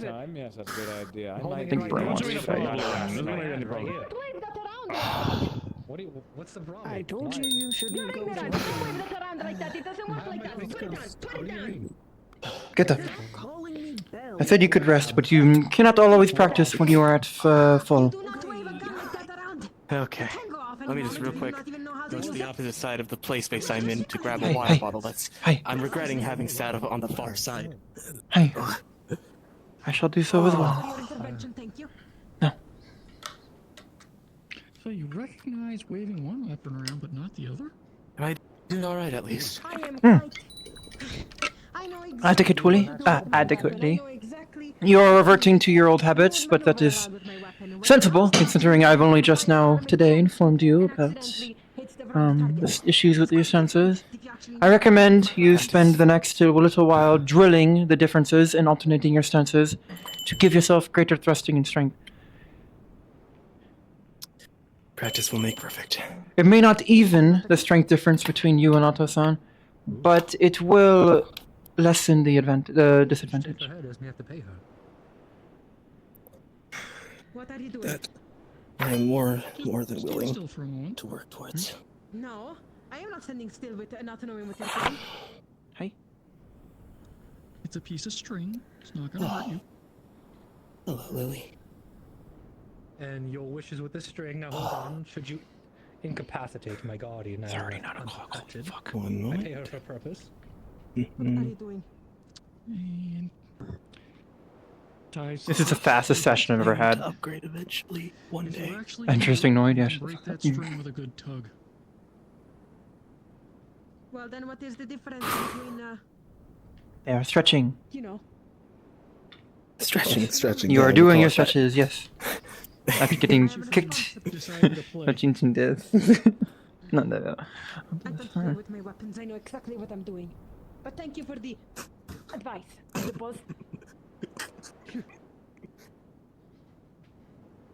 good. time, yes, that's a good idea. I Holding might it be right wrong. here. Don't you But mean a not problem? last There's night. not any problem. Don't wave that around! What's the problem? I told Why? you shouldn't You're go ignorant! to Don't wave that around like that! It doesn't work like that! Put it down! Put it down! Get the. calling me Belle. I said you could rest, but you cannot always practice when you are at full. Do not wave a gun like that around! Okay. Can go off Let me any just moment. real You quick do not even know how to go to use the it. opposite side of the play space I'm in to grab a Hey, water hey. bottle. That's. Hey, I'm regretting having sat on the far side. hey. I shall do so as For well. your intervention, thank you. No. So you recognize waving one weapon around, but not the other? I did all right at least. I am Hmm. quite... I know exactly Adequately? what to do with my weapon. Adequately. I know exactly You are reverting to your old habits, but that is sensible, considering I've only just now today informed you about the issues with your senses. I recommend you spend the next little while drilling the differences and alternating your stances to give yourself greater thrusting and strength. Practice will make perfect. It may not even the strength difference between you and Otto-san, but it will lessen the disadvantage. Shake her head as we have to pay her. What are you doing? I am more than Stand willing still for a moment. to work towards. No, I am not standing still with not knowing what you're doing. Hey. It's a piece of string. It's not gonna hurt you. Hello, Lily. And your wishes with the string. Now hold on. Should you incapacitate my guardian? It's already 9 o'clock. Unaffected, One I moment. pay her for purpose. What are you doing? And ties. This is the fastest session I've ever I want had. to upgrade eventually one If you're day. actually Interesting gonna noise, yeah. break that string with a good tug. Well, then what is the difference between, They are stretching. you know... Stretching. You yeah, are we doing call your it that. stretches, yes. After getting kicked. Decided to play. Stretching death. No. I don't play with my weapons. I know exactly what I'm doing. But thank you for the advice, I suppose.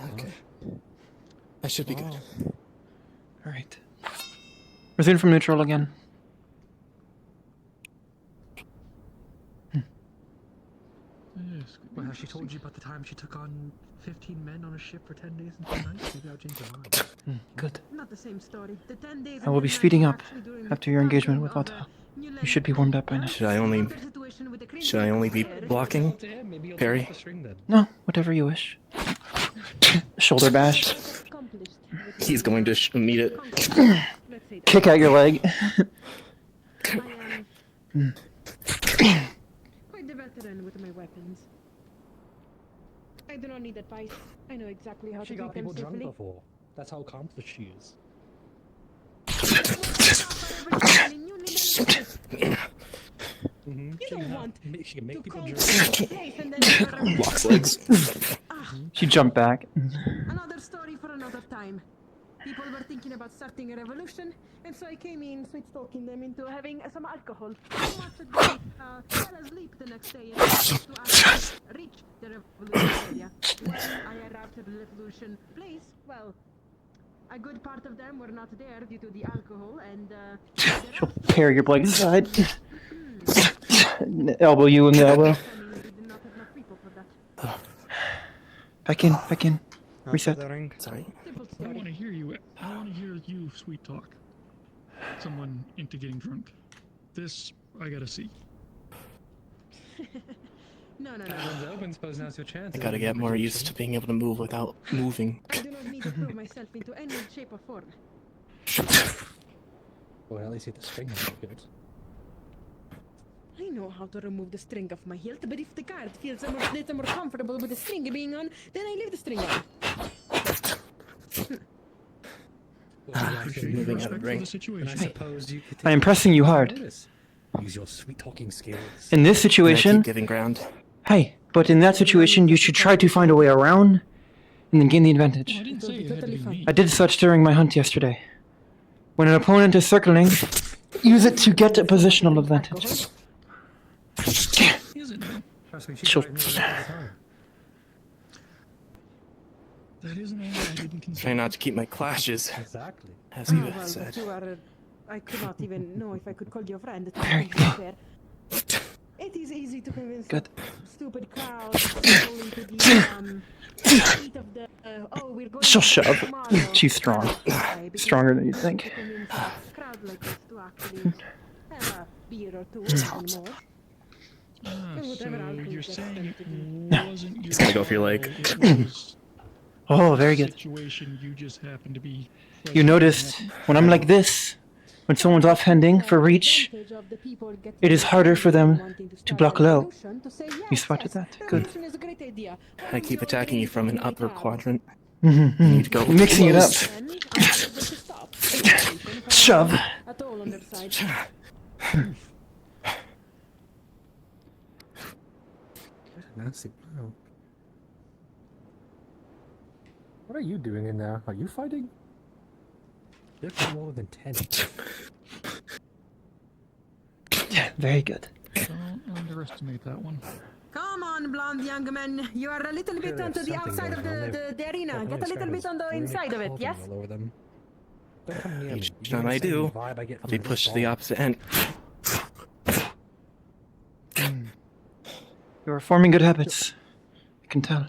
Okay. I should be good. Alright. Resume from neutral again. Yes. Well, has she told you about the time she took on 15 men on a ship for 10 days and 10 nights? Maybe I'll change her mind. Good. Not the same story. The 10 days I will be speeding up after your engagement with Otto. You should be warmed up by now. Should I only be blocking? Maybe you'll Perry? take the string then. No, whatever you wish. Shoulder bash. He's going to meet it. Kick out your leg. Quite the veteran with my weapons. I do not need advice. I know exactly how She to got treat them people drunk safely. before. That's how accomplished she is. You don't want She can make to people come drunk. to my place and then Locks legs. She jumped back. Another story for another time. People were thinking about starting a revolution, and so I came in, sweet talking them into having some alcohol. So much that they fell asleep the next day and to actually reach the revolution area. When I arrived at the revolution place, well, a good part of them were not there due to the alcohol, and She'll parry your blade aside. Elbow you in the elbow. I mean, we did not have enough people for that. Back in. Reset. Sorry. Simple I don't want story. to hear you. I want to hear you sweet talk someone into getting drunk. This I gotta see. No. Everyone's open, suppose now's your chance. I gotta get more used to being able to move without moving. I do not need to prove myself into any shape or form. Well, at least you get the string out good. I know how to remove the string of my hilt, but if the guard feels a little more comfortable with the string being on, then I leave the string on. Well, you actually Moving moving out of Respect for ring. the And I situation. suppose you could take I am pressing you hard. notice. Use your sweet talking skills. In this Can I situation, keep giving ground. hey, but in that situation, you should try to find a way around and then gain the Well, I advantage. didn't say it had to be Totally me. fine. I did such during my hunt yesterday. When an opponent is circling, use it to get a positional advantage. Is it now? Trust me, she She'll- tried me all the time. That is an angle I didn't Try consider. not to keep my clashes, Exactly. as you Well, said. but you are I could not even know if I could call you a friend. To Very be fair. It is easy to convince Good. stupid crowds to go into the heat of the we're going She'll to shove. tomorrow. She's strong. Because Stronger than you to think. convince a crowd like this to actually have a beer or two or even more. And whatever So alcohol you're gets saying them it to do. wasn't your He's gonna go for your leg. fault, it was Oh, very a good. situation you just happened to be. You present noticed in. when I'm like this, when someone's offhanding for reach, it is harder for them to block low. You spotted that. Good. I keep attacking you from an upper quadrant. Mm-hmm. You need to go Mixing it up. Shove. Nasty. Wow. What are you doing in there? Are you fighting? There's more than 10. Very good. Don't underestimate that one. Come on, blonde young man. You are a little bit Clearly onto the something outside of going on. the arena. Well, Get a this little guy bit was on the really inside of it, clothing yes? all over them. Don't come near me. Each You time get the I same do, vibe I get I'll from be this pushed to the ball. opposite end. You are forming good habits. I can tell.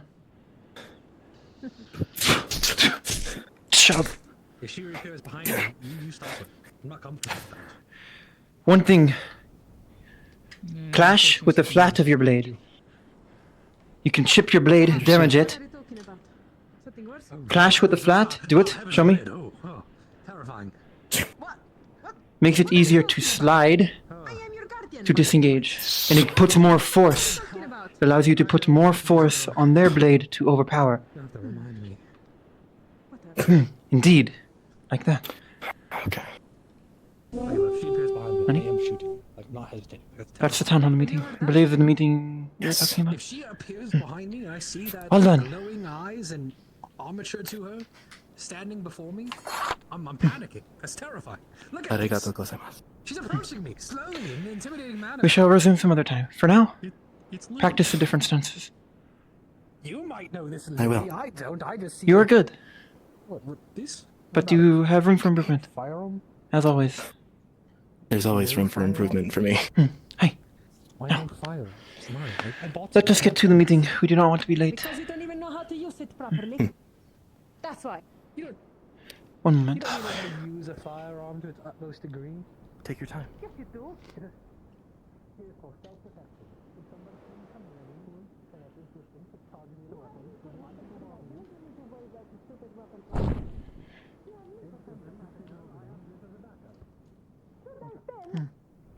Shove. If she reappears behind me, you stop it. I'm not comfortable with that. One thing. Yeah, Clash with the flat of your blade. You can chip your blade, damage it. What are you talking about? Something worse? Clash with the flat. Do it. Show me. Oh, terrifying. What? What? Makes it easier to slide I am your guardian. to disengage. And it puts more force. What are you talking about? It allows you to put more force on their blade to overpower. You have to remind me. Whatever. Indeed. Like that. Okay. Anyway, if she appears behind me, Honey? I am shooting. Like, not hesitating. That's the town hall meeting. I believe the meeting you're talking If about. she appears behind me and I see that Well done. glowing eyes and armature to her standing before me, I'm panicking. That's terrifying. Look at this. She's approaching me slowly in an intimidating manner. We shall resume some other time. For now, It's lit. practice the different stances. You might know this, I will. lady. I don't. I just see You are good, What, this? but you have room for improvement, Firearm? as always. There's always room for improvement for me. Hey, Why No. not fire? It's mine. I bought let us get to the meeting. We do not want to be late. Because you don't even know how to use it properly. That's why. You One don't moment. even know how to use a firearm to its utmost degree. Take your time. Yes, you do. Here for self-protection. If somebody come near me, and I think you're thinking of charging me with a weapon, then why do you want me?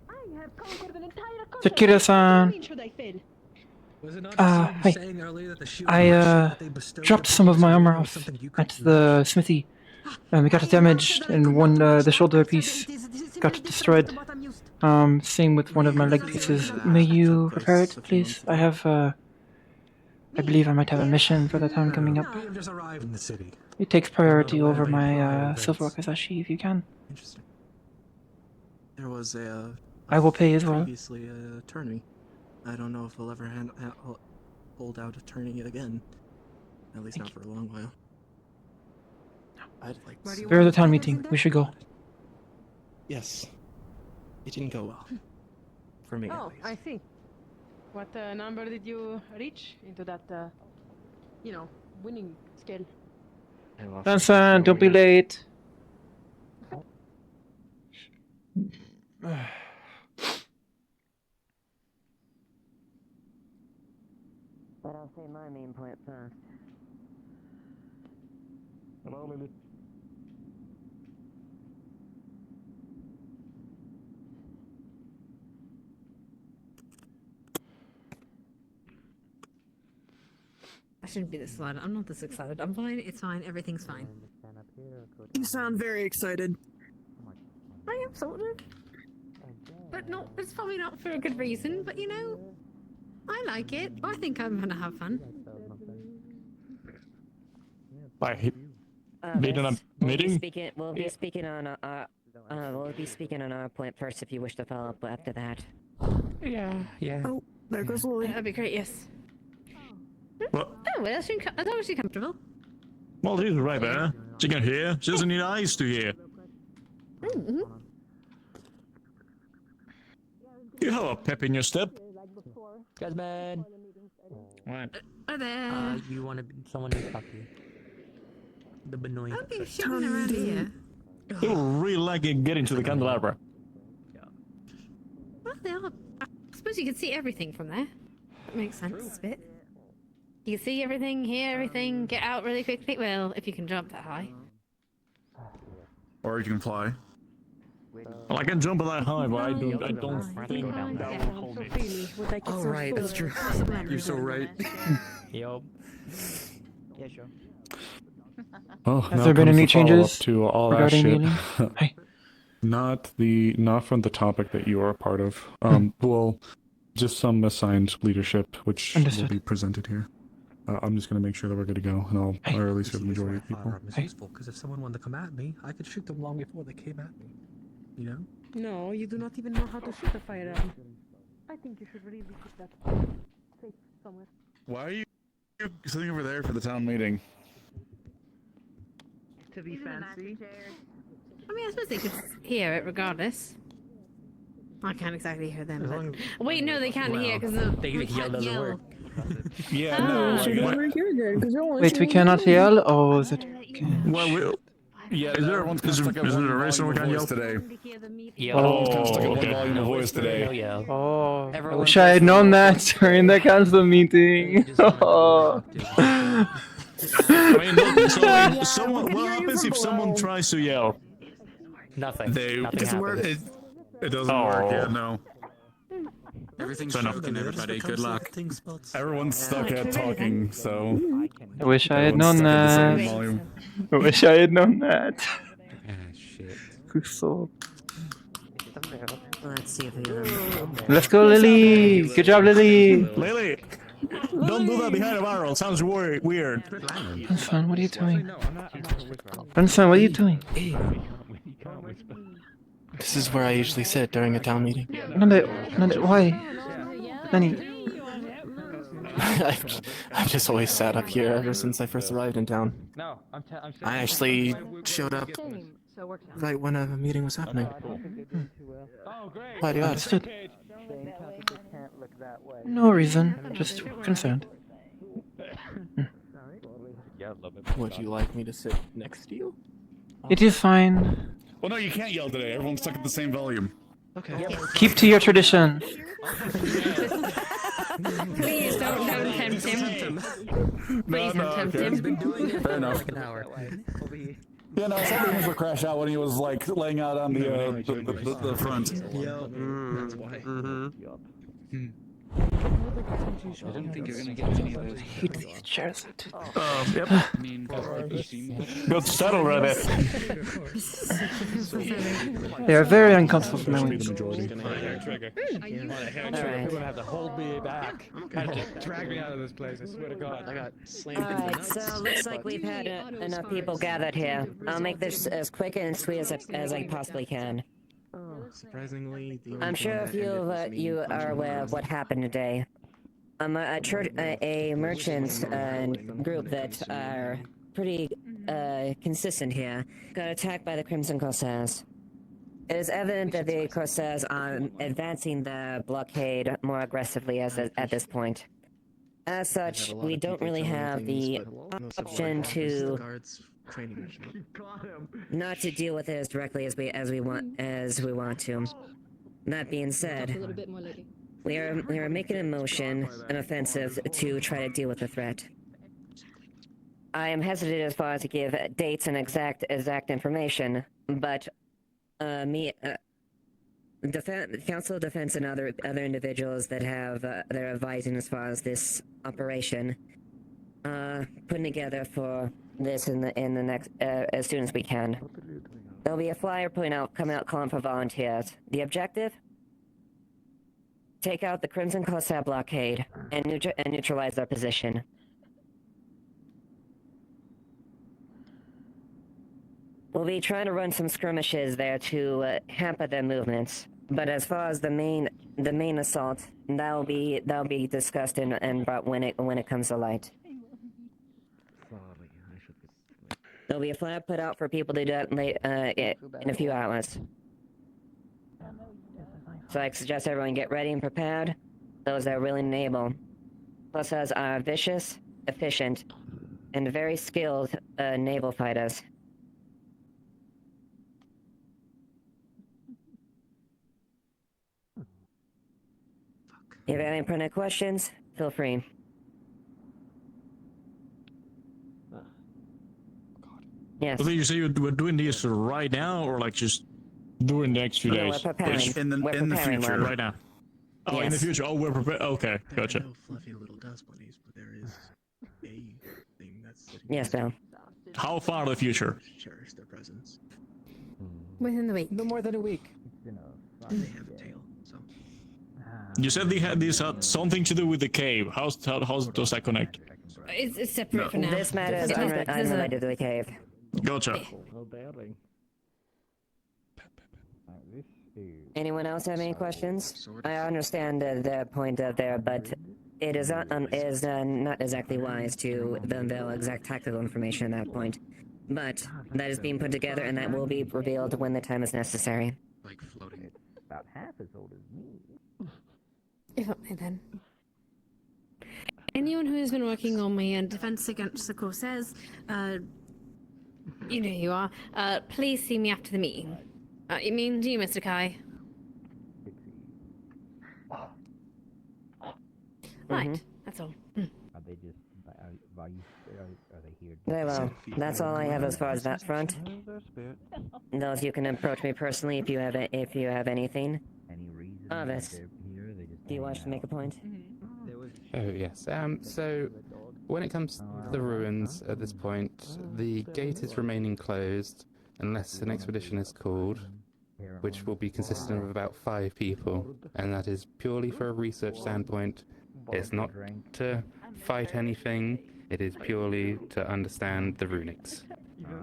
I have conquered an entire Takira-san. continent. Should I fail? Was it not Hi. saying earlier that the shield I, of worship that they bestowed dropped upon some of this my ring armor was off something you could at the smithy. We got it damaged, and one, the shoulder piece got destroyed. Same with one of my leg pieces. May you repair it, please? I have, I believe I might have a mission for the time coming up. We have just arrived in the city. It takes priority over my, silver wakazashi if you can. Interesting. There was a I will pay as well. previously a tourney. I don't know if we'll ever hold out a tourney again. At least not for a long while. I'd like to. We're at the town meeting. We should go. Yes. It didn't go well. For me, Oh, at least. I see. What number did you reach into that, winning scale? I lost Dansan, don't be late. But I'll say my main point first. Hello, Lily. I shouldn't be this loud. I'm not this excited. I'm fine. It's fine. Everything's fine. You sound very excited. I am sort of. But no, it's probably not for a good reason. But you know, I like it. I think I'm gonna have fun. Leading a meeting? We'll be speaking on our point first if you wish to follow up after that. Yeah. Oh, there goes Lily. That'd be great. Yes. What? Oh, well, that was comfortable. Well, she's right there. She can hear. She doesn't need eyes to hear. Mm-hmm. You have a pep in your step. Jasmine. What? Hi there. You want someone to talk to you? The Benoit. I'll be shooting around here. You really like getting to the candelabra. Well, they are. I suppose you can see everything from there. That makes sense a bit. You can see everything, hear everything, get out really quickly. Well, if you can jump that high. Or you can fly. Well, I can jump that high, but I don't think that will hold me. Oh, right, that's true. You're so right. Yup. Yeah, sure. Oh, Have there been any changes to all regarding that the shit? Hi. Not from the topic that you are a part of. Well, just some assigned leadership, which Understood. will be presented here. I'm just gonna make sure that we're good to go, and I'll or at least for the majority of people. It's useful because if someone wanted to come at me, I could shoot them long before they came at me. You know? No, you do not even know how to shoot a firearm. I think you should really keep that safe somewhere. Why are you sitting over there for the town meeting? To be fancy. I mean, I suppose they could hear it regardless. I can't exactly hear them. But... Wait, no, they can't hear because They we yell can't doesn't yell. work. Yeah, Ah. So no. don't work here again, 'cause you're only Wait, we saying cannot you. yell, or is it? Well, yeah. Is there a reason we can't yell today? Oh, okay. Volume of voice today. Yeah. Oh, I Everyone wish I had known that during the council meeting. Oh. I mean, look, so someone. What happens if someone tries to yell? Nothing. Nothing doesn't work. It doesn't work. Yeah, no. Everything's Fair enough. broken, everybody. Good luck. Everyone's stuck at talking, so. I wish I had everyone's known stuck at the same that. volume. I wish I had known that. Shit. Kuso. Let's see if we can. Let's go, Lily. Good job, Lily. Lily, don't do that behind a barrel. Sounds weird. Benson, what are you doing? Benson, what are you doing? This is where I usually sit during a town meeting. Why? Nani? I've just always sat up here ever since I first arrived in town. No, I actually showed up right when a meeting was happening. Why do you ask? Understood. No reason, just concerned. Would you like me to sit next to you? It is fine. Well, no, you can't yell today. Everyone's stuck at the same volume. Okay. Keep to your tradition. Please don't tempt him. Please don't tempt him. Fair enough. Yeah, no, some things would crash out when he was like laying out on the front. That's why. I didn't think you were gonna get any of those. Hate these chairs. Yep. Go settle right there. They are very uncomfortable for my The wings. majority. Alright. People have to hold me back. Have to drag me out of this place. I swear to God. I got slammed. Alright, so looks like we've had enough people gathered here. I'll make this as quick and sweet as I possibly can. Surprisingly, the I'm sure a few of you are aware of what happened today. A merchant group that are pretty consistent here got attacked by the Crimson Corsairs. It is evident that the Corsairs are advancing the blockade more aggressively at this point. As such, we don't really have the option to not to deal with it as directly as we want to. That being said, we are making a motion, an offensive, to try to deal with the threat. I am hesitant as far as to give dates and exact information, but Council of Defense and other individuals that they're advising as far as this operation, putting together for this in the next as soon as we can. There'll be a flyer coming out calling for volunteers. The objective: take out the Crimson Corsair blockade and neutralize their position. We'll be trying to run some skirmishes there to hamper their movements. But as far as the main assault, that'll be discussed and brought when it comes to light. There'll be a flyer put out for people to do that in a few hours. So I suggest everyone get ready and prepared. those that are willing and able. Plus are vicious, efficient, and very skilled naval fighters. If you have any pertinent questions, feel free. Yes. So you say we're doing this right now, or like just during the next few No, days? we're preparing. In the future, right now. Oh, in the Yes. future. Oh, we're prepared. Okay, gotcha. There are no fluffy little dust bunnies, but there is a thing that's sitting Yes, Bill. How far in the future? Cherish their presence. Within the week. No more than a week. They have a tail, so. You said they had this had something to do with the cave. How does that connect? It's separate for now. This matter is unrelated to the cave. Gotcha. Anyone else have any questions? I understand the point of there, but it is not exactly wise to unveil exact tactical information at that point. But that is being put together, and that will be revealed when the time is necessary. Like floating. About half as old as me. If only then. Anyone who has been working on my defense against the Corsairs, you know who you are, please see me after the meeting. You mean you, Mr. Kai? Right, that's all. Are they just, are they here? Very well. That's all I have as far as that front. Those you can approach me personally if you have anything. Any reason Ovis, they're here? They just do you wish to make a point? Oh, yes. So, when it comes to the ruins at this point, the gate is remaining closed unless an expedition is called, which will be consistent of about 5 people, and that is purely for a research standpoint. It's not to fight anything, it is purely to understand the runics.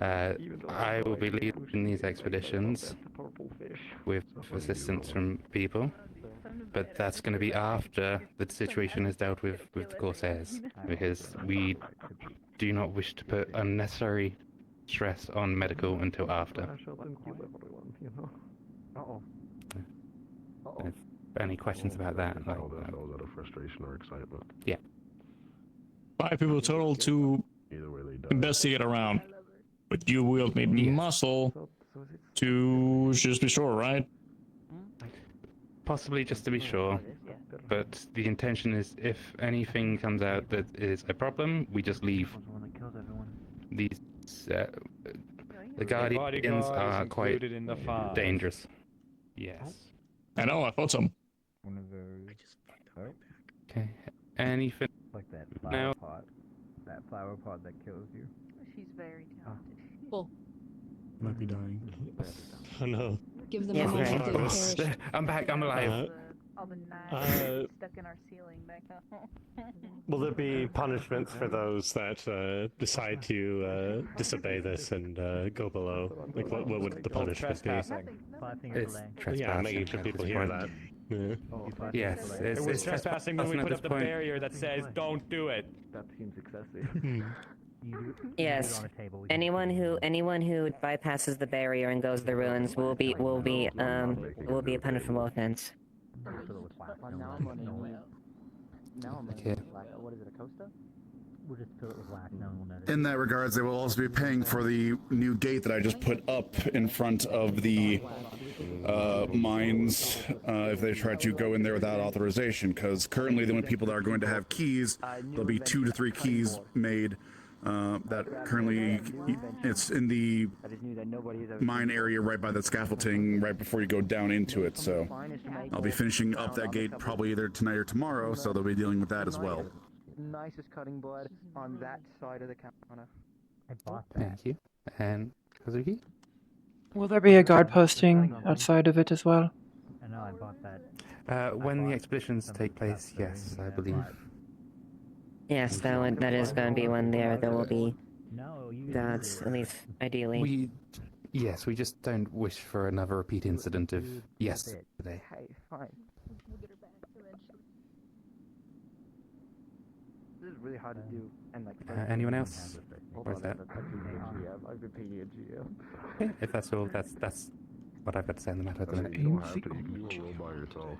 I will be leading these expeditions with assistance from people, but that's going to be after the situation is dealt with the Corsairs, because we do not wish to put unnecessary stress on medical until after. If any questions about that? Is that out of frustration or excitement? Yeah. 5 people total to investigate around, but you will need muscle to just be sure, right? Possibly just to be sure, but the intention is if anything comes out that is a problem, we just leave. These the Guardians are quite dangerous. Yes. I know, I thought so. One of those. Okay. Anything? Like that now? flower pot that kills you. She's very talented. Well, Might be dying. Oh no. Give them Yes, a moment to right. perish. I'm back, I'm alive. All the knives stuck in our ceiling back home. Will there be punishments for those that decide to disobey this and go below? Like, what would the punishment be? It's trespassing. Yeah, making sure people hear that. Yeah. Yes, It was trespassing when we at put this up the point. barrier that says "Don't do it." That seems excessive. Yes. Anyone who bypasses the barrier and goes to the ruins will be a punishable offense. Okay. What is it, a coaster? We'll just fill it with wax, no one will notice. In that regards, they will also be paying for the new gate that I just put up in front of the mines if they try to go in there without authorization, because currently the only people that are going to have keys, there'll be 2 to 3 keys made that currently it's in the mine area right by the scaffolding right before you go down into it. So I'll be finishing up that gate probably either tonight or tomorrow, so they'll be dealing with that as well. Nicest cutting board on that side of the counter. I bought that. Thank you. And Hazuki? Will there be a guard posting outside of it as well? I know, I bought that. When the expeditions take place, yes, I believe. Yes, that is going to be when there will be guards, at least ideally. Yes, we just don't wish for another repeat incident of yesterday. Hey, fine. This is really hard to do, and like. Anyone else? Or is that? I've been paying a GM. Okay, if that's all, that's what I've got to say on the matter at the minute. You don't have to. You can roll by yourself.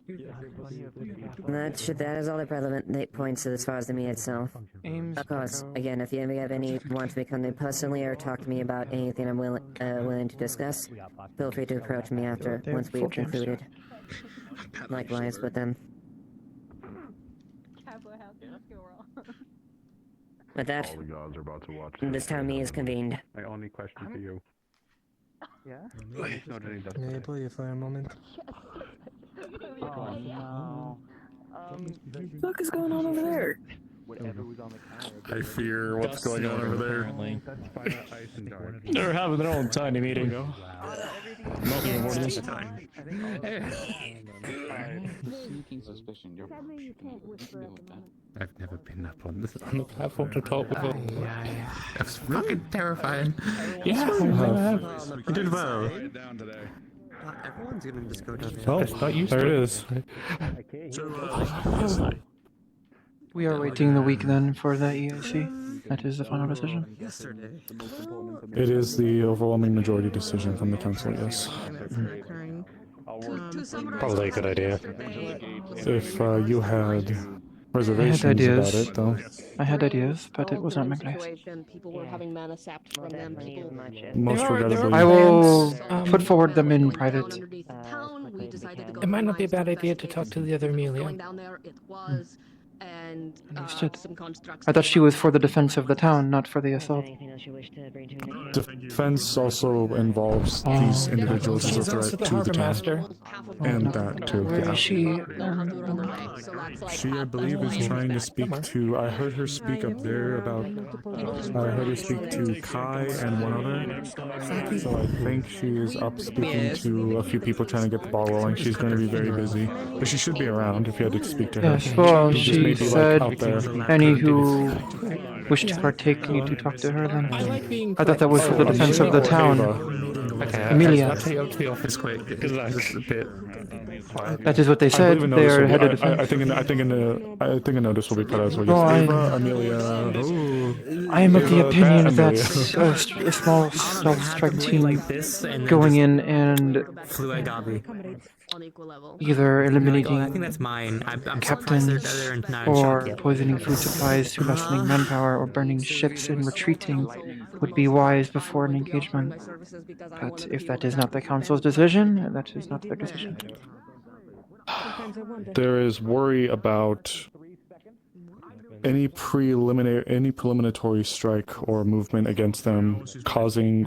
That is all the relevant points as far as the meeting itself. Of course, again, if you have any want to become me personally or talk to me about anything I'm willing to discuss, feel free to approach me after once we've concluded. Likewise with them. With that, this town meeting is convened. My only question to you. Yeah? May I play for a moment? Oh no. What the fuck is going on over there? Whatever was on the counter. I fear what's going on over there. They're having their own tiny meeting. Nothing important this time. I've never been up on the platform to talk before. That's fucking terrifying. Yeah, You did well. Everyone's gonna just go down Oh, there it is. We are waiting the week then for the EIC. That is the final decision. It is the overwhelming majority decision from the council, yes. Probably a good idea. If you had reservations about it, though. I had ideas, but it was not my place. People were having mana sapped from them. Most regrettably. I will put forward them in private. It might not be a bad idea to talk to the other Amelia. Understood. I thought she was for the defense of the town, not for the assault. Defense also involves these individuals as a threat to the town. And that too, Where yeah. is she? She, I believe, is trying to speak to... I heard her speak up there about... I heard her speak to Kai and one other. So I think she is up speaking to a few people trying to get the ball rolling. She's going to be very busy. But she should be around if you had to speak to her. Yes, well, Just she maybe, said like, out there. any who wish to partake need to talk to her then. I thought that was for the defense of the town. Okay, Amelia. I'll take you up to the office quick. Because that's a bit... That is what they said. They are head of defense. I think a notice will be put out. So Well, Ava, Amelia. Ooh. I am of the Ava, opinion that Amelia. a small self-strike team going in and either eliminating I think that's mine. I'm captains they're not in or shock yet. poisoning food supplies to lessening manpower or burning ships and retreating would be wise before an engagement. But if that is not the council's decision, that is not their decision. There is worry about any preliminary strike or movement against them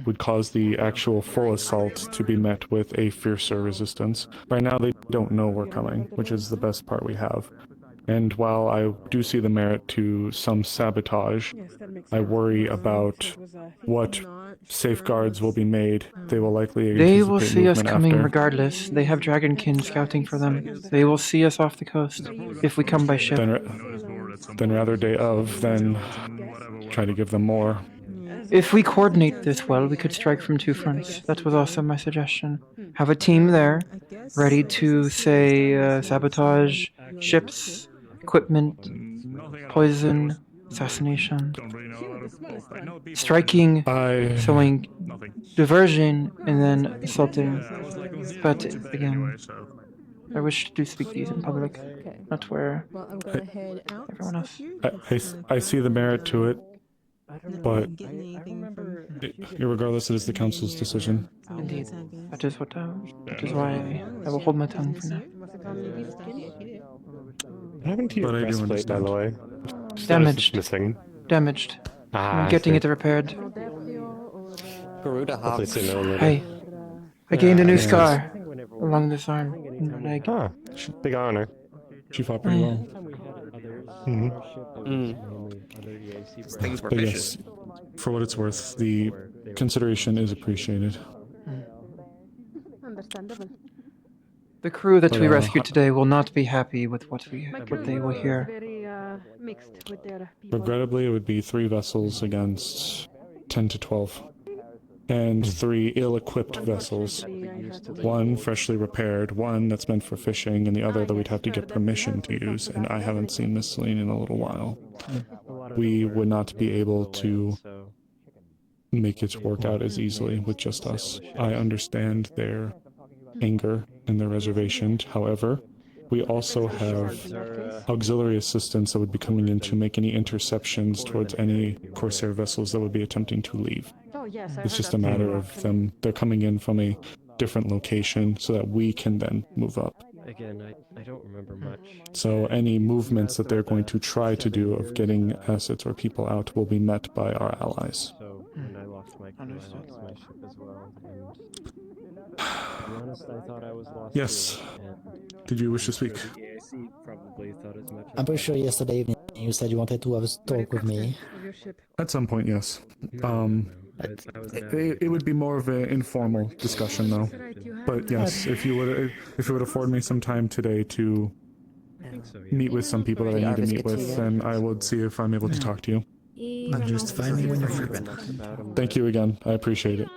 would cause the actual full assault to be met with a fiercer resistance. Right now they don't know we're coming, which is the best part we have. And while I do see the merit to some sabotage, I worry about what safeguards will be made. They will likely They will see us coming after. regardless. They have Dragonkin scouting for them. They will see us off the coast if we come by ship. Then rather day of than try to give them more. If we coordinate this well, we could strike from two fronts. That was also my suggestion. Have a team there, ready to, say, sabotage ships, equipment, poison, assassination, striking, sowing diversion, and then assaulting. But again, I wish to speak these in public, not where everyone else. I see the merit to it, but regardless, it is the council's decision. Indeed, that is why I will hold my tongue for now. What happened to your But I do breastplate, by the way? Damaged. Missing. Damaged. Ah, I'm getting I it repaired. Hopefully soon they'll need Hey, I gained a new scar along this arm and my leg. Ah, big honor. She fought pretty well. Things were But vicious. yes, for what it's worth, the consideration is appreciated. Understandable. The crew that we But, rescued today will not be happy with what they will hear. Very mixed with their people. Regrettably, it would be 3 vessels against 10 to 12. And 3 ill-equipped vessels. 1 freshly repaired, 1 that's meant for fishing, and the other that we'd have to get permission to use, and I haven't seen Miss Celine in a little while. We would not be able to make it work out as easily with just us. I understand their anger and their reservation. However, we also have auxiliary assistance that would be coming in to make any interceptions towards any Corsair vessels that would be attempting to leave. Oh, yes, I It's heard just that. a matter of them, they're coming in from a different location so that we can then move up. Again, I don't remember much. So any movements that they're going to try to do of getting assets or people out will be met by our allies. So, and I lost my ship as well. And to be honest, I thought I was lost. Yes. Too, Did you wish to speak? The EAC probably thought as much. I'm pretty sure yesterday evening you said you wanted to have a talk with me. At some point, yes. It would be more of an informal discussion, though. But yes, if you would afford me some time today to meet with some people that I need to meet with, then I would see if I'm able to talk to you. Just find me when you're free. Thank you again. I appreciate it.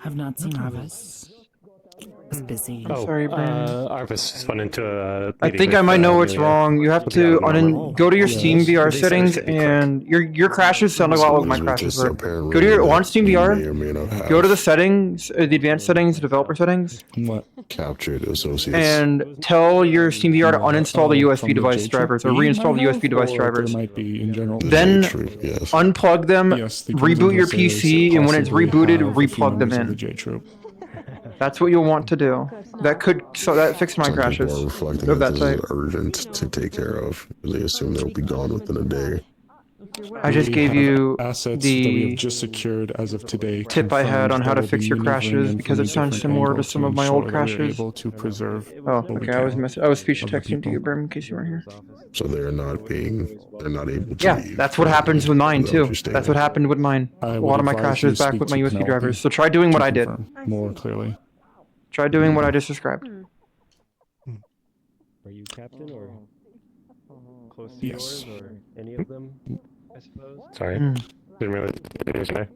I've not seen Arvis. I was busy. Oh, sorry, Brandon. Arvis spun into a. I think I might know what's wrong. You have to go to your Steam VR settings, and your crashes sound like a lot like my crashes were. Go to your on Steam VR. Go to the settings, the advanced settings, the developer settings. What? Captured associates. And tell your Steam VR to uninstall the USB device drivers or reinstall the USB device drivers. Might be in general. Then unplug them, reboot your PC, and when it's rebooted, replug them in. That's what you'll want to do. That fixed my crashes of that site. Urgent to take care of. They assume they'll be gone within a day. I just gave you assets that we have just secured as of today. Tip I had on how to fix your crashes because it sounds similar to some of my old crashes. Able to preserve. Oh, okay. I was speech texting to you, Brim, in case you weren't here. So they're not able to. Yeah, leave. that's what happens with mine too. That's what happened with mine. A lot of my crashes back with my USB drivers. So try doing what I did. More clearly. Try doing what I just described. Are you captain or close to yours or any of them? I suppose. Sorry. Didn't realize it was there.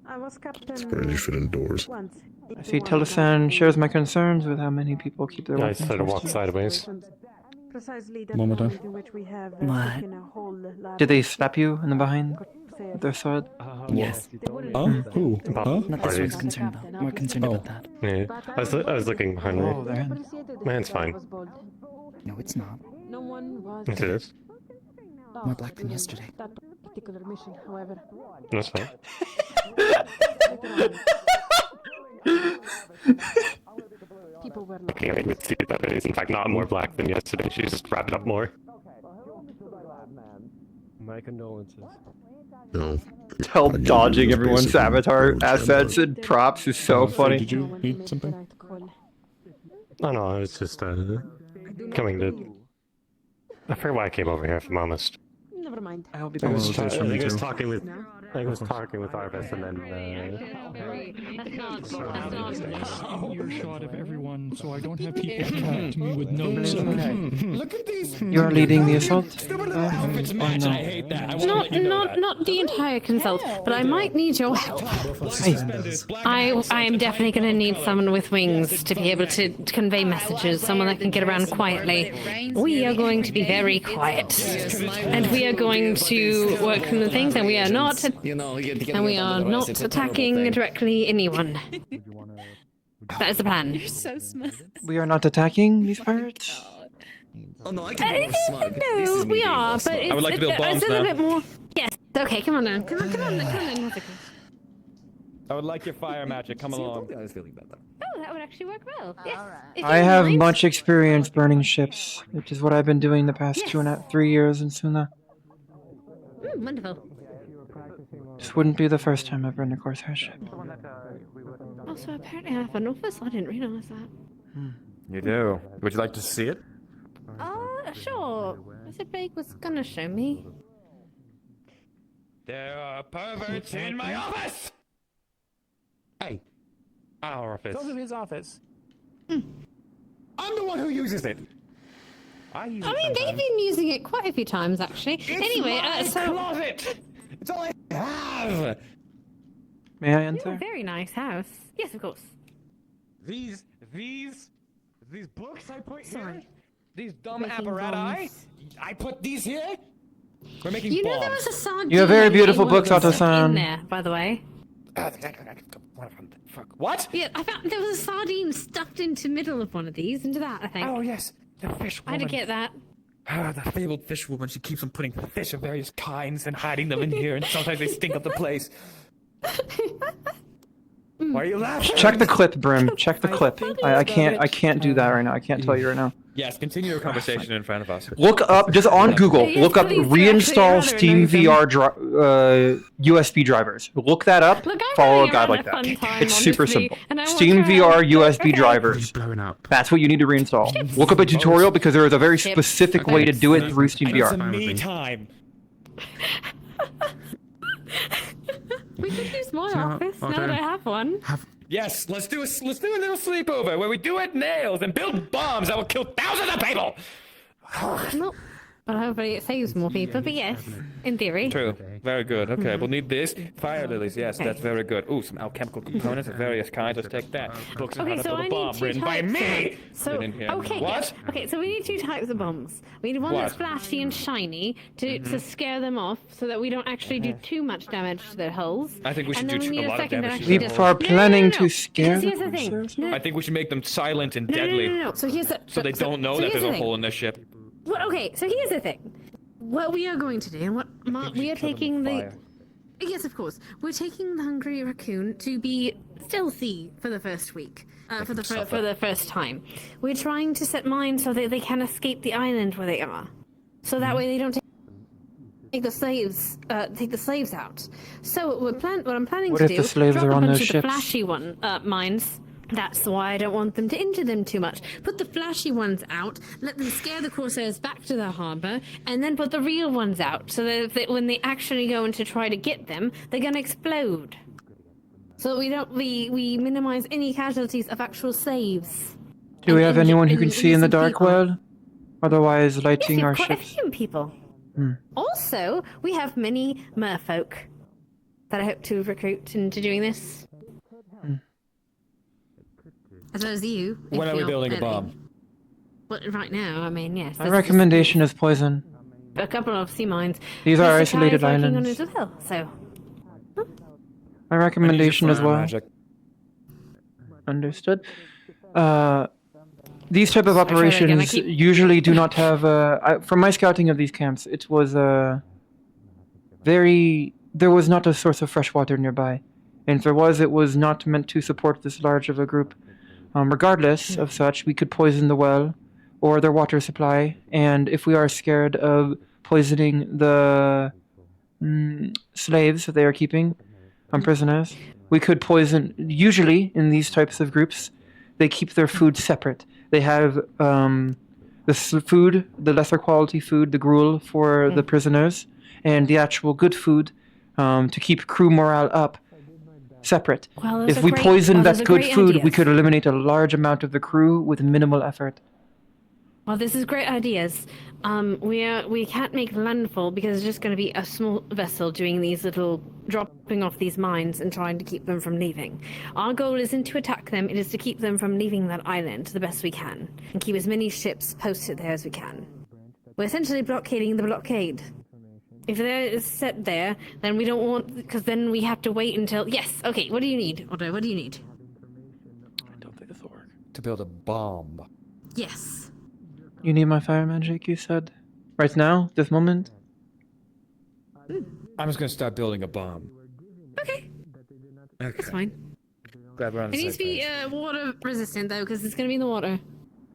I was captain. Where did you fit indoors? I see Telesan shares my concerns with how many people keep their I weapons. started to walk sideways. Precisely that Moment. moment in which we have taken a whole lot Did they slap you in the behind with their sword? Yes. Huh? Who? Huh? Not this one's concerned about. More concerned about that. Yeah, I was looking behind me. Man, it's fine. No, it's not. No one was. Yes, it is. More black than yesterday. That particular mission, however. That's fine. People were Okay, I would see that it is in fact not more black than yesterday. She's just wrapped up more. My condolences. No. Tell dodging everyone's avatar assets and props is so funny. Did you need something? Oh no, I was just coming to. I forget why I came over here, if I'm honest. Never mind. I hope you I don't was, lose this I one think I was too. talking with Arvis and then Earshot of everyone, so I don't have people coming to me with notes. Look at these. You're leading the assault? Outfits match. I hate that. Not the entire consult, but I might need your help. I am definitely going to need someone with wings to be able to convey messages, someone that can get around quietly. We are going to be very quiet, and we are going to work from the things, and we are not attacking directly anyone. That is the plan. You're so smart. We are not attacking these pirates? Oh no, I can be more smug. This is me we being are, more but smug. it's, I would like to build it's bombs a little now. bit more. Yes. Okay, come on now. Come on in. Hazuki. I would like your fire magic. Come along. I was feeling better. Oh, that would actually work well. Yes. If I you have mind. much experience burning ships, which is what I've been doing the past 3 years in Suna. Wonderful. This wouldn't be the first time I've burned a Corsair ship. Also, apparently I have an office. I didn't realize that. You do. Would you like to see it? Sure. Mr. Blake was gonna show me. There are perverts in my office. Hey, our office. Go to his office. I'm the one who uses it. I mean, they've been using it quite a few times, actually. Anyway, so... closet. It's all I have. May I You have a enter? very nice house. Yes, of course. These books I put Sorry. here. These dumb Making apparatus. bombs. I put these here. We're making You know bombs. there was a sardine. You have very beautiful in one of books, them Otto-san. in there, by the way. Fuck. What? Yeah, I found there was a sardine stuffed into the middle of one of these, into that, I think. Oh yes. The fish I woman. did get that. Ah, the fabled fish woman. She keeps on putting fish of various kinds and hiding them in here, and sometimes they stink up the place. Why are you laughing? Check the clip, Brim. Check the clip. I can't do that right now. I can't tell you right now. Yes, continue your conversation in front of us. Look up, just on Google, look up reinstall Steam VR USB drivers. Look that up, follow a guide like that. It's super simple. Steam VR USB drivers. That's what you need to reinstall. Look up a tutorial because there is a very specific way to do it through Steam VR. It's me time. We could use my office now that I have one. Yes, let's do a little sleepover where we do it nails and build bombs that will kill thousands of people. No, but hopefully it saves more people. But yes, in theory. True. Very good. Okay, we'll need this. Fire lilies. Yes, that's very good. Ooh, some alchemical components of various kinds. Let's take that. Books on how to build a bomb written by me. So okay, What? Okay, so we need 2 types of bombs. We need one that's flashy and shiny to scare them off, so that we don't actually do too much damage to their hulls. I think we should do a lot of damage. We are planning to scare Here's the thing. I think we should make them silent and deadly. No. So here's the. So they don't know that there's a hole in their ship. Well, okay, so here's the thing. What we are going to do, and what we are taking the. Yes, of course. We're taking the hungry raccoon to be stealthy for the first week. For the first time. We're trying to set mines so that they can escape the island where they are. So that way they don't take the slaves out. So what I'm planning What to if do the slaves drop are a on bunch those of ships? the flashy mines. That's why I don't want them to injure them too much. Put the flashy ones out, let them scare the Corsairs back to the harbour, and then put the real ones out, so that when they actually go in to try to get them, they're gonna explode. So that we minimize any casualties of actual slaves. Do we have anyone who can see in the dark well? Otherwise, lighting our quite a ships. few people. Also, we have many merfolk that I hope to recruit into doing this. As well as you. When are we building a bomb? Well, right now, I mean, yes. My recommendation is poison. A couple of sea mines. These are Plus the isolated guy is working on islands. it as well, so. My recommendation as well. Magic. Understood. These type of operations usually do not have. From my scouting of these camps, it was there was not a source of fresh water nearby, and if there was, it was not meant to support this large of a group. Regardless of such, we could poison the well or their water supply, and if we are scared of poisoning the slaves that they are keeping, prisoners, we could poison. Usually, in these types of groups, they keep their food separate. They have the food, the lesser quality food, the gruel for the prisoners, and the actual good food to keep crew morale up. Separate. If we poisoned that good food, we could eliminate a large amount of the crew with minimal effort. Well, this is great ideas. We can't make landfall because it's just going to be a small vessel doing these dropping off these mines and trying to keep them from leaving. Our goal isn't to attack them, it is to keep them from leaving that island the best we can, and keep as many ships posted there as we can. We're essentially blockading the blockade. If they're set there, then we don't want, because then we have to wait until, yes, okay, what do you need, Otto, what do you need? I don't think this will work. To build a bomb. Yes. You need my fire magic, you said? Right now? This moment? I'm just gonna start building a bomb. Okay. That's fine. Glad we're on the It needs to be water resistant, though, because it's going to be in the water.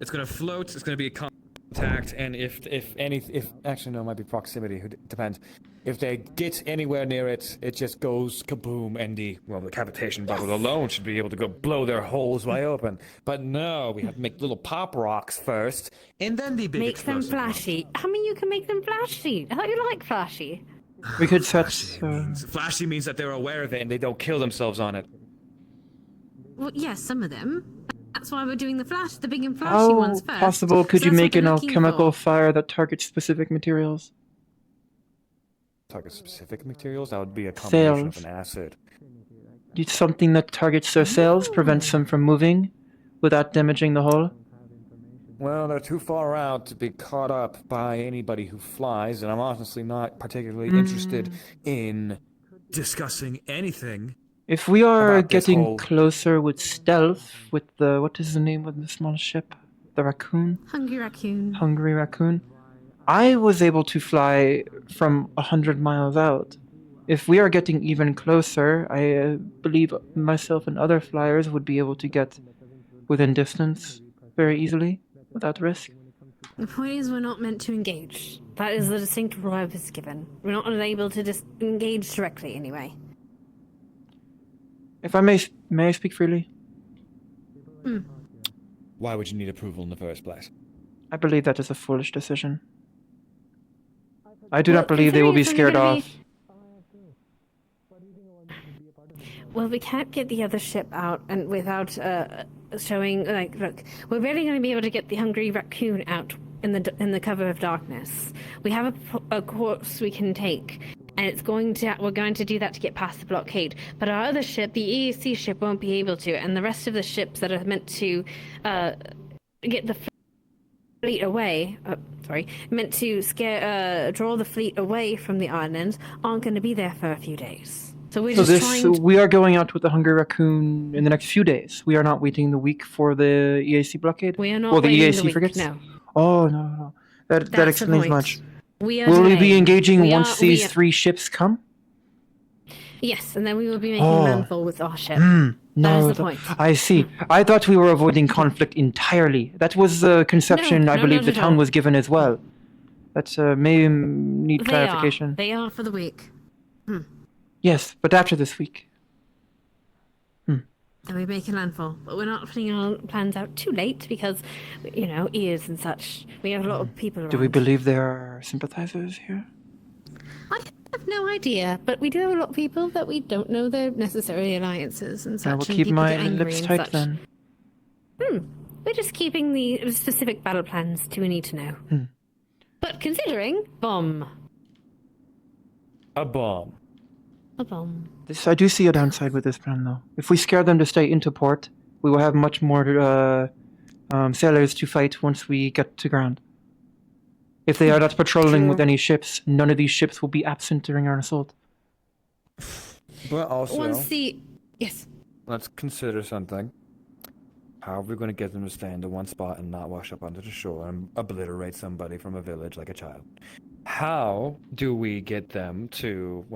It's gonna float, it's gonna be a contact, and if actually no, it might be proximity, depends. If they get anywhere near it, it just goes kaboom, and the cavitation bubble alone should be able to go blow their holes wide open. But no, we have to make little pop rocks first, and then the big Make them flashy. I mean, you can make them flashy. I thought you liked flashy. We could set... Flashy means that they're aware of it and they don't kill themselves on it. Well, yes, some of them. That's why we're doing the big and flashy ones first. Possible could you make an alchemical fire that targets specific materials? Target specific materials? That would be a combination of an acid. It's something that targets their sails, prevents them from moving without damaging the hull. Well, they're too far out to be caught up by anybody who flies, and I'm honestly not particularly interested in discussing anything. If we are getting closer with stealth, with the... What is the name of the small ship? the raccoon. Hungry raccoon. Hungry raccoon. I was able to fly from 100 miles out. If we are getting even closer, I believe myself and other flyers would be able to get within distance very easily, without risk. The point is we're not meant to engage. That is the distinct rule I was given. We're not able to engage directly anyway. If I may I speak freely? Why would you need approval in the first place? I believe that is a foolish decision. I do not believe they will be scared off. Well, we can't get the other ship out and without showing, like, look, we're barely going to be able to get the hungry raccoon out in the cover of darkness. We have a course we can take, and we're going to do that to get past the blockade. But our other ship, the EAC ship, won't be able to, and the rest of the ships that are meant to get the fleet away, meant to draw the fleet away from the islands, aren't going to be there for a few days. So we are going out with the hungry raccoon in the next few days. We are not waiting the week for the EAC blockade. We are not or the waiting EAC the week, frigates. no. Oh no. That explains much. Will we be engaging once these 3 ships come? Yes, and then we will be making landfall with our ship. No, that is the point. I see. I thought we were avoiding conflict entirely. That was the conception I believe the town was given as well. That may need clarification. They are for the week. Yes, but after this week. Then we make a landfall, but we're not putting our plans out too late because, ears and such. We have a lot of people around. Do we believe there are sympathizers here? I have no idea, but we do have a lot of people that we don't know their necessary alliances and such. I will keep my lips tight then. We're just keeping the specific battle plans to we need to know. But considering bomb. A bomb. A bomb. I do see a downside with this plan, though. If we scare them to stay into port, we will have much more sailors to fight once we get to ground. If they are not patrolling with any ships, none of these ships will be absent during our assault. But also, yes. Let's consider something. How are we going to get them to stay into one spot and not wash up onto the shore and obliterate somebody from a village like a child? How do we get them to,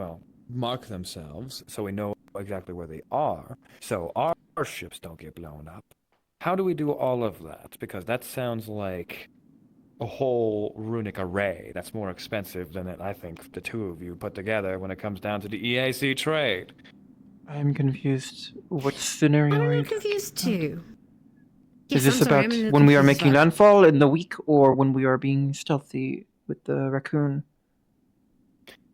mark themselves so we know exactly where they are, so our ships don't get blown up? How do we do all of that? Because that sounds like a whole runic array that's more expensive than I think the two of you put together when it comes down to the EAC trade. I'm confused. What scenario are you? I'm confused too. Is this about when we are making landfall in the week or when we are being stealthy with the raccoon?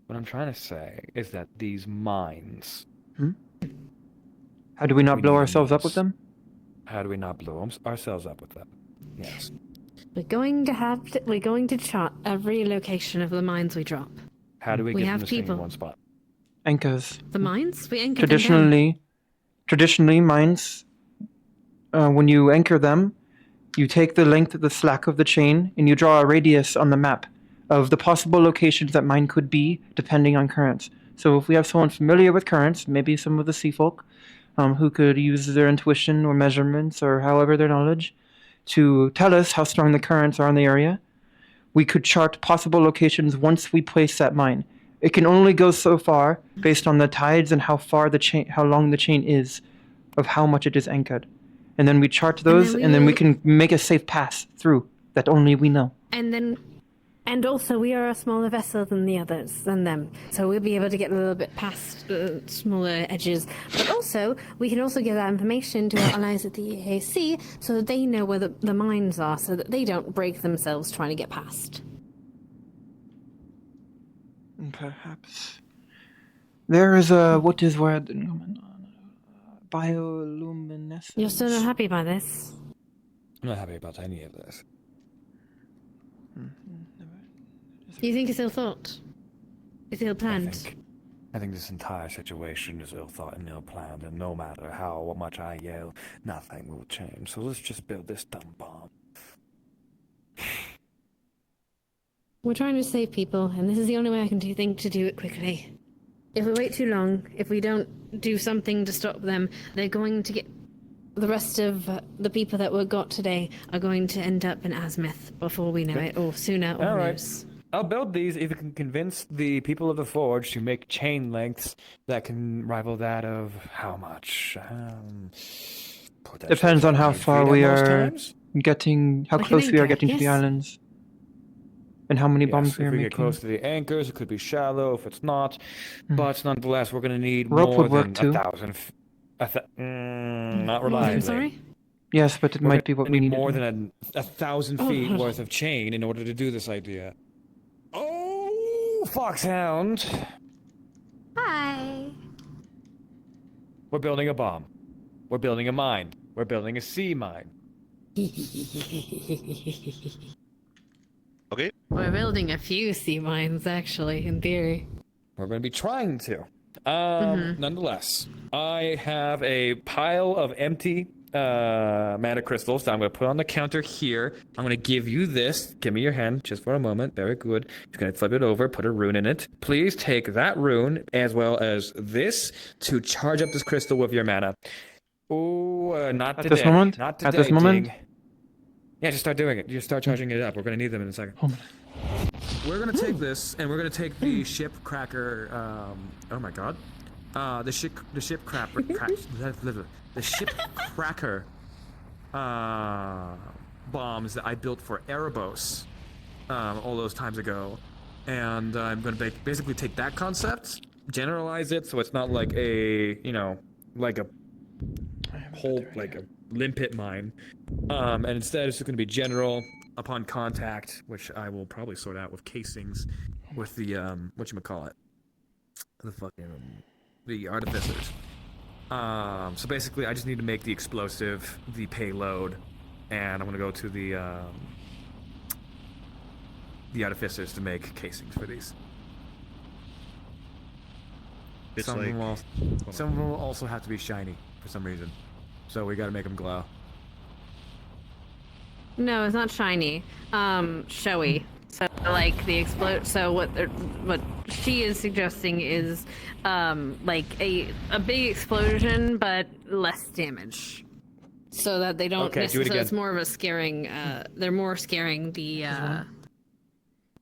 What I'm trying to say is that these mines... How do we not blow ourselves up with them? How do we not blow ourselves up with them? Yes. We're going to chart every location of the mines we drop. How do we get them to stay in one spot? Anchors. The mines? We anchor Traditionally, mines, when you anchor them, you take the length of the slack of the chain and you draw a radius on the map of the possible locations that mine could be, depending on currents. So if we have someone familiar with currents, maybe some of the sea folk, who could use their intuition or measurements or however their knowledge to tell us how strong the currents are in the area, we could chart possible locations once we place that mine. It can only go so far based on the tides and how long the chain is of how much it is anchored. And then we chart those and then we can make a safe pass through that only we know. And also, we are a smaller vessel than them. So we'll be able to get a little bit past smaller edges. But also, we can also give that information to our allies at the EAC so that they know where the mines are, so that they don't break themselves trying to get past. Perhaps. There is what is word bioluminescence. You're still not happy by this? I'm not happy about any of this. You think it's ill thought? It's ill planned? I think this entire situation is ill thought and ill planned, and no matter how much I yell, nothing will change. So let's just build this dumb bomb. We're trying to save people, and this is the only way I can think to do it quickly. If we wait too long, if we don't do something to stop them, they're going to get the rest of the people that were got today are going to end up in Azimuth before we know it, or sooner or All right. worse. I'll build these if you can convince the people of the Forge to make chain lengths that can rival that of how much? Depends on how far we are getting, how Like an close we are anchor, getting to the yes? islands, and how many bombs Yes, we if are we making. get close to the anchors, it could be shallow. If it's not, but nonetheless, we're going to need Rope more would work than too. 1,000. Not What, reliably. I'm sorry? Yes, but it We're might be what gonna we need need. more than 1,000 Oh, feet hold on. worth of chain in order to do this idea. Oh, Foxhound! Hi. We're building a bomb. We're building a mine. We're building a sea mine. Okay. We're building a few sea mines, actually, in theory. We're going to be trying to. Nonetheless, I have a pile of empty mana crystals that I'm going to put on the counter here. I'm going to give you this. Give me your hand just for a moment. Very good. Just going to flip it over, put a rune in it. Please take that rune as well as this to charge up this crystal with your mana. Oh, not At today. this moment? Not At today, this moment? Ting. Yeah, just start doing it. Just start charging it up. We're going to need them in a second. We're going to take this, and we're going to take the ship cracker, oh my god. The ship cracker, the ship cracker, bombs that I built for Erebos, all those times ago. And I'm going to basically take that concept, generalize it so it's not like a, you know, like a whole, like a limpet mine. And instead it's just going to be general upon contact, which I will probably sort out with casings with the, whatchamacallit, the artificers. So basically I just need to make the explosive, the payload, and I'm going to go to the artificers to make casings for these. It's Some of them like- will also have to be shiny for some reason. So we got to make them glow. No, it's not shiny. Showy. So like the explode. So what she is suggesting is like a big explosion but less damage, so that they don't. Okay, do it so it's again. more of a scaring. They're more scaring the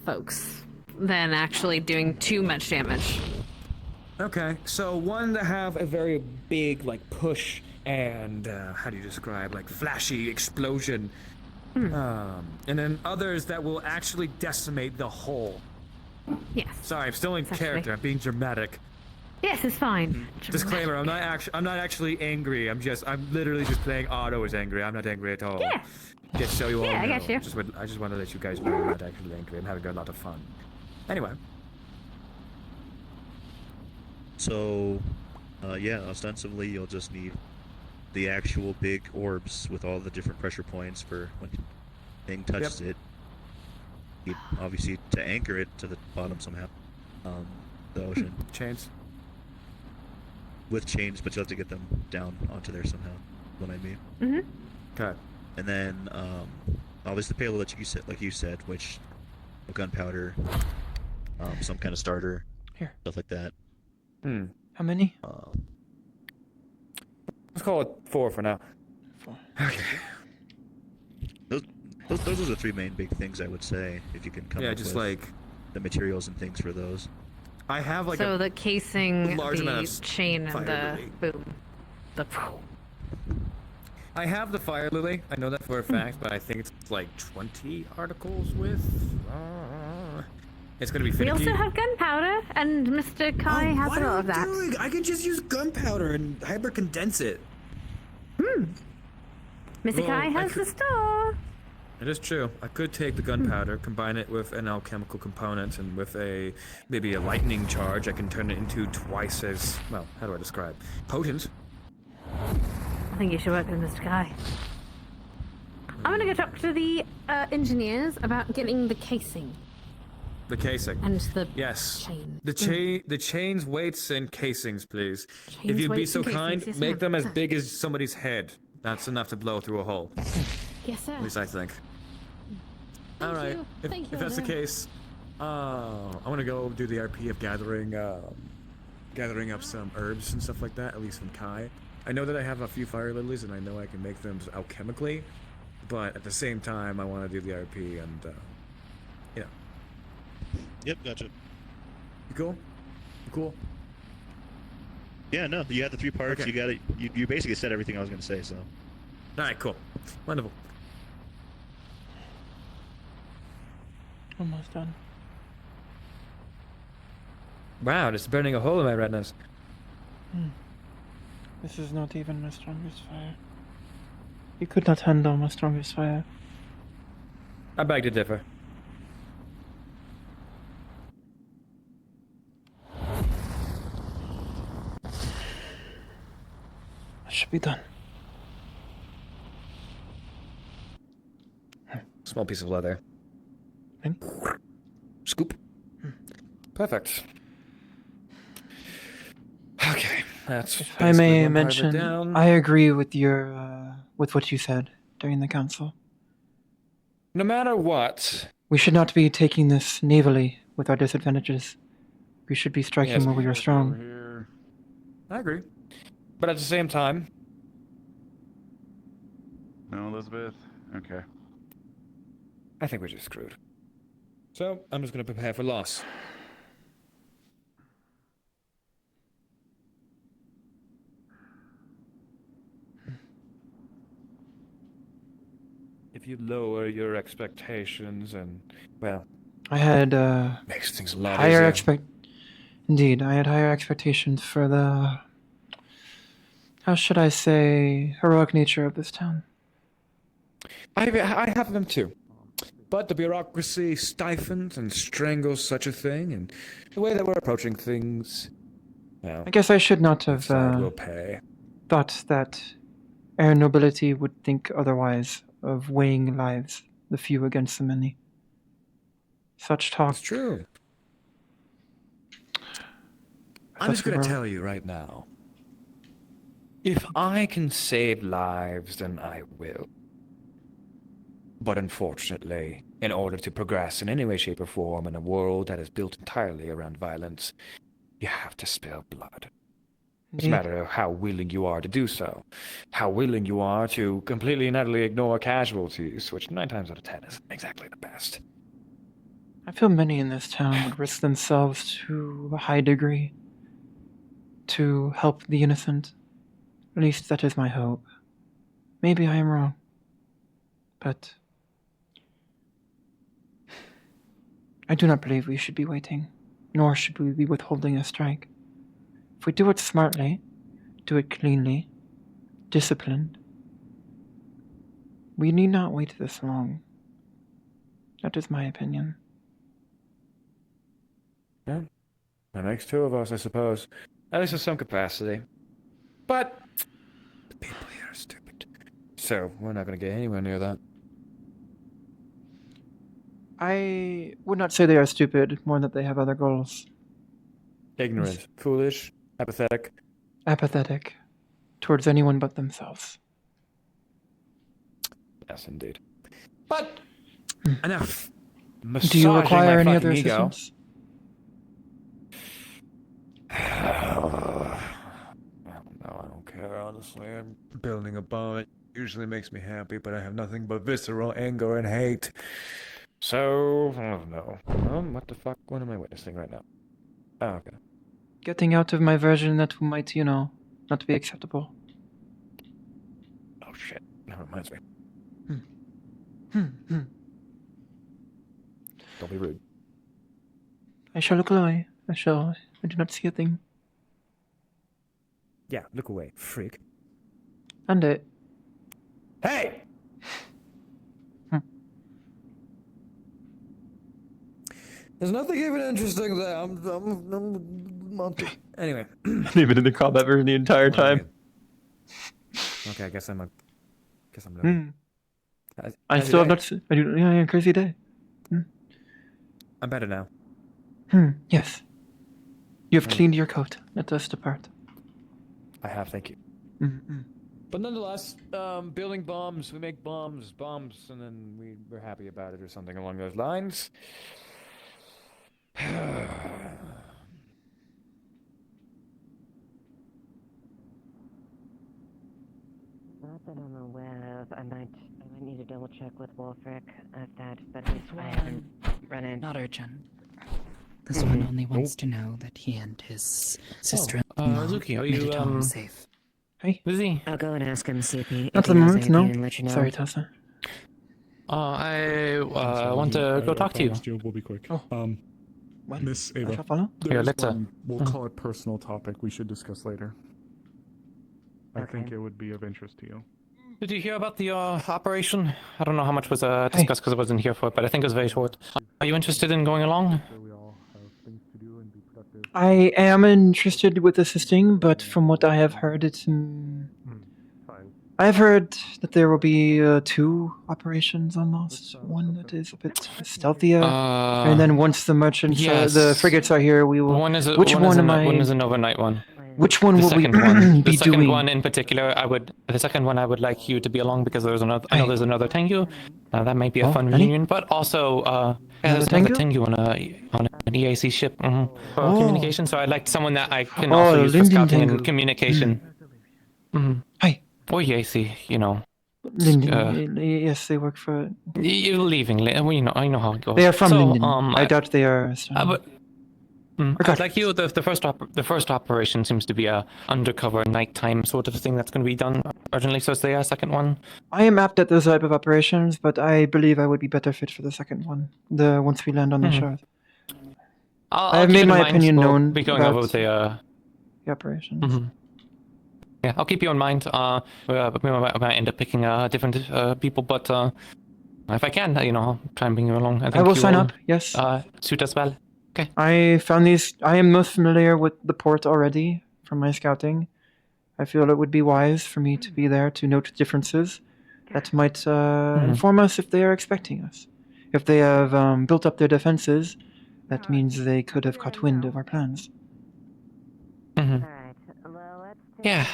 folks than actually doing too much damage. Okay, so one that have a very big like push and how do you describe, like flashy explosion. And then others that will actually decimate the whole. Yes. Sorry, I'm still in Exactly. character. I'm being dramatic. Yes, it's fine. Disclaimer: I'm not actually angry. I'm literally just playing Otto as angry. I'm not angry at all. Yeah. Just so you all Yeah, I know. got you. I just want to let you guys know I'm not actually angry. I'm having a lot of fun. Anyway. So, yeah, ostensibly you'll just need the actual big orbs with all the different pressure points for when thing touches it. You obviously to anchor it to the bottom somehow. The ocean. Chains. With chains, but you have to get them down onto there somehow. What I mean. Okay. And then, obviously the payload that you said, like you said, which gunpowder, some kind of starter, stuff like that. How many? Let's call it 4 for now. 4. Okay. Those are the 3 main big things I would say, if you can come Yeah, up just with like the materials and things for those. I have like so a the casing, large the amount of chain, and fire the lily. boom. The I have the fire lily. I know that for a fact, but I think it's like 20 articles with. It's gonna be We finicky. also have gunpowder, and Mr. Kai has a lot of that. I can just use gunpowder and hyper condense it. Mr. Well, Kai I has the store. It is true. I could take the gunpowder, combine it with an alchemical component, and with maybe a lightning charge, I can turn it into twice as, well, how do I describe? Potent. I think you should work with Mr. Kai. I'm gonna go talk to the engineers about getting the casing. The casing. And the yes. chain. The chains, weights, and casings, please. If Chains, you'd be weights, so and casings, kind, yes, make ma'am. them as big as somebody's head. That's enough to blow through a hole. Yes, sir. At least I think. Thank All right. you. If, Thank you, if that's the Elder. case, I want to go do the RP of gathering up some herbs and stuff like that. At least from Kai. I know that I have a few fire lilies, and I know I can make them alchemically, but at the same time, I want to do the RP, and you know. Yep, gotcha. You cool? You cool? Yeah, no, you had the 3 parts. Okay. You got it. You basically said everything I was going to say. So. All right, cool, wonderful. Almost done. Wow, it's burning a hole in my retinas. This is not even my strongest fire. You could not handle my strongest fire. I beg to differ. That should be done. Small piece of leather. Scoop. Perfect. Okay, that's. If I may one part of it mention, down. I agree with your with what you said during the council. No matter what, We should not be taking this navally with our disadvantages. We should be striking Yes. where we are strong. I agree. But at the same time, No, Elizabeth. Okay. I think we're just screwed. So I'm just gonna prepare for loss. If you lower your expectations and, well, I had makes things a lot higher easier. Indeed, I had higher expectations for the, how should I say, heroic nature of this town. I have them too. But the bureaucracy stifles and strangles such a thing, and the way that we're approaching things, well, I guess I should not have side will pay. thought that our nobility would think otherwise of weighing lives, the few against the many. Such talk. It's true. I'm just gonna tell you right now. If I can save lives, then I will. But unfortunately, in order to progress in any way, shape, or form in a world that is built entirely around violence, you have to spill blood. It's a Indeed. matter of how willing you are to do so. How willing you are to completely and utterly ignore casualties, which 9 times out of 10 isn't exactly the best. I feel many in this town would risk themselves to a high degree to help the innocent. At least that is my hope. Maybe I am wrong. But I do not believe we should be waiting, nor should we be withholding a strike. If we do it smartly, do it cleanly, disciplined, we need not wait this long. That is my opinion. Yeah, that makes 2 of us, I suppose. At least in some capacity. But the people here are stupid. So we're not going to get anywhere near that. I would not say they are stupid, more that they have other goals. Ignorant, foolish, apathetic. Apathetic towards anyone but themselves. Yes, indeed. But enough. Do you Massaging require my any other fucking ego. assistance? No, I don't care, honestly. I'm building a bomb. It usually makes me happy, but I have nothing but visceral anger and hate. So, oh no. What the fuck? What am I witnessing right now? Oh, okay. Getting out of my version that might, not be acceptable. Oh shit. That reminds me. Don't be rude. I shall look away. I do not see a thing. Yeah, look away, freak. And it. Hey! There's nothing even interesting there. I'm Monty. Anyway. Even in the combat version the entire time. Okay, I guess I'm I still have not. I do. Yeah, crazy day. I'm better now. Yes. You have cleaned your coat. Let us depart. I have, thank you. But nonetheless, building bombs, we make bombs, and then we're happy about it or something along those lines. Not that I'm aware of. I might need to double check with Wolfric at that, but I haven't run in. Not urgent. This one only wants to know that he and his sister-in-law Hazuki, are made you it home safe. Hey. Busy? I'll go and ask him, see if he Not the knows moment, anything no. and let you know. Sorry, Tessa. I want to go talk to you. We'll be quick. Oh. Miss I Ava, shall follow? there's let's, one, we'll call it personal topic we should discuss later. I Okay. think it would be of interest to you. Did you hear about the operation? I don't know how much was discussed because I wasn't here for it, but I think it was very short. Are you interested in going along? I am interested with assisting, but from what I have heard, it's. I've heard that there will be 2 operations almost. One that is a bit stealthier, and then once the merchants, yes. the frigates are here, we will. One is One is an overnight one. Which one The will we second one. be The second doing? one in particular, the second one I would like you to be along because there's another. I know there's another Tengu. That might be a fun any? reunion, but also there's another Tengu on an EAC ship for communication. So I'd like someone that I can also use for Linden scouting Tengu. and communication. Hi. Or EAC, you know. Linden, yes, they work for. You're leaving. Well, you know, I know how it goes. They are from so, Linden. I doubt they are. I'd like you. The first operation seems to be a undercover nighttime sort of thing that's going to be done urgently. So is there a second one? I am apt at those type of operations, but I believe I would be better fit for the second one. Once we land on the shore. I have made my opinion known Be going about over the operations. Yeah, I'll keep you in mind. We might end up picking different people, but if I can, I'll try and bring you along. I will sign up. Yes. Suit as well. Okay. I found these. I am most familiar with the port already from my scouting. I feel it would be wise for me to be there to note differences that might inform us if they are expecting us. If they have built up their defenses, that means they could have caught wind of our plans. Yeah.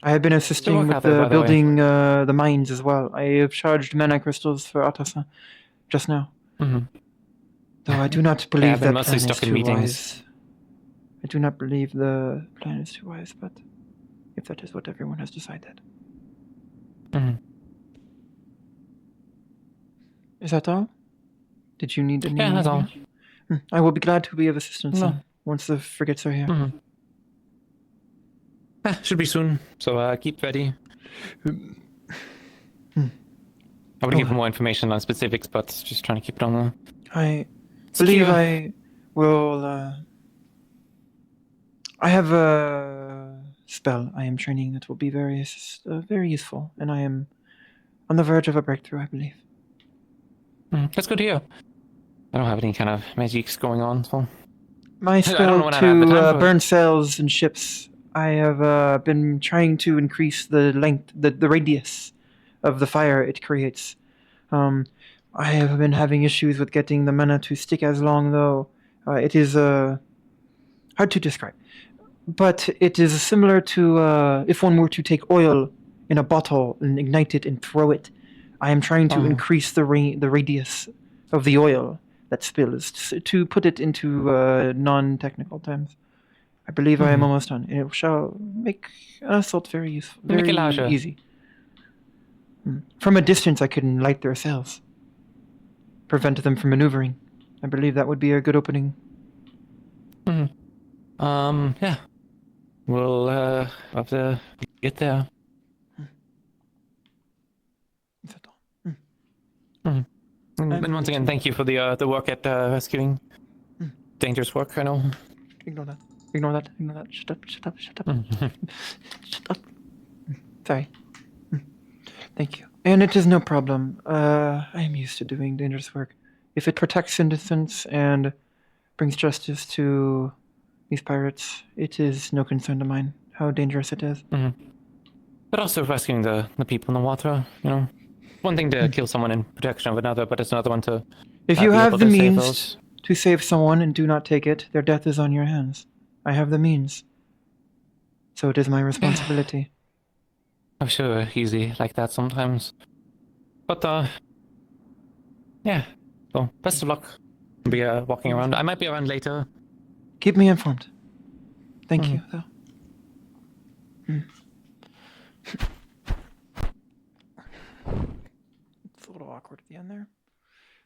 I have been assisting with building the mines as well. I have charged mana crystals for Atasa just now. Though I do not believe that plan is too wise. I do not believe the plan is too wise, but if that is what everyone has decided. Is that all? Did you need any? Yeah, that's all. I will be glad to be of assistance once the frigates are here. Should be soon, so keep ready. I would give more information on specifics, but just trying to keep it on the. I believe I will. I have a spell I am training that will be very useful, and I am on the verge of a breakthrough, I believe. That's good to hear. I don't have any kind of magics going on, so. My spell to burn sails and ships. I have been trying to increase the length, the radius of the fire it creates. I have been having issues with getting the mana to stick as long, though. It is hard to describe. But it is similar to if one were to take oil in a bottle and ignite it and throw it. I am trying to increase the radius of the oil that spills, to put it into non-technical terms. I believe I am almost done. It shall make an assault very useful, very easy. From a distance, I can light their sails, prevent them from maneuvering. I believe that would be a good opening. Yeah. We'll have to get there. And once again, thank you for the work at rescuing. Dangerous work, I know. Ignore that. Ignore that. Ignore that. Shut up. Shut up. Shut up. Shut up. Sorry. Thank you. And it is no problem. I am used to doing dangerous work. If it protects innocence and brings justice to these pirates, it is no concern to mine how dangerous it is. But also rescuing the people in the water, you know. One thing to kill someone in protection of another, but it's another one to. If you have the means to save someone and do not take it, their death is on your hands. I have the means. So it is my responsibility. I'm sure easy like that sometimes. But, yeah. So, best of luck. I'll be walking around. I might be around later. Keep me informed. Thank you, though. It's a little awkward at the end there.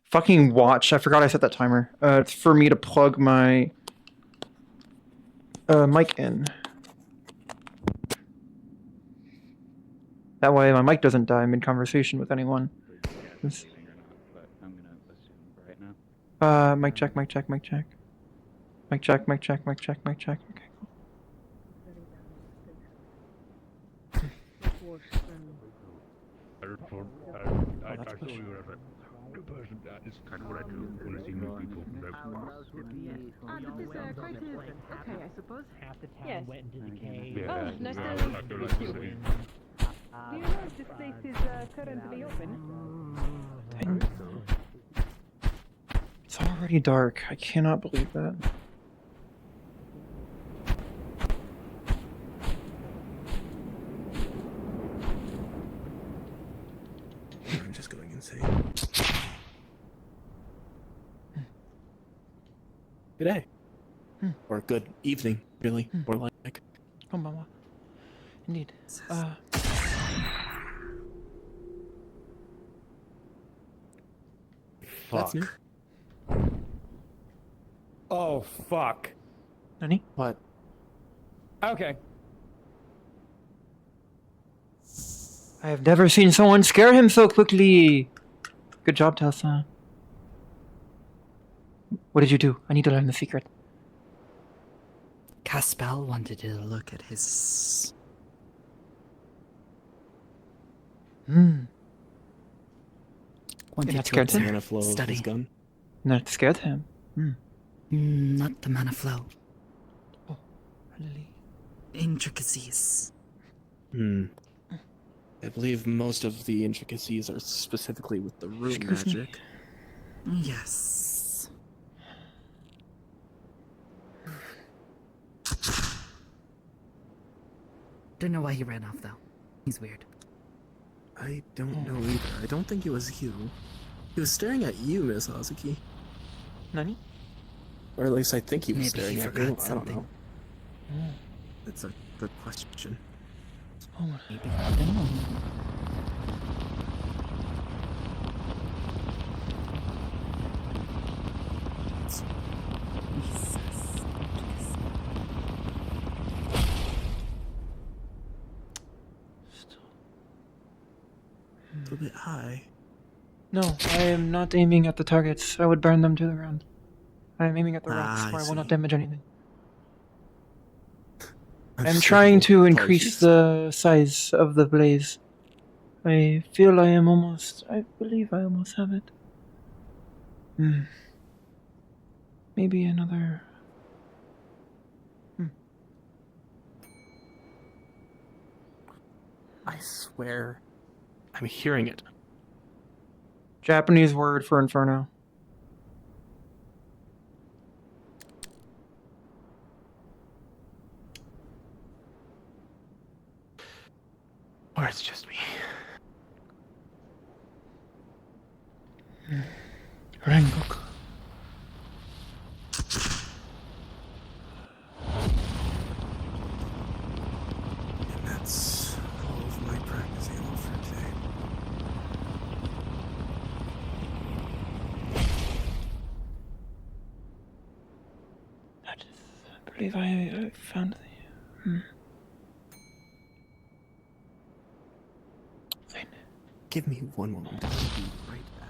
Fucking watch. I forgot I set that timer. It's for me to plug my mic in. That way my mic doesn't die mid-conversation with anyone. Mic check, mic check, mic check. Mic check, mic check, mic check, mic check. Okay, cool. This is quite okay, I suppose. Half the town Yes. went into decay. Oh, nice to meet you. Do you know if this place is currently open? It's already dark. I cannot believe that. I'm just going insane. Good day. Or good evening, really. More like. Oh, mama. Indeed. Fuck. Oh, fuck. Nani? What? Okay. I have never seen someone scare him so quickly. Good job, Telsa. What did you do? I need to learn the secret. Caspel wanted to look at his... Hmm. Wanted That to scared him? observe, Mana flow of study. his gun. That scared him. Not the mana flow. Oh, really? Intricacies. I believe most of the intricacies are specifically with the rune Excuse me? magic. Yes. Don't know why he ran off though. He's weird. I don't know either. I don't think it was you. He was staring at you, Miss Hazuki. Nani? Or at least I think he was Maybe staring he at forgot you. I something. don't know. That's a good question. Oh, Maybe I don't know. It's a bit high. No, I am not aiming at the targets. I would burn them to the ground. I am aiming at the rocks I where I will not see. damage anything. I'm Understandable. trying to increase Apologies. the size of the blaze. I feel I am almost... I believe I almost have it. Maybe another... I swear, I'm hearing it. Japanese word for inferno. Or it's just me. Rengoku. And that's all of my practicing all for today. I believe I found the... Fine. Give me one moment. I'll be right back.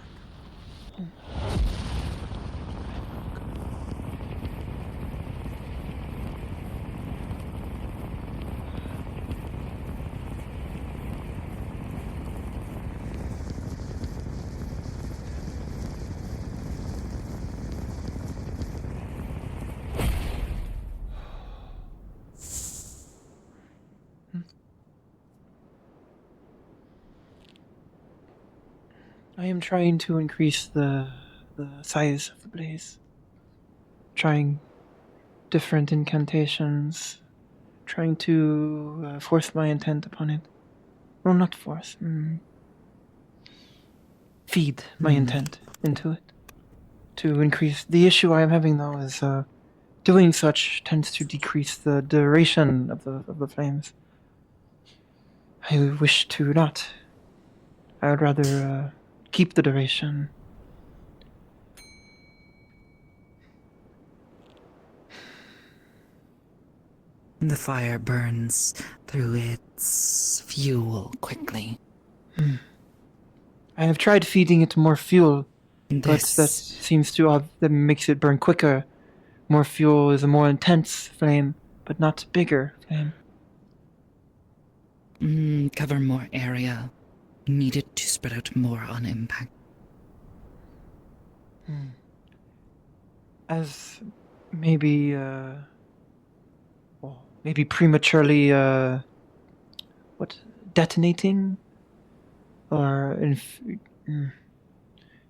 I am trying to increase the size of the blaze. Trying different incantations. Trying to force my intent upon it. Well, not force. Feed my intent into it. To increase... The issue I am having, though, is doing such tends to decrease the duration of the flames. I wish to not I would rather keep the duration. The fire burns through its fuel quickly. I have tried feeding it more fuel, but This- that seems to that makes it burn quicker. More fuel is a more intense flame, but not bigger flame. Cover more area. Needed to spread out more on impact. As maybe maybe prematurely detonating, or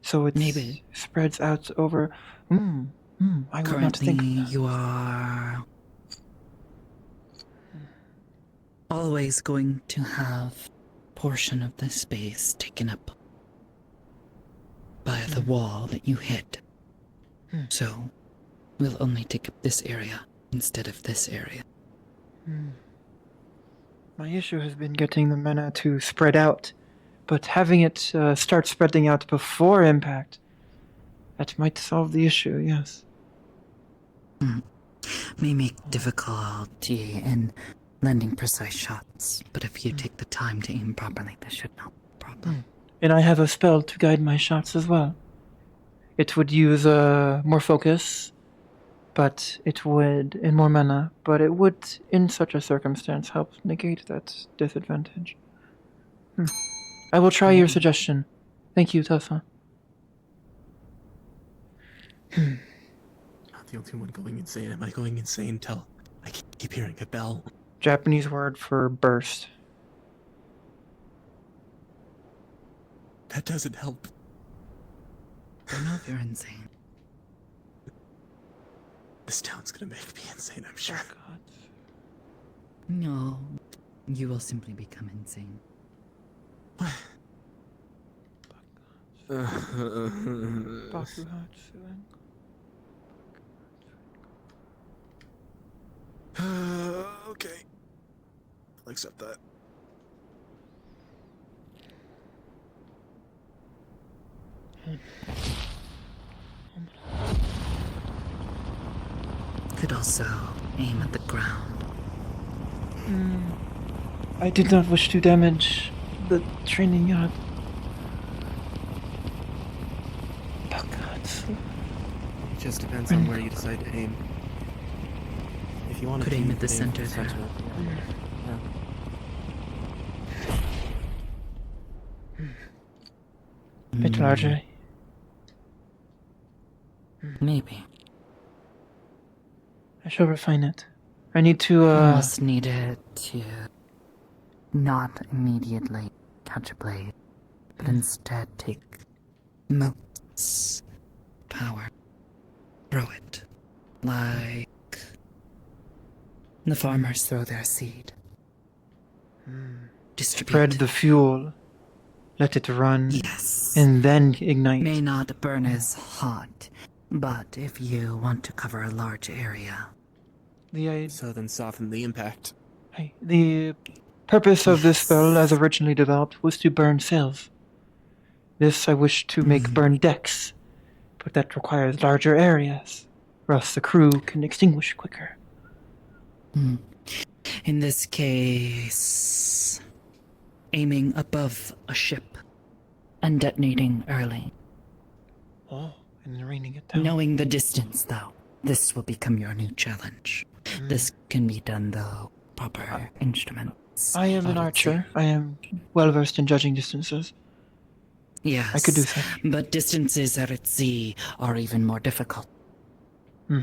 so it Maybe. spreads out over. I would not think. Currently, you are always going to have portion of the space taken up by the wall that you hit. So, we'll only take up this area instead of this area. My issue has been getting the mana to spread out, but having it start spreading out before impact, that might solve the issue, yes. May make difficulty in landing precise shots, but if you take the time to aim properly, this should not be a problem. And I have a spell to guide my shots as well. It would use more focus, but it would, and more mana, but it would, in such a circumstance, help negate that disadvantage. I will try your suggestion. Thank you, Tessa. Not the only one going insane. Am I going insane till I keep hearing a bell? Japanese word for burst. That doesn't help. I don't know if you're insane. This town's gonna make me insane, I'm sure. No, you will simply become insane. Okay. I'll accept that. Could also aim at the ground. I did not wish to damage the training yard. It just depends on where you decide to aim. If you want Could to aim at the center. Bit larger. Maybe. I shall refine it. I need to, You must need it to not immediately catch a blade, but instead take Moat's power. Throw it. Like the farmers throw their seed. Distribute. spread the fuel. Let it run. Yes. And then ignite. May not burn as hot, but if you want to cover a large area. So then soften the impact. The purpose of this spell, as originally developed, was to burn cells. This I wish to make burn decks, but that requires larger areas, or else the crew can extinguish quicker. In this case, aiming above a ship and detonating early. Oh, and then raining it down. Knowing the distance, though, this will become your new challenge. This can be done, though, proper instruments. I am an archer. I am well versed in judging distances. Yes. I could do so. But distances at sea are even more difficult.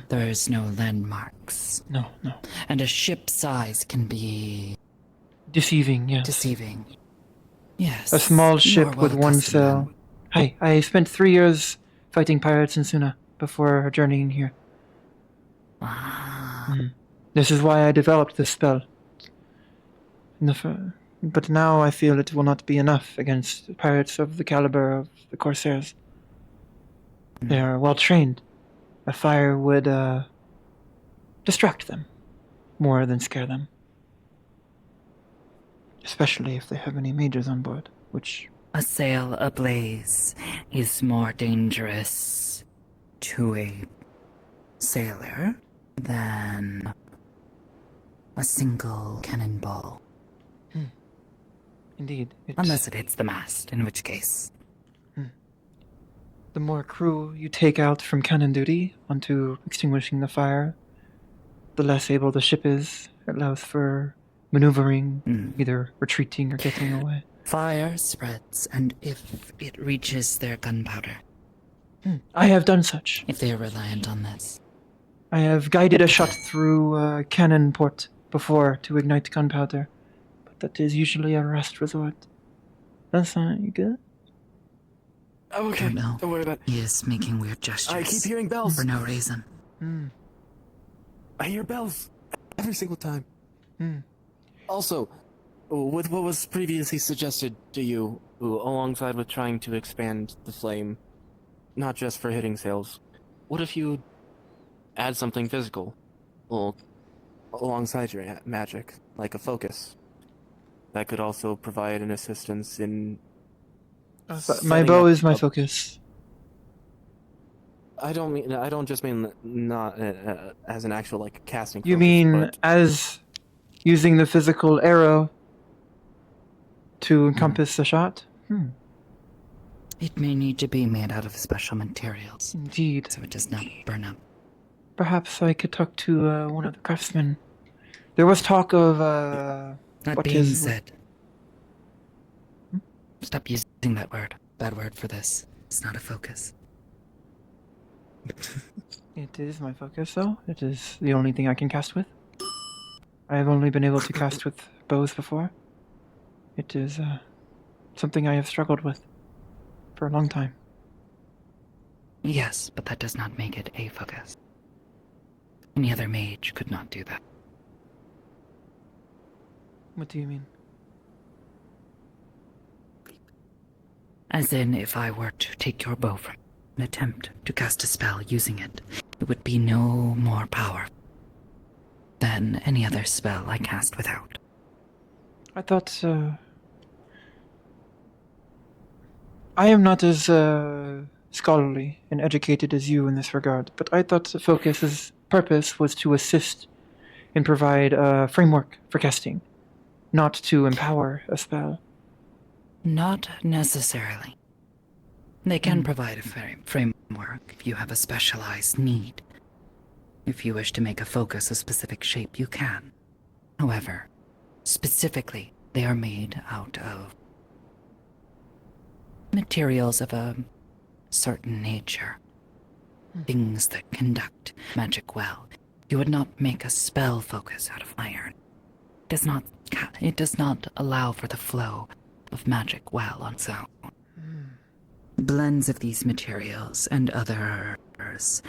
There's no landmarks. No. And a ship size can be Deceiving, yes. deceiving. Yes. A small ship More with one well-accustomed. sail. Hi, I spent 3 years fighting pirates in Suna before journeying here. This is why I developed this spell. But now I feel it will not be enough against pirates of the caliber of the Corsairs. They are well trained. A fire would distract them more than scare them. Especially if they have any mages on board, which A sail ablaze is more dangerous to a sailor than a single cannonball. Indeed. Unless it hits the mast, in which case. The more crew you take out from cannon duty onto extinguishing the fire, the less able the ship is. It allows for maneuvering, either retreating or getting away. Fire spreads, and if it reaches their gunpowder. I have done such. If they are reliant on this. I have guided a shot through a cannon port before to ignite gunpowder, but that is usually a last resort. That's not you good? I'm okay. Don't worry about it. He is making weird gestures. I keep hearing bells. For no reason. I hear bells every single time. Also, with what was previously suggested to you, alongside with trying to expand the flame, not just for hitting sails, what if you add something physical, alongside your magic, like a focus, that could also provide an assistance in. My bow is my focus. I don't just mean not as an actual like casting. You focus, mean but as using the physical arrow to encompass the shot? It may need to be made out of special materials. Indeed. So it does not burn up. Perhaps I could talk to one of the craftsmen. There was talk of That what being is- said, stop using that word. Bad word for this. It's not a focus. It is my focus, though. It is the only thing I can cast with. I have only been able to cast with bows before. It is something I have struggled with for a long time. Yes, but that does not make it a focus. Any other mage could not do that. What do you mean? As in, if I were to take your bow from an attempt to cast a spell using it, it would be no more powerful than any other spell I cast without. I thought, I am not as scholarly and educated as you in this regard, but I thought the focus's purpose was to assist and provide a framework for casting, not to empower a spell. Not necessarily. They can provide a framework if you have a specialized need. If you wish to make a focus a specific shape, you can. However, specifically, they are made out of materials of a certain nature. Things that conduct magic well. You would not make a spell focus out of iron. It does not allow for the flow of magic well on its own. Blends of these materials and others,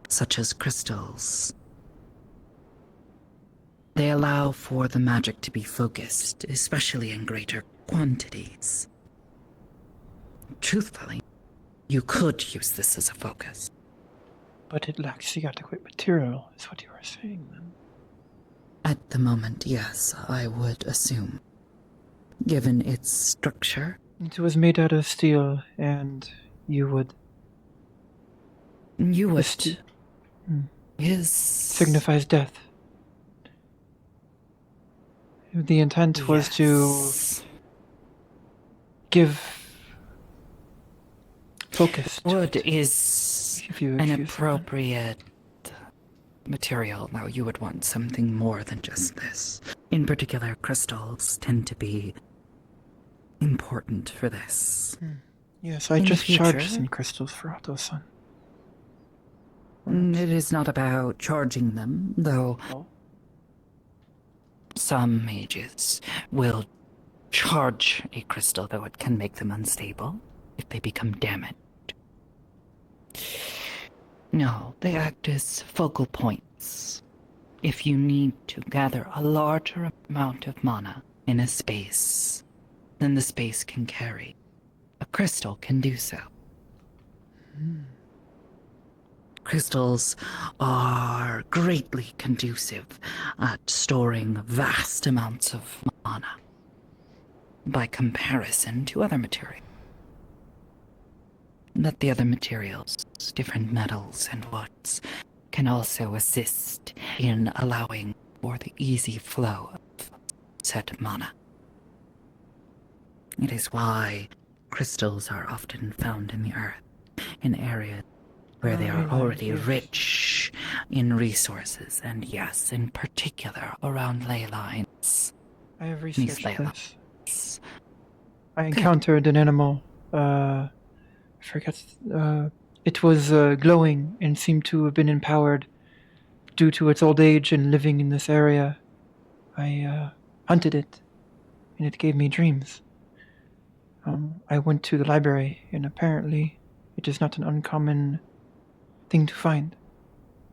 such as crystals, they allow for the magic to be focused, especially in greater quantities. Truthfully, you could use this as a focus. But it lacks the adequate material, is what you are saying, then. At the moment, yes, I would assume. Given its structure. It was made out of steel, and you would... signifies death. The intent was to give focus. Wood is an appropriate material. Now, you would want something more than just this. In particular, crystals tend to be important for this. Yes, I In the just charged future- some crystals for Otto-san. It is not about charging them, though some mages will charge a crystal, though it can make them unstable if they become damaged. No, they act as focal points. If you need to gather a larger amount of mana in a space than the space can carry, a crystal can do so. Crystals are greatly conducive at storing vast amounts of mana by comparison to other materials. that the other materials, different metals and woods, can also assist in allowing for the easy flow of said mana. It is why crystals are often found in the earth, in areas where they are already rich in resources, and yes, in particular around ley lines. I have These researched ley this. lines. I encountered an animal. I forget. It was glowing and seemed to have been empowered due to its old age and living in this area. I hunted it, and it gave me dreams. I went to the library, and apparently it is not an uncommon thing to find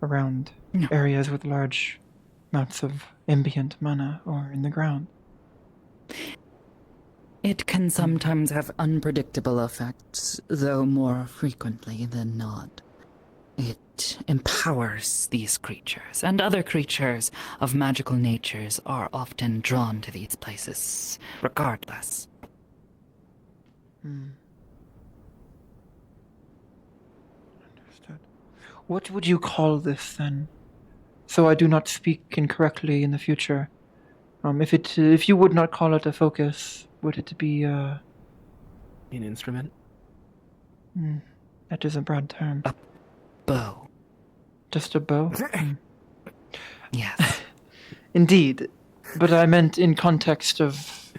around areas with large amounts of ambient mana or in the ground. It can sometimes have unpredictable effects, though more frequently than not. It empowers these creatures, and other creatures of magical natures are often drawn to these places, regardless. Understood. What would you call this then? So I do not speak incorrectly in the future. If you would not call it a focus, would it be An instrument? That is a broad term. A bow. Just a bow? Yes. Indeed. But I meant in context of...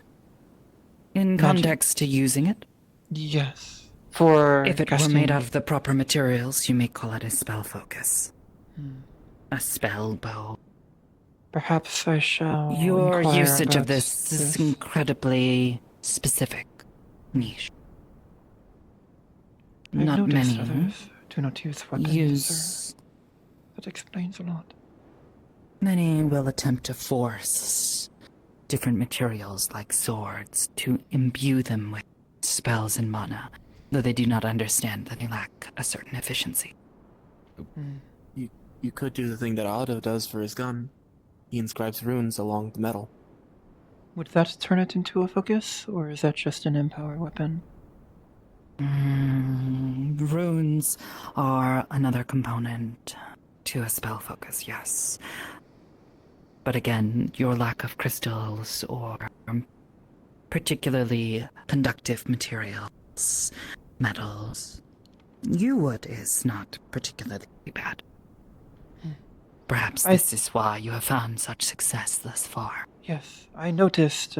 In context to using it? Yes. For if it casting... were made out of the proper materials, you may call it a spell focus. A spell bow. Perhaps I shall... Your inquire usage of about this is incredibly specific, niche. I've Not noticed many others do not use weapons. use. That explains a lot. Many will attempt to force different materials like swords to imbue them with spells and mana, though they do not understand that they lack a certain efficiency. You could do the thing that Otto does for his gun. He inscribes runes along the metal. Would that turn it into a focus, or is that just an empowered weapon? Runes are another component to a spell focus, yes. But again, your lack of crystals or particularly conductive materials, metals, wood is not particularly bad. Perhaps this is why you have found such success thus far. Yes, I noticed,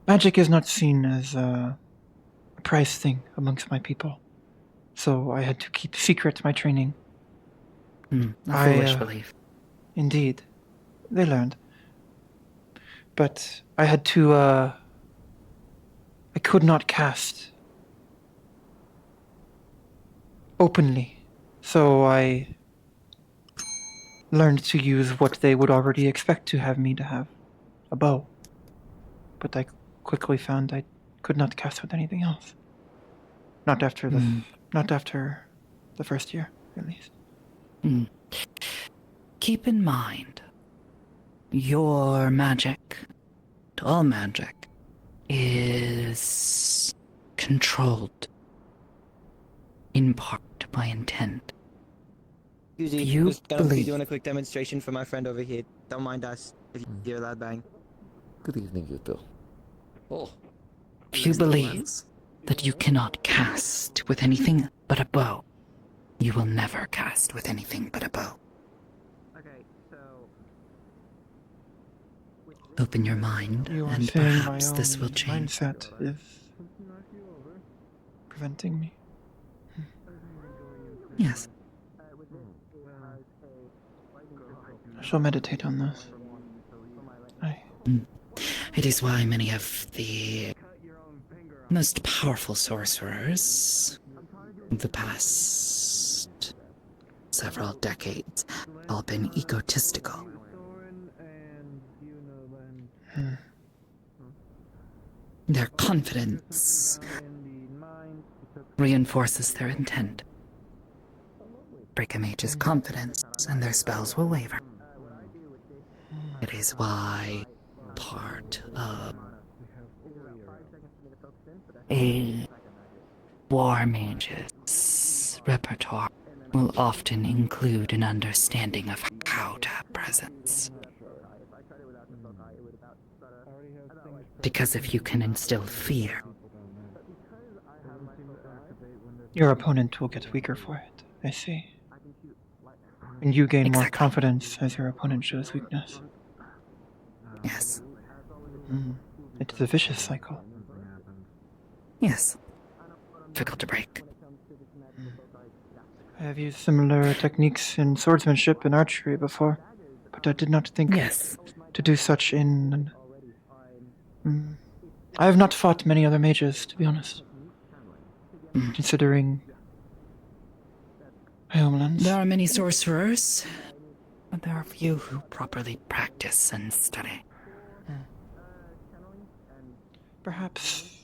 magic is not seen as a prized thing amongst my people, so I had to keep secret my training. A foolish belief. Indeed. They learned. But I had to, I could not cast openly, so I learned to use what they would already expect to have me to have, a bow. But I quickly found I could not cast with anything else. Not after the first year, at least. Keep in mind, your magic, all magic, is controlled in part by intent. Excuse You just gonna be believe- doing a quick demonstration for my friend over here. Don't mind us if you hear a loud bang. Good evening, you two. Oh. If you believe that you cannot cast with anything but a bow, you will never cast with anything but a bow. Okay, so Open your mind, You are and saying my perhaps this own will change. mindset is preventing me. Yes. I shall meditate on this. It is why many of the most powerful sorcerers of the past several decades have all been egotistical. Their confidence reinforces their intent. Break a mage's confidence, and their spells will waver. It is why part of A war mage's repertoire will often include an understanding of how to have presence. Because if you can instill fear, Your opponent will get weaker for it, I see. And you gain more confidence as your opponent shows weakness. Yes. It's a vicious cycle. Yes. Difficult to break. I have used similar techniques in swordsmanship and archery before, but I did not think to do such in... I have not fought many other mages, to be honest. Considering my homelands. There are many sorcerers, but there are few who properly practice and study. Perhaps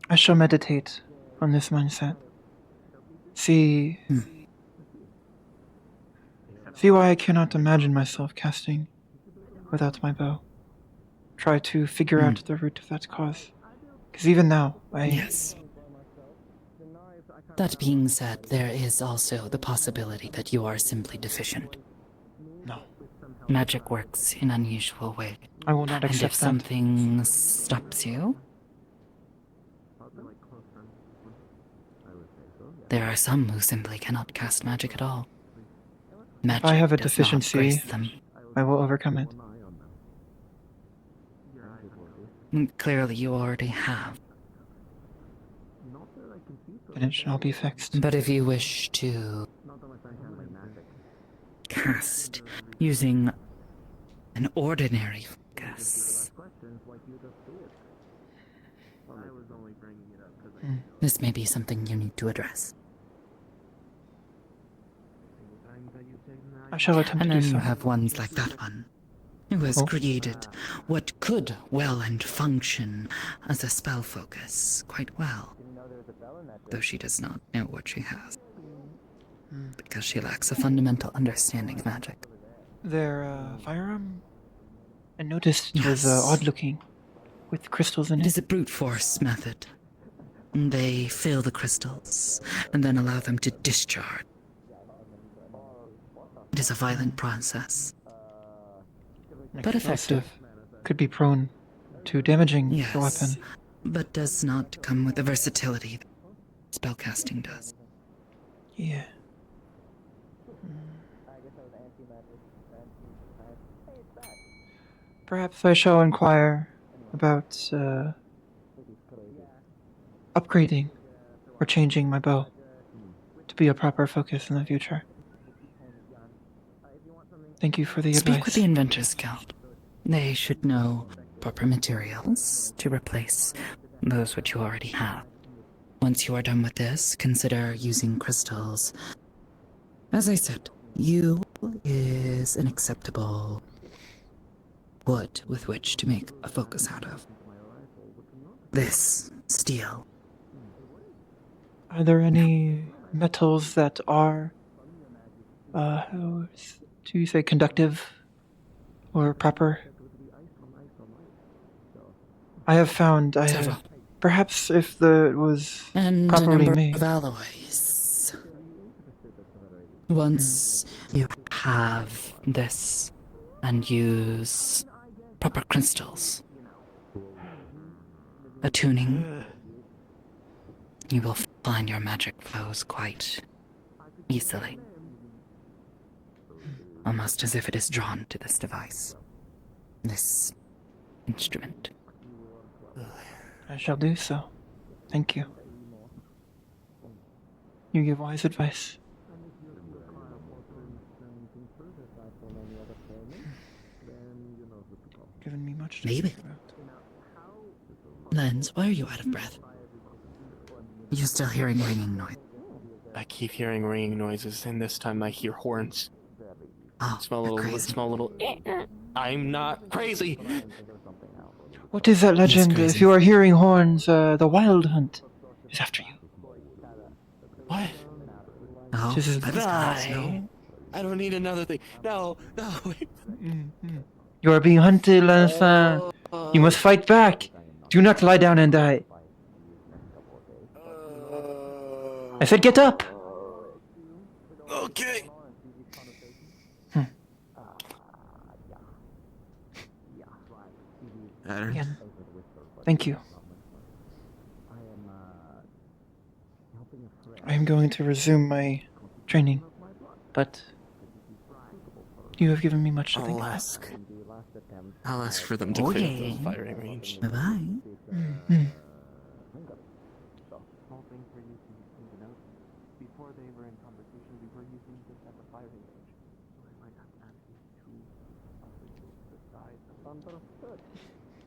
I shall meditate on this mindset. See why I cannot imagine myself casting without my bow. Try to figure out the root of that cause. Because even now, Yes. That being said, there is also the possibility that you are simply deficient. No. Magic works in unusual ways. I will not accept and if that. something stops you, there are some who simply cannot cast magic at all. Magic If I have a does not deficiency, grace them. I will overcome it. Clearly you already have. And it shall be fixed. But if you wish to cast using an ordinary focus, this may be something you need to address. I shall attempt And to then do so. you have ones like that one, who has created what could well and function as a spell focus quite well, though she does not know what she has, because she lacks a fundamental understanding of magic. Their firearm? I noticed it was odd looking, with crystals in It it. is a brute force method. They fill the crystals and then allow them to discharge. It is a violent process, but effective. Could be prone to damaging Yes, the weapon. but does not come with the versatility that spellcasting does. Yeah. Perhaps I shall inquire about upgrading or changing my bow to be a proper focus in the future. Thank you for the Speak advice. with the Inventors Guild. They should know proper materials to replace those which you already have. Once you are done with this, consider using crystals. As I said, yew is an acceptable wood with which to make a focus out of. This, steel. Are there any metals that are, how do you say, conductive or proper? I have found, perhaps if it was And a properly number made. of alloys. Once you have this and use proper crystals, attuning, you will find your magic flows quite easily. Almost as if it is drawn to this device, this instrument. I shall do so. Thank you. You give wise advice. Given me much to Maybe. think about. Lens, why are you out of breath? You're still hearing ringing noise. I keep hearing ringing noises, and this time I hear horns. Oh, smell a little. Smell a little. I'm not crazy. What is that legend? If you are hearing horns, the Wild Hunt is after you. What? Oh, This is No. I don't need another thing. No, no. You are being hunted, l'enfant. You must fight back. Do not lie down and die. I said get up. Okay. Again. Thank you. I am going to resume my training, but you have given me much to think about. I'll ask for them to clear the firing range. Bye-bye. Before they were in conversation, we were using this as a firing range. So I might have to add these two officers to the side. Understood.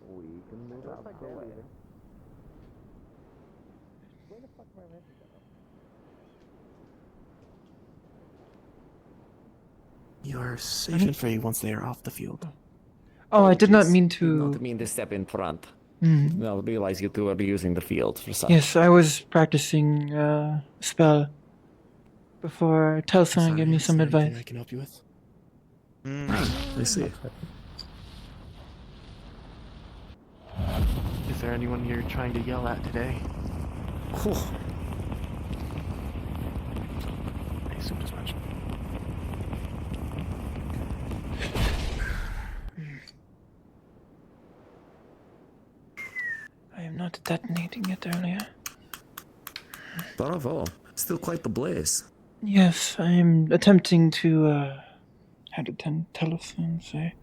We can move out the way. Where the fuck am I renting that up? You're safe and free once they are off the field. Oh, I did not mean to. Not mean to step in front. Mm. Now realize you two are using the field for something. Yes, I was practicing a spell before Telson gave me some advice. I can help you with. I see. Is there anyone you're trying to yell at today? I assumed as much. I am not detonating it earlier. Bravo. Still quite the blaze. Yes, I am attempting to, how did telephone say?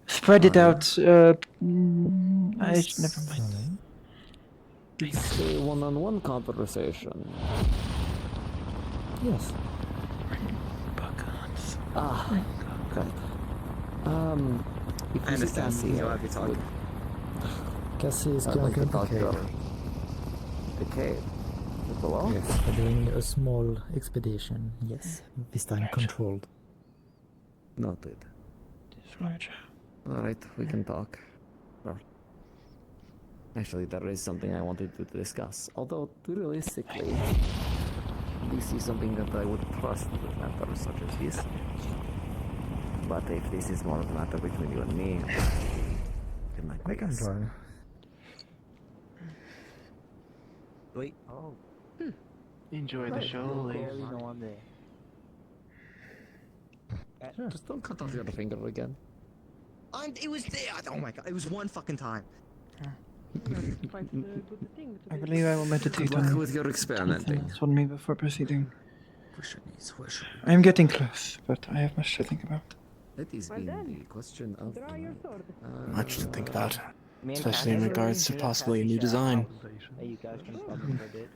Spread it out, never mind. It's a one-on-one conversation. Yes. Ah, good. If I understand. Cassie, You'll have to talk. Cassie is I'd like currently to in the talk to cave. her. The cave? Below? Yes, we're doing a small expedition. Yes, this time controlled. Noted. Alright, we can talk. Well, actually, there is something I wanted to discuss. Although, realistically, this is something that I would trust with matters such as this. But if this is more of a matter between you and me, then I can guess. join. Wait. Oh. Enjoy the show, ladies. Just don't cut off your finger again. It was there. Oh my god, it was one fucking time. I believe I will meditate Good luck on with your experimenting. That's on me before proceeding. I am getting close, but I have much to think about. That is been the question of the night. Much to think about, especially in regards to possibly a new design. You guys can stop for a bit.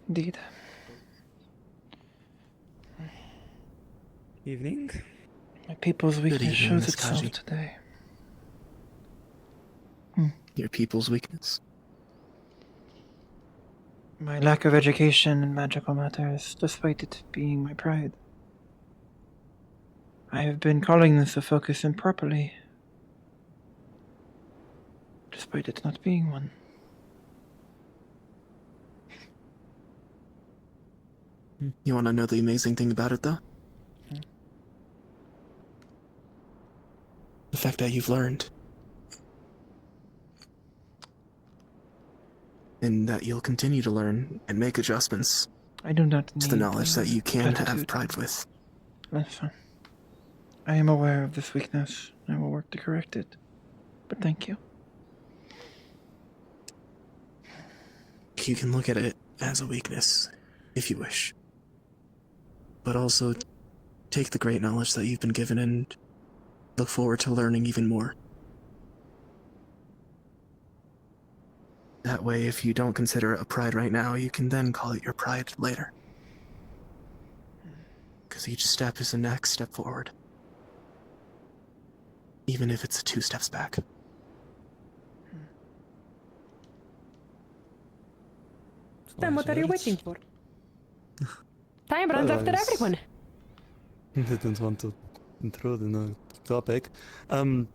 Indeed. Evening. My people's weakness evening, shows Miss itself Kaji. today. Your people's weakness. My lack of education in magical matters, despite it being my pride. I have been calling this a focus improperly, despite it not being one. You want to know the amazing thing about it, though? The fact that you've learned. And that you'll continue to learn and make adjustments I do not to the need knowledge that you can have gratitude. pride with. That's fine. I am aware of this weakness. I will work to correct it. But thank you. You can look at it as a weakness, if you wish. But also take the great knowledge that you've been given and look forward to learning even more. That way, if you don't consider it a pride right now, you can then call it your pride later. Because each step is the next step forward. Even if it's 2 steps back. Then what are you waiting for? Time runs after everyone. Didn't want to intrude in the topic. I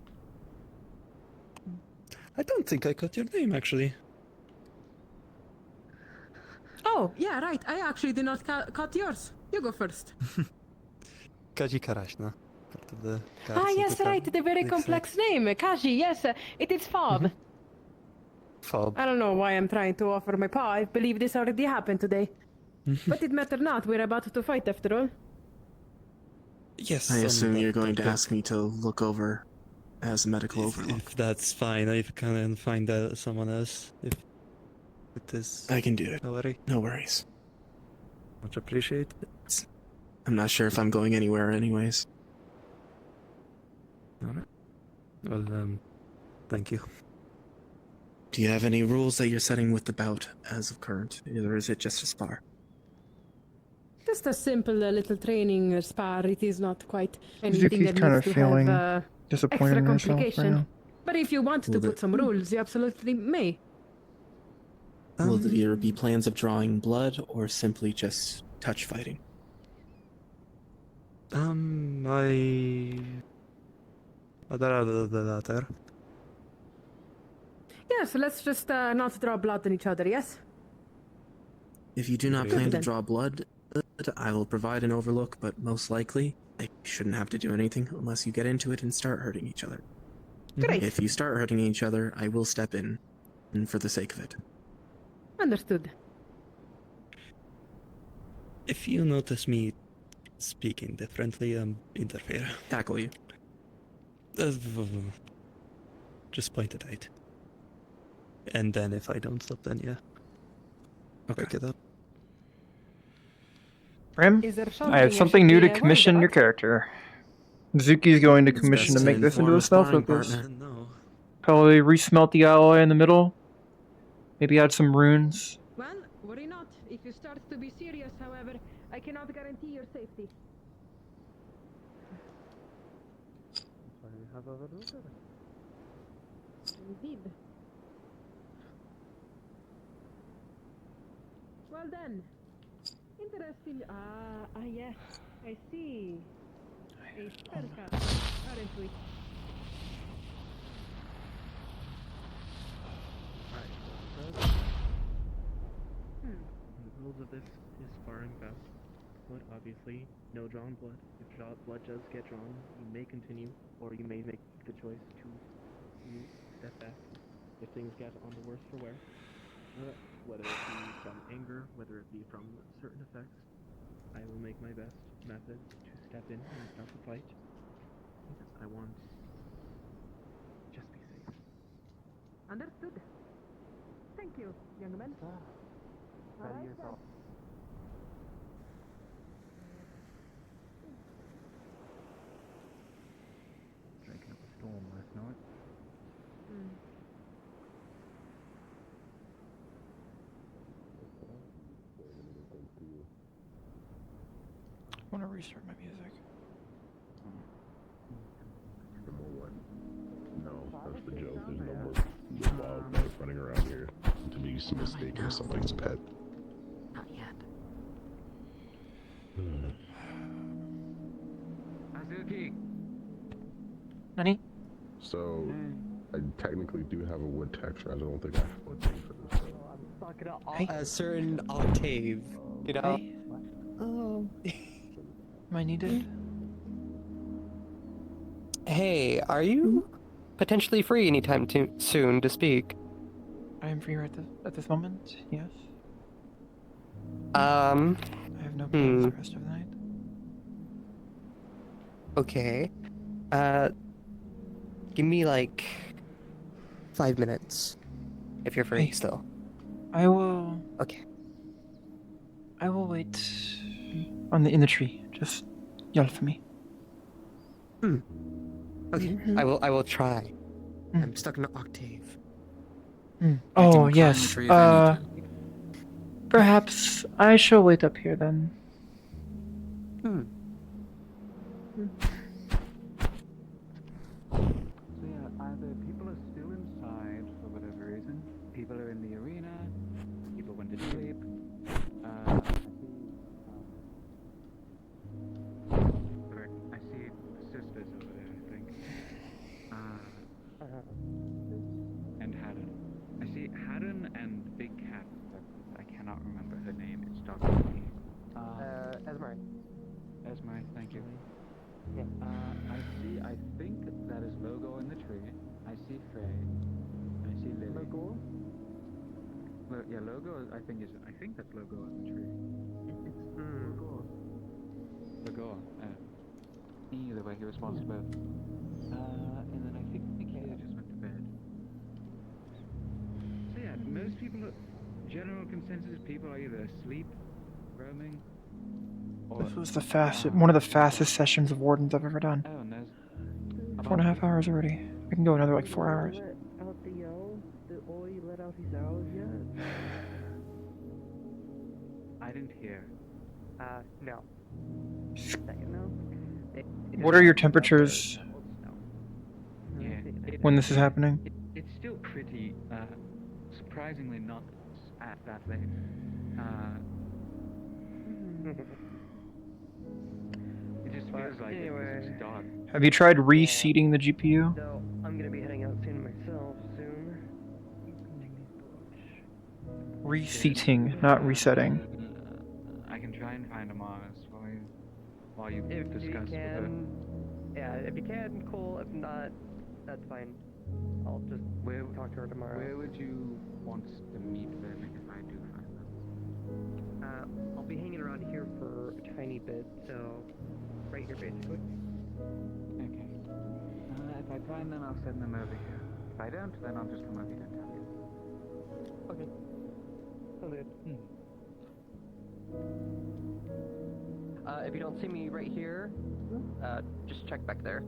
don't think I caught your name, actually. Oh, yeah, right. I actually did not cut yours. You go first. Kaji Karashna. part of the Ah, guards of yes, the right. town. The very Looks complex name. Kaji, yes. It is Fob. Fob. I don't know why I'm trying to offer my paw. I believe this already happened today. But it matter not. We're about to fight after all. Yes. I assume you're going to look. ask me to look over as a medical overlook. If that's fine, I can find someone else. If it is. I can do it. No worry. No worries. Much appreciated. I'm not sure if I'm going anywhere anyways. Alright. Well, thank you. Do you have any rules that you're setting with the bout as of current? Or is it just a spar? Just a simple little training spar. It is not quite anything Hazuki's that kind needs of to have feeling disappointed extra in herself right complication. now. But if you want to put some rules, you absolutely may. Will there be plans of drawing blood or simply just touch fighting? I'd rather the latter. Yes, let's just not draw blood on each other, yes? If you do not plan to Then. draw blood, I will provide an overlook, but most likely, I shouldn't have to do anything unless you get into it and start hurting each other. Great. If you start hurting each other, I will step in, and for the sake of it. Understood. If you notice me speaking differently, interfere. Tackle you. Just point it out. And then if I don't stop, then yeah. Break it up. Brim, Is there I have something something new to should be commission worried your about? character. Zuki's going to It's commission to best make this into inform a stealth sparring focus. partner. No. Probably resmelt the alloy in the middle. Maybe add some runes. Well, worry not. If you start to be serious, however, I cannot guarantee your safety. Indeed. Well then. Interesting. Yes. I see. A spellcaster, aren't we? The rules of this is sparring best, but obviously, no drawn blood. If blood does get drawn, you may continue, or you may make the choice to step back if things get on the worse for wear. Whether it be from anger, whether it be from certain effects, I will make my best method to step in and stop the fight. Because I want just be safe. Understood. Thank you, young man. Steady yourself. Drinking up a storm last night. I want to restart my music. No, that's the joke. There's no more wild life running around here to be mistaken as somebody's pet. Not yet. Hazuki! Nani? So, I technically do have a wood texture. I don't think I have wood for this. A certain octave, you know? Oh. Am I needed? Hey, are you potentially free anytime soon to speak? I am free right at this moment, yes. I I have no plans the rest of the night. Okay. Give me like 5 minutes, if you're free Hey. still. I will... Okay. I will wait in the tree. Just yell for me. Okay, I will try. I'm stuck in an octave. Oh, yes. Perhaps I shall wait up here then. So yeah, either people are still inside for whatever reason, people are in the arena, people went to sleep. I see sisters over there, I think. And Haddon. I see Haddon and Big Cat. I cannot remember her name. It's Dr. P. Esmeri. Esmeri, thank you. I see. I think that is Logo in the tree. I see Faye. I see Lily. Logo. Yeah, Logo. I think that's Logo in the tree. Logo. Logo. The way he responds to both. And then I think Nikita just went to bed. So yeah, most people. General consensus: people are either asleep, roaming. This was one of the fastest sessions of Wardens I've ever done. Oh, and there's 4.5 hours already. I can go another like 4 hours. Let out the yells? Did Oi let out his yells yet? I didn't hear. No. No. What are your temperatures Yeah. when this is happening? It's still pretty, surprisingly not at that late. It just feels like it's dark. Have you tried reseating the GPU? No, I'm gonna be heading out soon myself, soon. Reseating, not resetting. I can try and find a Mars while you If discuss you with her. can, yeah, if you can, cool. If not, that's fine. I'll just talk to her tomorrow. Where would you want to meet them if I do find them? I'll be hanging around here for a tiny bit, so right here basically. Okay. If I find them, I'll send them over here. If I don't, then I'll just come over here and tell you. Okay. Sounds good. If you don't see me right here, just check back there.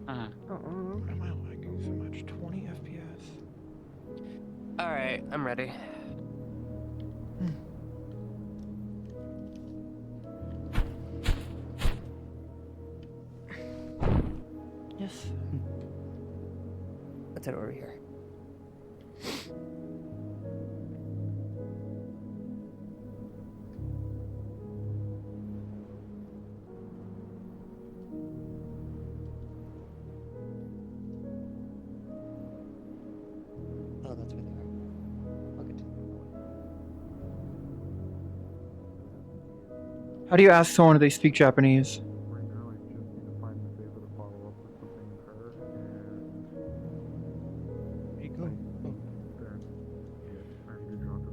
Why am I lagging so much? 20 FPS. Alright, I'm ready. Yes. Let's head over here. Oh, that's where they are. I'll get to them. How do you ask someone if they speak Japanese?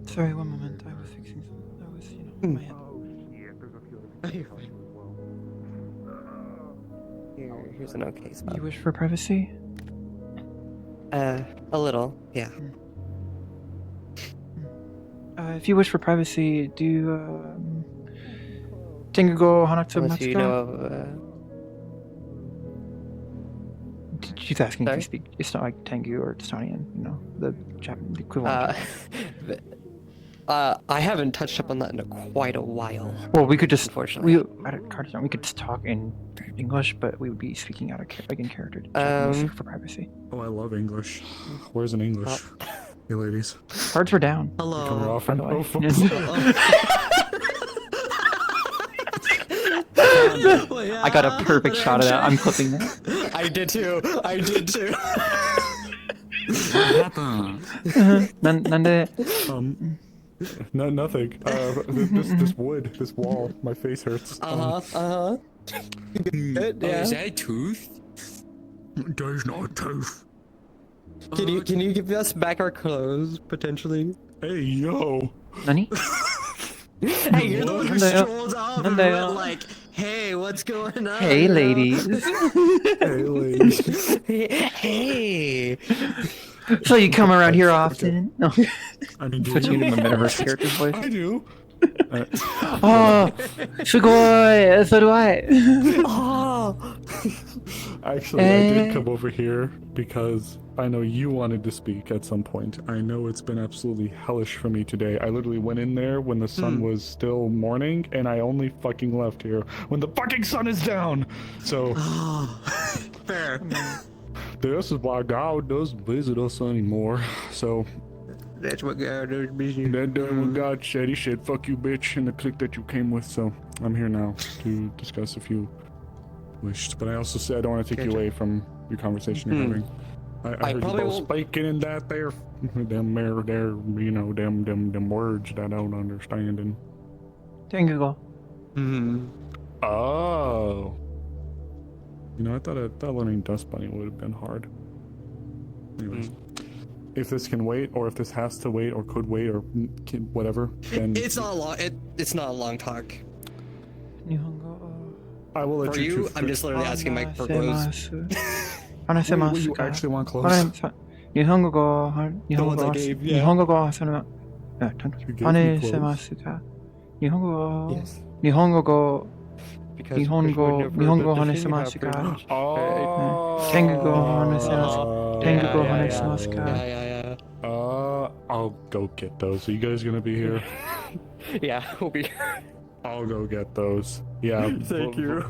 Sorry, one moment. I was fixing something. That was, my head. Here's an okay spot. You wish for privacy? A little, yeah. If you wish for privacy, do Tengugo Hanatsu Unless you Matsuka? know of, She's asking if you speak. It's not like Tengu or Estonian, the Japanese equivalent. I haven't touched up on that in quite a while. Well, we could just unfortunately. we could just talk in English, but we would be speaking out of in character Japanese for privacy. Oh, I love English. Where's an English? Hey, ladies. Cards were down. Hello. Coming off an I got a perfect shot of that. I'm clipping that. I did too. What happened? Nothing. This wall, my face hurts. Yeah. Is that a tooth? There's no tooth. Can you give us back our clothes potentially? Hey yo. Nani? Hey, you're the one who strolled off and went like, "Hey, what's going on?" Hey, ladies. Hey, ladies. Hey. So you come around here often? No. I mean, Switching to my metaverse character's voice. I do. Oh, sugoi. So do I. Oh. Actually, I did come over here because I know you wanted to speak at some point. I know it's been absolutely hellish for me today. I literally went in there when the sun was still morning, and I only fucking left here when the fucking sun is down. So, Fair. this is why God doesn't visit us anymore. So, that's what God does, busy. That done what God said. He said, "Fuck you, bitch," and the clique that you came with. So, I'm here now to discuss if you wish. But I also said I don't want to take you away from your conversation you're having. I heard you both spiking in that there, them words that I don't understand. Tengugo. Oh, You know, I thought learning Dust Bunny would have been hard. Anyways, if this can wait, or if this has to wait, or could wait, or whatever, then It's not a long. It's not a long talk. I will let For you, choose I'm just literally asking Mike for clothes. Wait, you actually want clothes? 日本語語 The ones I gave, yeah. 日本語語その話せますか日本語 Yes. 日本語語 Because 日本語 Christian would never 日本語 admit 話 to せ him ますか how pretty- 天語話せます天語話せますか Yeah. I'll go get those. Are you guys gonna be here? Yeah, we'll be here. I'll go get those. Yeah. Thank you.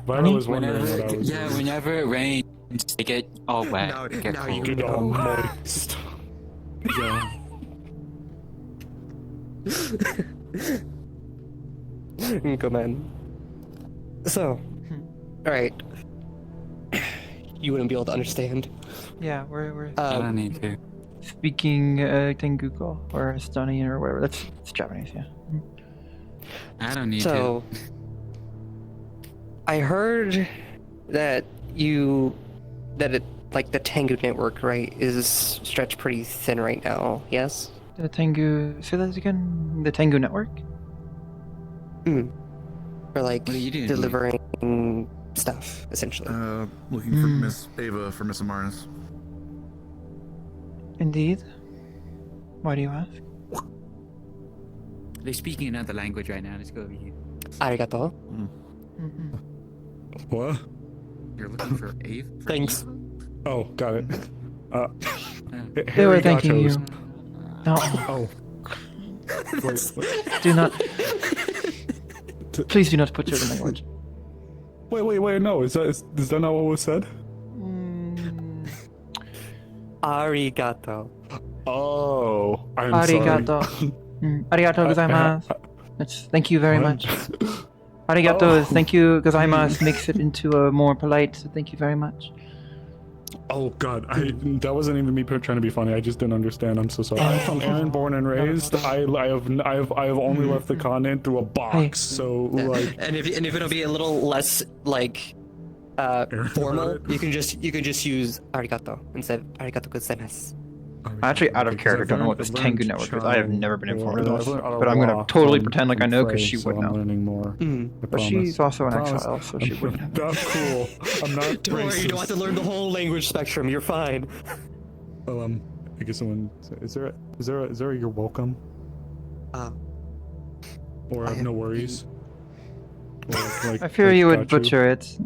Viola was wondering what I was Yeah, whenever it rains, they get all wet. Now- get now cold. you Get all moist. Yeah. Good man. So, alright. You wouldn't be able to understand. Yeah, we're I don't need to. speaking Tenguko or Estonian or whatever. That's it's Japanese, yeah. I don't need So, I heard that like the Tengu network, right, is stretched pretty thin right now. Yes. The Tengu. Say that again. The Tengu network. For like What are you doing? delivering stuff, essentially. Looking for Miss Ava for Miss Amaris. Indeed. Why do you ask? to. They're speaking another language right now. Let's go over here. Arigato. What? You're looking for Ave? Thanks. Oh, got it. They were thanking you. No. Oh. Do not. Please do not put your language. Wait, no, is that not what was said? Arigato. Oh, I'm Arigato. sorry. Arigato gozaimasu. That's thank you very much. Arigato is thank you gozaimasu makes it into a more polite. So thank you very much. Oh God, that wasn't even me trying to be funny. I just didn't understand. I'm so sorry. I'm from Aaron, born and raised. I have only left the continent through a box. So like, And if it'll be a little less like formal, you can just use arigato instead of arigato gozaimasu. I'm actually out of character. Don't know what this Tengu network is. I have never been informed of this, I've learned but I'm gonna lot totally from- pretend like I from know because Frey, she so would I'm know. learning more. I But promise. she's also an Promise. exile, so she wouldn't have. That's cool. I'm not Don't worry, you don't have to learn the whole language spectrum. You're fine. Well, I guess someone is there a you're welcome? Or I have no worries. Or, like, I fear like, you would got butcher it.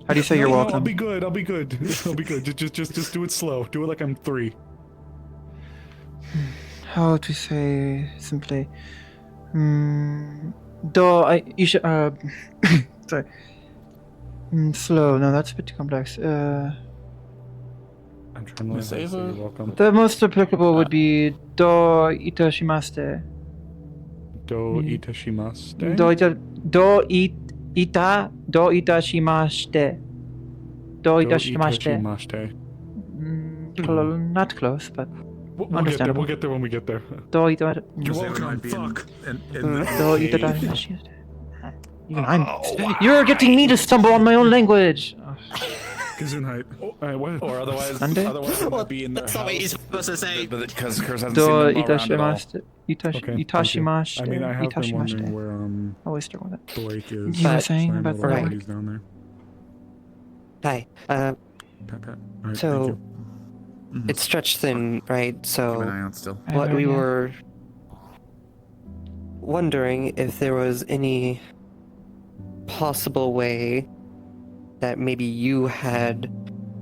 How do you say you're No, welcome? I'll be good. I'll be good. Just do it slow. Do it like I'm 3. How to say simply? You should. Sorry. Slow. No, that's a bit too complex. I'm trying to Miss say Ava? you're welcome. The most applicable would be do itashimaste. Do itashimaste? Do itashimashite. Do itashimashite. Not close, but We'll get there. understandable. We'll get there when we get there. Do ita. You're Miss Ava welcome. might be Fuck. Do itashimashite. Even You're getting me to stumble on my own language. Gesundheit. What? Or otherwise, Sunday? it might be in their That's not what house. you're supposed to say. Because Curse hasn't Do seen them around at all. itashimashite. Okay, thank you. Itashimashite. I mean, I have been wondering Itashimashite. where I always start with it. the lake is. You were But- saying So I know about the the Right. lake. body's down there. Hi. Pat. Alright, So thank you. it's stretched thin, right? Keep So an eye out still. what we Yeah. were wondering if there was any possible way that maybe you had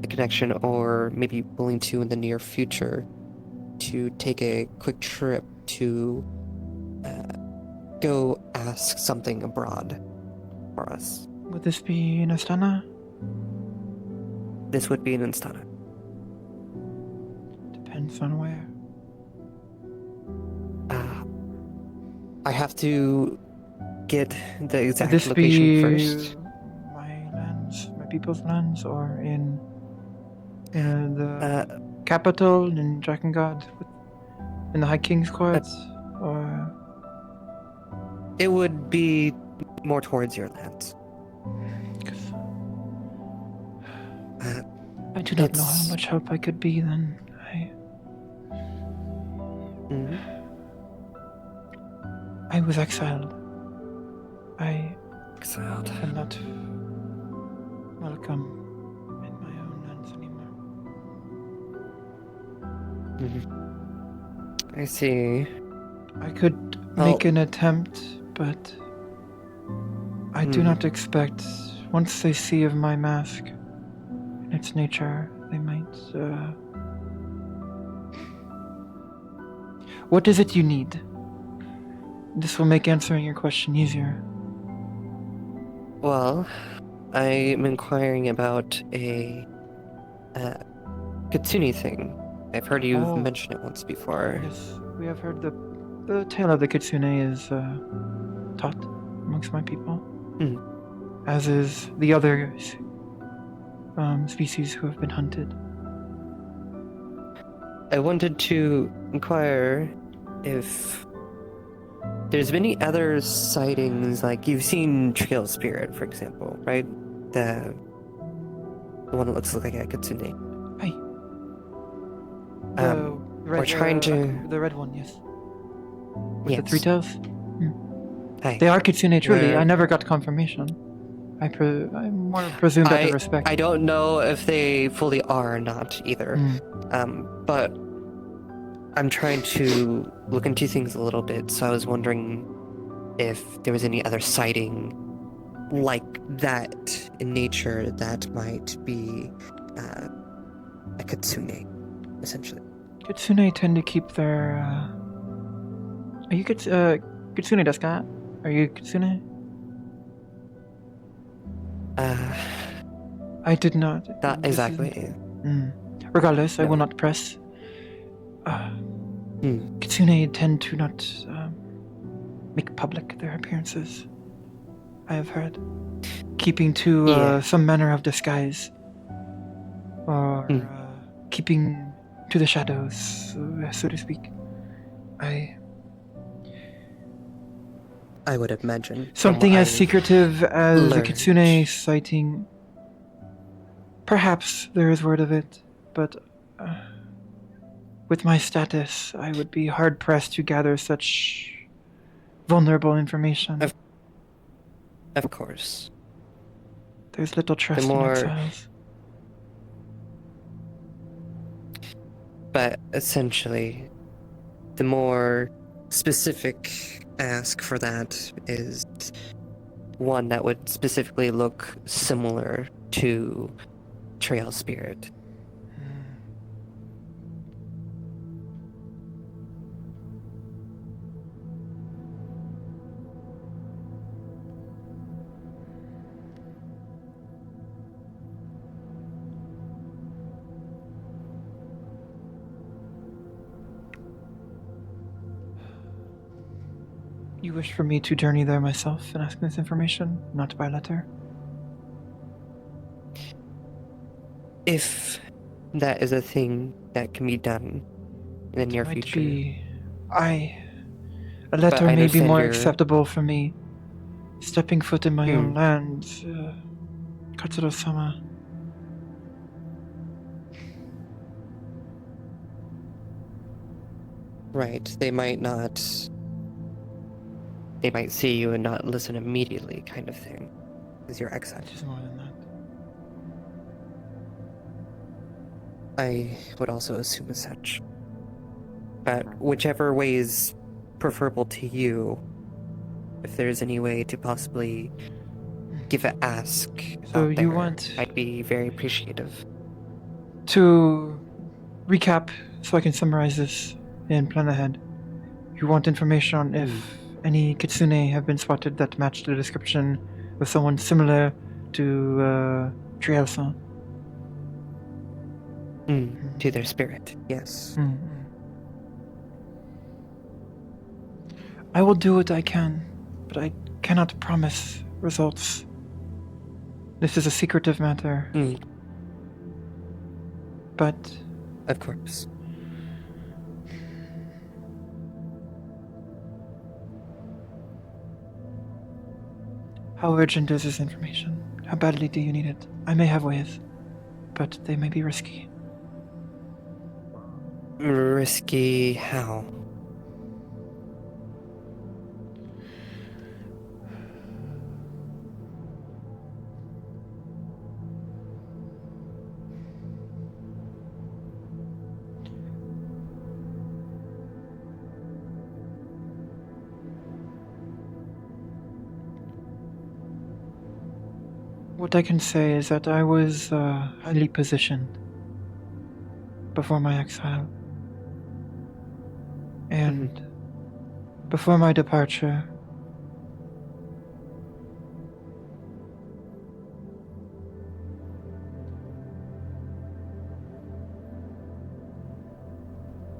a connection or maybe willing to in the near future to take a quick trip to go ask something abroad for us. Would this be in Astana? This would be an Instana. Depends on where. I have to get the Would exact this location be first. my lands, my people's lands, or in the capital in Drakengard, in the High King's Court, or It would be more towards your lands. do not know how much help I could be then. I was exiled. I am not welcome in my own lands anymore. I see. I could make an attempt, but I do not expect, once they see of my mask and its nature, they might, What is it you need? This will make answering your question easier. Well, I'm inquiring about a Kitsune thing. I've heard you mention it once before. Yes, we have heard the tale of the Kitsune is taught amongst my people. As is the other species who have been hunted. I wanted to inquire if there's been any other sightings, like you've seen Trail Spirit, for example, right? The one that looks like a kitsune. Hey. We're trying to... The red one, yes. With Yes. the three tails? Hey. They are kitsune, truly. We're- I never got confirmation. I more presumed out of respect. I don't know if they fully are or not either. But I'm trying to look into things a little bit, so I was wondering if there was any other sighting like that in nature that might be a kitsune, essentially. Kitsune tend to keep their... Are you kitsune desu ka? Are you kitsune? I did not. Not This exactly. isn't- Regardless, I will not press. Kitsune tend to not make public their appearances. I have heard. Keeping to some manner of disguise. Or keeping to the shadows, so to speak. I would imagine. Something from as what I've secretive as a learned. kitsune sighting. Perhaps there is word of it, but with my status, I would be hard pressed to gather such vulnerable information. Of course. There's little trust more- in exiles. But essentially, the more specific ask for that is one that would specifically look similar to Trail Spirit. You wish for me to journey there myself and ask this information, not by letter? If that is a thing that can be done in the near Might future. be... A letter I may be understand more your- acceptable for me. Stepping foot in my own land, Katsuro-sama. Right, they might not. They might see you and not listen immediately, kind of thing. Because you're exiled. It is more than that. I would also assume as such. But whichever way is preferable to you, if there's any way to possibly give an ask, So out you there, want- I'd be very appreciative. To recap, so I can summarize this and plan ahead. You want information on if any kitsune have been spotted that match the description of someone similar to Trielson. To their spirit, yes. I will do what I can, but I cannot promise results. This is a secretive matter. But... Of course. How urgent is this information? How badly do you need it? I may have ways. but they may be risky. Risky how? What I can say is that I was highly positioned before my exile. And before my departure,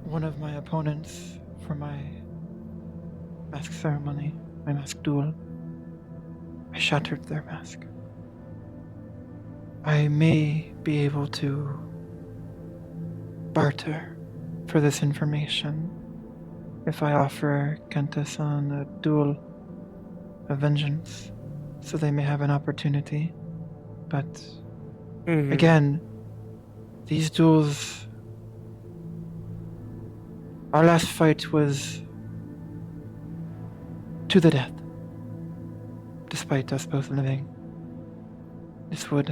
one of my opponents for my mask ceremony, my mask duel, I shattered their mask. I may be able to barter for this information if I offer Kenta-san a duel of vengeance, so they may have an opportunity. But again, these duels, our last fight was to the death, despite us both living. This would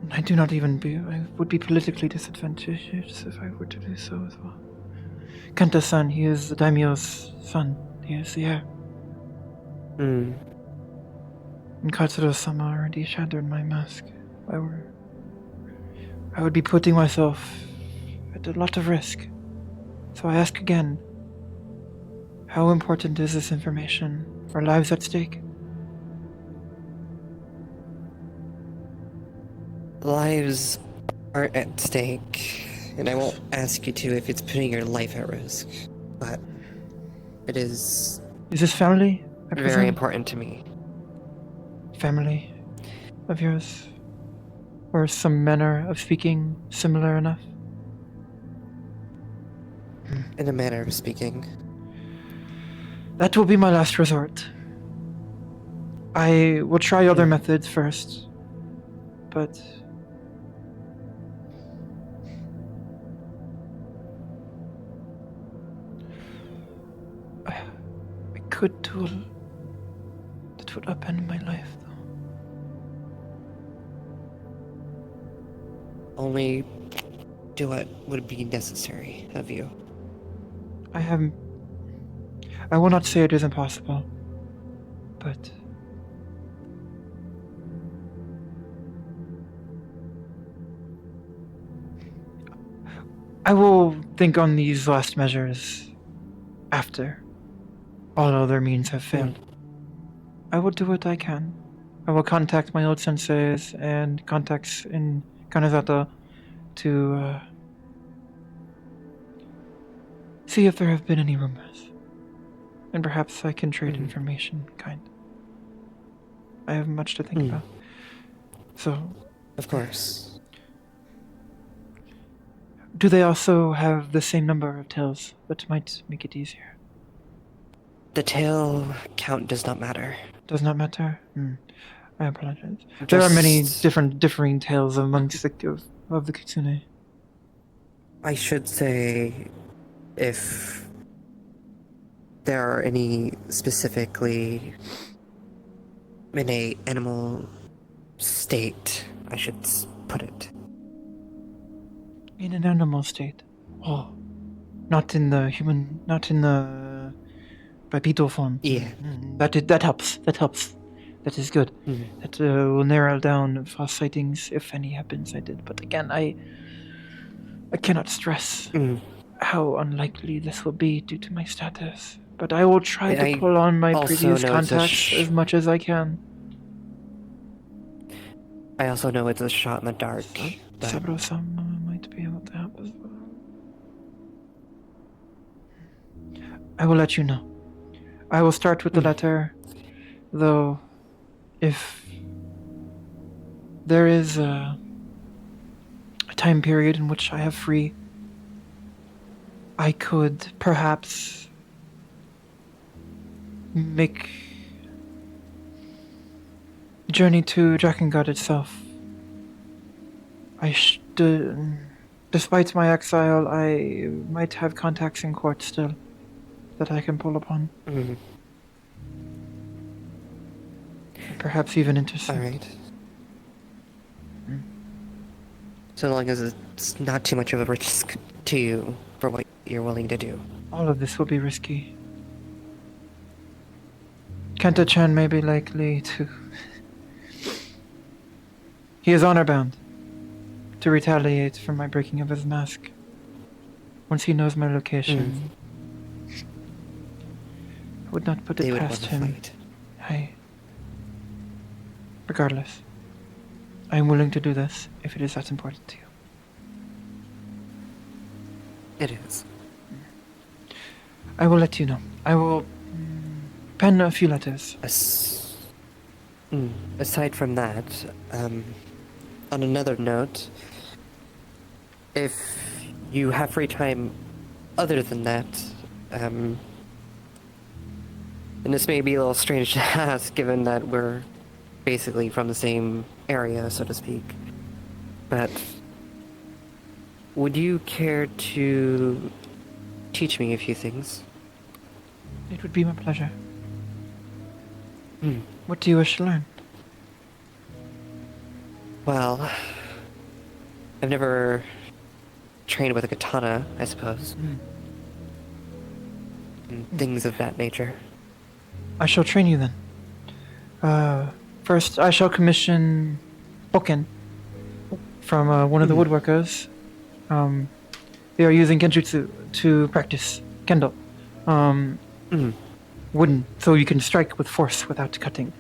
I do not even I would be politically disadvantageous if I were to do so as well. Kenta-san, he is the daimyo's son. He is the heir. And Katsuro-sama already shattered my mask. I would be putting myself at a lot of risk. So I ask again, how important is this information? Are lives at stake? Lives are at stake, and I won't ask you to if it's putting your life at risk, but it is... Is this family? Very important to me. Family of yours? Or some manner of speaking similar enough? In a manner of speaking. That will be my last resort. I will try other methods first, but... I could duel. That would upend my life, though. Only do what would be necessary of you. I will not say it is impossible, but... I will think on these last measures after all other means have failed. I will do what I can. I will contact my old senseis and contacts in Kanazato to see if there have been any rumors. And perhaps I can trade information, kind. I have much to think about. So... Of course. Do they also have the same number of tails? That might make it easier. The tail count does not matter. Does not matter? I apologize. There are many differing tales amongst of the kitsune. I should say, if there are any specifically in a animal state, I should put it. In an animal state? Oh. Not in the human, not in the bipedal form. Yeah. That helps. That helps. That is good. That will narrow down false sightings, if any have been sighted. But again, I cannot stress how unlikely this will be due to my status. But I will try to pull on my previous contacts as much as I can. I also know it's a shot in the dark. Saburo-sama might be able to help as well. I will let you know. I will start with the letter, though if there is a time period in which I have free, I could perhaps journey to Drakengard itself. Despite my exile, I might have contacts in court still that I can pull upon. Perhaps even intercede. Alright. So long as it's not too much of a risk to you for what you're willing to do. All of this will be risky. Kenta-chan may be likely to... He is honor-bound to retaliate for my breaking of his mask. Once he knows my location, I would not put it past him. Regardless, I am willing to do this if it is that important to you. It is. I will let you know. I will pen a few letters. Aside from that, on another note, if you have free time other than that, and this may be a little strange to ask given that we're basically from the same area, so to speak, but would you care to teach me a few things? It would be my pleasure. What do you wish to learn? Well, I've never trained with a katana, I suppose. And things of that nature. I shall train you then. First, I shall commission Boken from one of the woodworkers. They are using genjutsu to practice kendo. Wooden, so you can strike with force without cutting.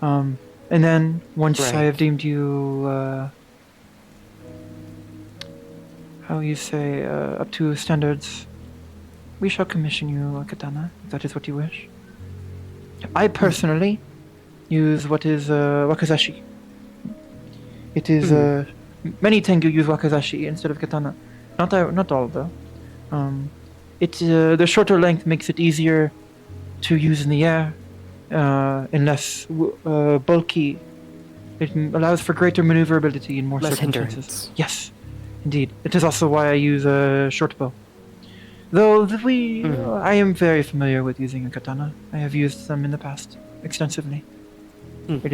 And then, once I have deemed you, up to standards, we shall commission you a katana, if that is what you wish. I personally use what is wakizashi. It is many tengu use wakizashi instead of katana. Not all though. The shorter length makes it easier to use in the air, and less bulky. It allows for greater maneuverability in more Less circumstances. hindrance. Yes, indeed. It is also why I use a short bow. Though I am very familiar with using a katana. I have used them in the past extensively. It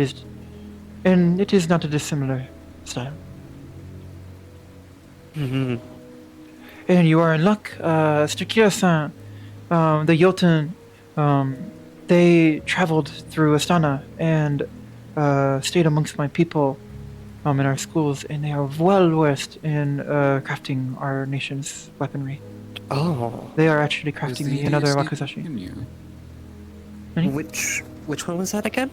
is not a dissimilar style. And you are in luck. Stukira-san, the Jotun, they traveled through Astana and stayed amongst my people in our schools, and they are well versed in crafting our nation's weaponry. Oh. They are actually crafting me another wakizashi. Which one was that again?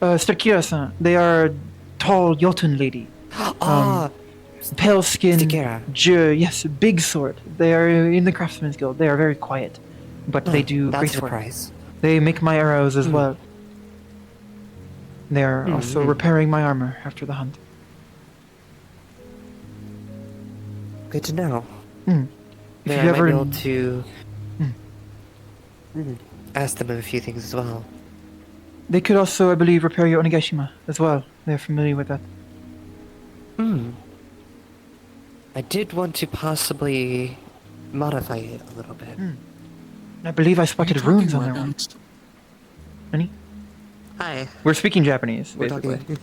Stukira-san. They are a tall Jotun lady. Pale skin. Yes, big sword. They are in the Craftsman's Guild. They are very quiet, but they do that's great a work. surprise. They make my arrows as well. They are also repairing my armor after the hunt. Good to know. If Then you I might ever be able to ask them a few things as well. They could also, I believe, repair your onigashima as well. They're familiar with that. I did want to possibly modify it a little bit. I believe I spotted runes on their one. Any? Hi. We're speaking Japanese, We're basically. talking-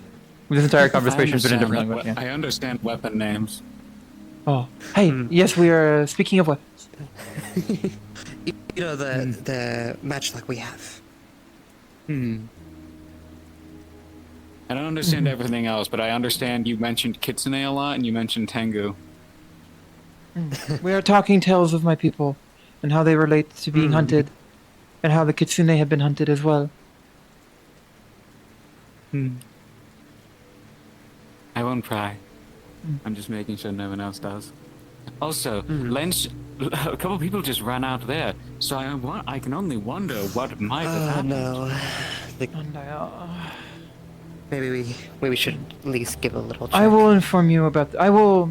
This entire conversation has been in a different language. I understand weapon names. Oh, hey, yes, we are speaking of weapons. You know the matchlock we have. I don't understand everything else, but I understand you mentioned Kitsune a lot and you mentioned Tengu. We are talking tales of my people and how they relate to being hunted, and how the kitsune have been hunted as well. I won't pry. I'm just making sure no one else does. Also, a couple people just ran out there, so I can only wonder what might have happened. No. Maybe we should at least give a little check. I will inform you about. I will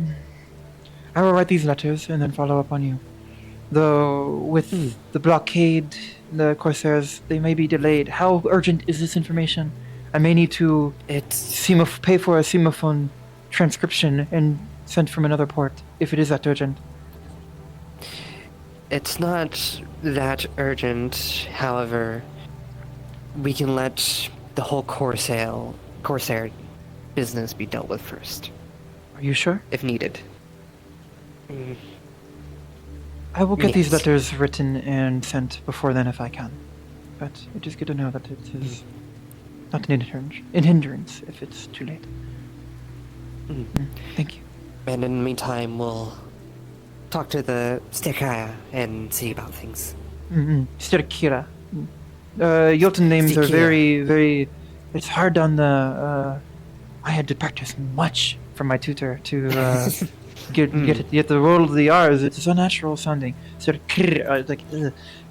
write these letters and then follow up on you. Though with the blockade, the Corsairs, they may be delayed. How urgent is this information? I may need to pay for a semophone transcription and sent from another port if it is that urgent. It's not that urgent, however, we can let the whole Corsair business be dealt with first. Are you sure? If needed. I will get Yes. these letters written and sent before then if I can. But it is good to know that it is not an hindrance if it's too late. Thank you. And in the meantime, we'll talk to the Stikaya and see about things. Stirkira. Jotun names are Stikira. very, very... It's hard on the... I had to practice much from my tutor to get the roll of the R's. It's unnatural sounding. Stirkira.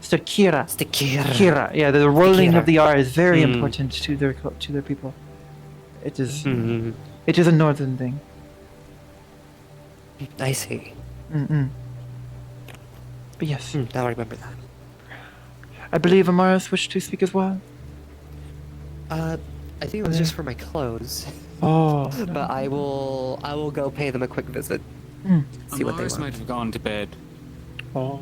Stirkira. Kira. Yeah, the rolling of the R is very important to their people. It is... It is a northern thing. I see. But yes. I'll remember that. I believe Amaris wished to speak as well. I think it was just for my clothes. Oh. But I will go pay them a quick visit. See what they Amaris want. might have gone to bed. Oh.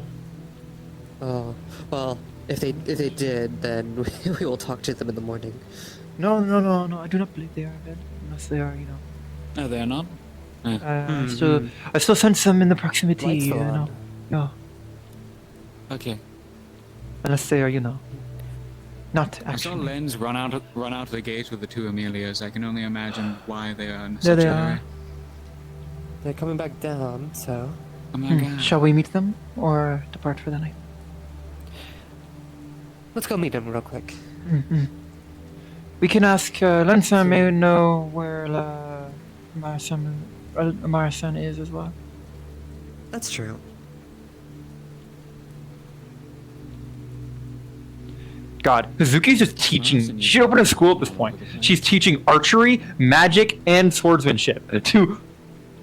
Oh. Well, if they did, then we will talk to them in the morning. No. I do not believe they are in bed. Unless they are, No, they're not. I still sense them in the proximity, Lights you still know. on. Yeah. Okay. Unless they are, not I saw actually. Lens run out of the gate with the two Amelias. I can only imagine why they are in There such they a are. hurry. They're coming back down, so... Oh my god. Shall we meet them or depart for the night? Let's go meet them real quick. We can ask. Lansa may know where Amara-san is as well. That's true. God, Hazuki's just teaching. She should open a school at this point. She's teaching archery, magic, and swordsmanship to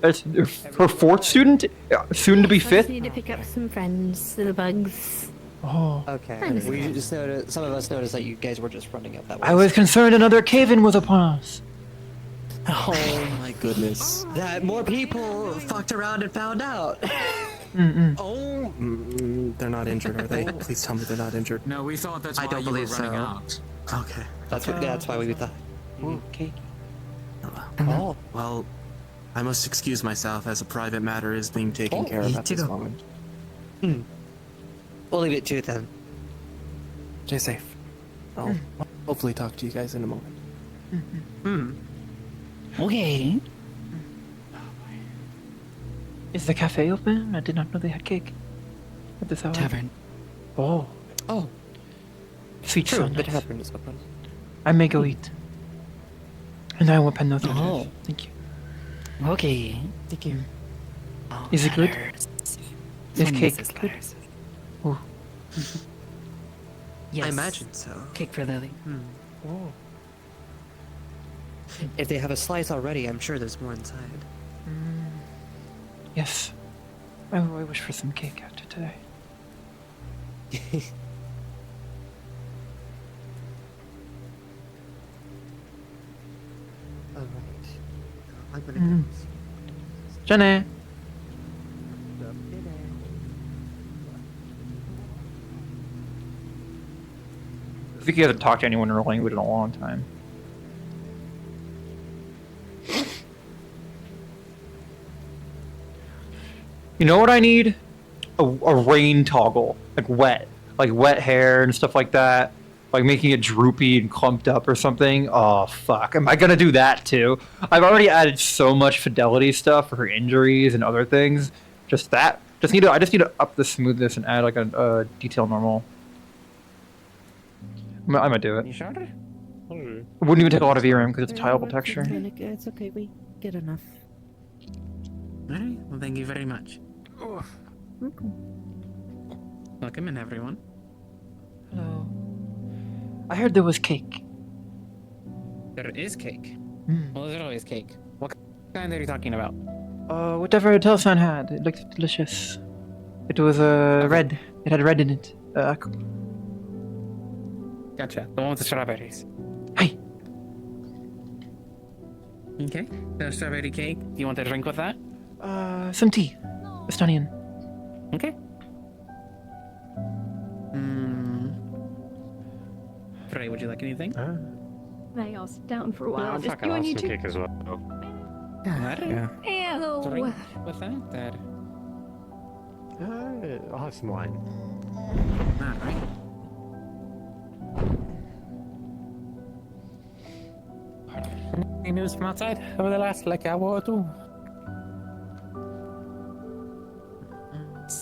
her fourth student, soon to be I just fifth. need to pick up some friends, little bugs. Oh. Okay. Thanks. We just noticed, some of us noticed that you guys were just running up that way. I was concerned another cave-in was upon us. Oh my goodness. That more people fucked around and found out. Oh. They're not injured, are they? Please tell me they're not injured. No, we thought that's why I don't you were believe running so. out. Okay. That's why we thought. Okay. Oh. Well, I must excuse myself as a private matter is being taken care of at this moment. We'll leave it to it then. Stay safe. I'll hopefully talk to you guys in a moment. Okay. Is the cafe open? I did not know they had cake at this hour. Tavern. Oh. Sweet True, son. the tavern is open. I may go eat. And I will pen those letters. Oh. Thank you. Okay. Thank you. Is it good? Is cake good? Oh. Yes. I imagine so. Cake for Lily. Oh. If they have a slice already, I'm sure there's more inside. Yes. I wish for some cake after today. Alright. I'm gonna go. Jenny! I think he hasn't talked to anyone in her language in a long time. You know what I need? A rain toggle. Like wet hair and stuff like that. Like making it droopy and clumped up or something. Oh, fuck. Am I gonna do that too? I've already added so much fidelity stuff for her injuries and other things. Just that. I just need to up the smoothness and add like a detail normal. I might do it. You sure? It wouldn't even take a lot of VRM because it's a tileable texture. It's okay, we get enough. Alright, well thank you very much. Welcome in, everyone. Hello. I heard there was cake. There is cake. Well, there's always cake. What kind are you talking about? Whatever Telsan had. It looked delicious. It was red. It had red in it. Gotcha. The one with the strawberries. Hey. Okay. So strawberry cake. Do you want a drink with that? Some tea. Estonian. Okay. Frey, would you like anything? May I sit down for a while? Yeah, Just fuck it, you I'll and have you some two. cake as well. Yeah. Ew. Drink with that? I'll have some wine. Alright. Any news from outside over the last hour or two?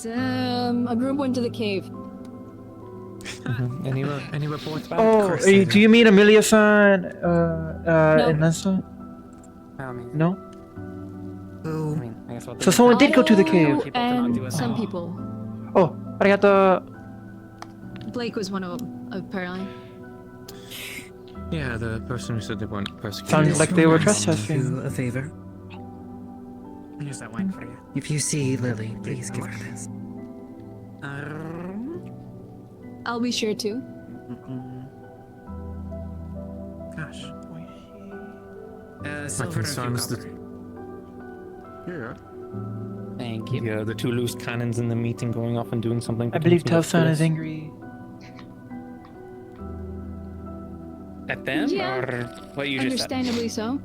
A group went to the cave. Any reports back? Oh, do you mean Amelia-san, and Nessa? No? So someone did go to the cave. And some people. Oh, arigato. Blake was one of them, apparently. Yeah, the person who said they weren't persecuted. Sounds like they were Do trespassing. a favor. Here's that wine for you. If you see Lily, please give her this. I'll be sure to. Gosh. My Silver concerns and the... Here. Thank you. Yeah, the two loose cannons in the meeting going off and doing something. I believe potentially Telsan is nefarious. angry. At them, Yeah. or what you just said? Understandably so.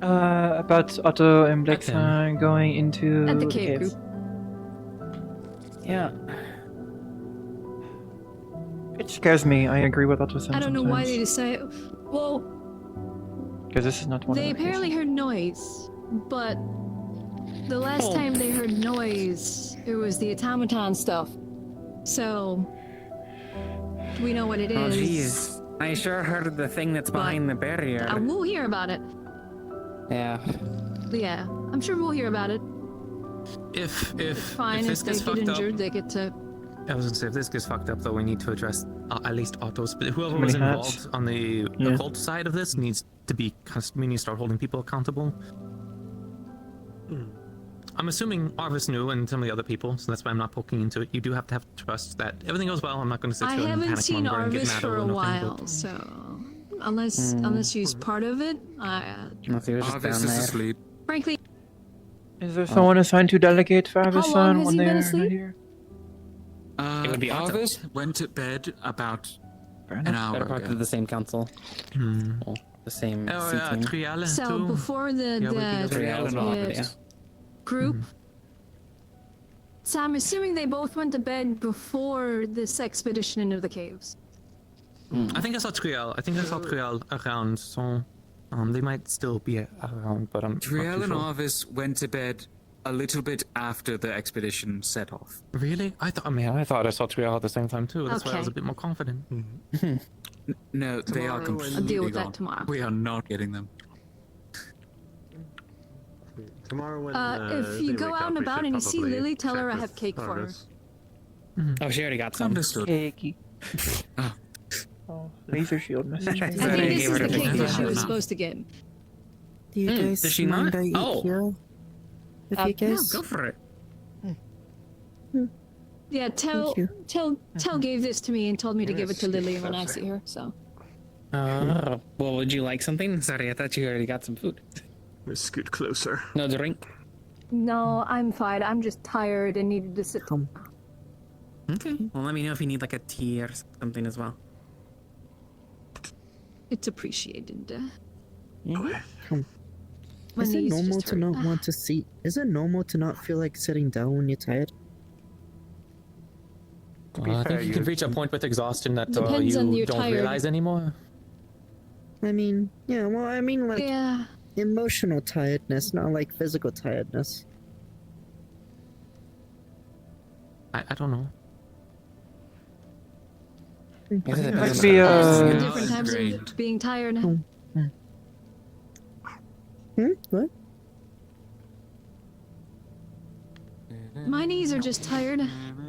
About Otto and Blake-san going into At the cave caves. group. Yeah. It scares me. I agree with Otto-san I don't know why they decided. Well, because this is not one they of the apparently heard noise, but the last time they heard noise, it was the automaton stuff. So we know what it is. Oh, jeez. I sure heard the thing that's behind the barrier. We'll hear about it. Yeah. Yeah, I'm sure we'll hear about it. If Fine, this if they gets get fucked injured, up, they get to. I was gonna say if this gets fucked up, though, we need to address at least Otto's. But whoever Too many was hats. involved on the Yeah. occult side of this needs to be. We need to start holding people accountable. I'm assuming Arvis knew and some of the other people, so that's why I'm not poking into it. You do have to have trust that everything goes well. I'm not going to sit I here and haven't panic seen monger and get Arvis mad for over a nothing. while, But so unless she's part of it, Arvis is asleep. frankly, Is there someone assigned to delegate for long Arvis-san has when he been they're asleep? not here? It would be Otto. Arvis went to bed about an hour Better part ago. of the same council. Well, the same Oh, C yeah, team. Triala so too. before the Yeah, we can go Trial and Arvis, yeah. group. So I'm assuming they both went to bed before this expedition into the caves. I think I saw Trial. I think I saw Trial around, so they might still be around, but I'm not too Triel and sure. Arvis went to bed a little bit after the expedition set off. Really? I thought I saw Trial at the same time too. That's why I was a Okay. bit more confident. No, they are Tomorrow completely I'll deal with gone. that tomorrow. We are not getting them. Tomorrow when If you they go wake out up, and we about should and you see probably Lily, tell her I check have with cake for her. Arvis. Oh, she already got some. Understood. Cakey. Oh, laser shield message. I think this is the cake that she was supposed to get. Do you guys Does she mind not? I eat Oh. here? With you guys? Go for it. Yeah, tell gave this to me and told me to give it to Yes, Lily when I that's see her. So Well, would you like something? Sorry, I thought you already got some food. Let's scoot closer. No drink? no, I'm fine. I'm just tired and needed to sit. Okay. Well, let me know if you need like a tea or something as well. It's appreciated. My Is it knees normal just to hurt. not want to see? Is it normal to not feel like sitting down when you're tired? I think you can reach a point with exhaustion that Depends on you you're don't tired. realize anymore. I mean, yeah, well, I mean like Yeah. emotional tiredness, not like physical tiredness. I don't know. Must be different types of being tired. What? My knees are just tired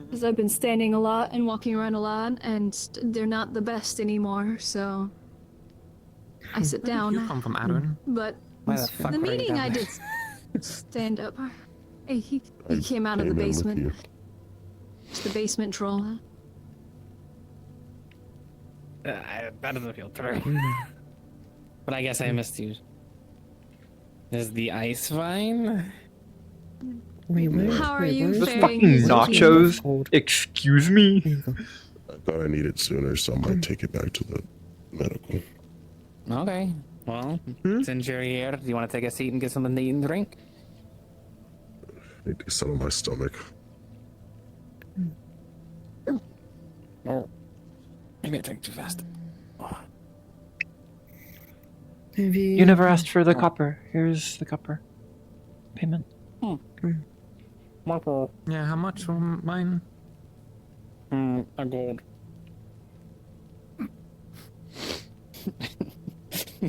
because I've been standing a lot and walking around a lot, and they're not the best anymore. So I sit down. You come from Adern. But Why the fuck the were you meeting down I there? did stand up. Hey, he came out of the basement. It's the basement troll. That doesn't feel true. But I guess I missed you. There's the ice wine. Wait, where? How are wait, you where's Those faring? fucking nachos. Excuse me. I thought I needed sooner, so I might take it back to the medical. Okay. Well, since you're here, do you want to take a seat and get something to eat and drink? I need to settle my stomach. Oh. Maybe I drink too fast. You never asked for the copper. Here's the copper. Payment. Yeah, how much for mine? A gold.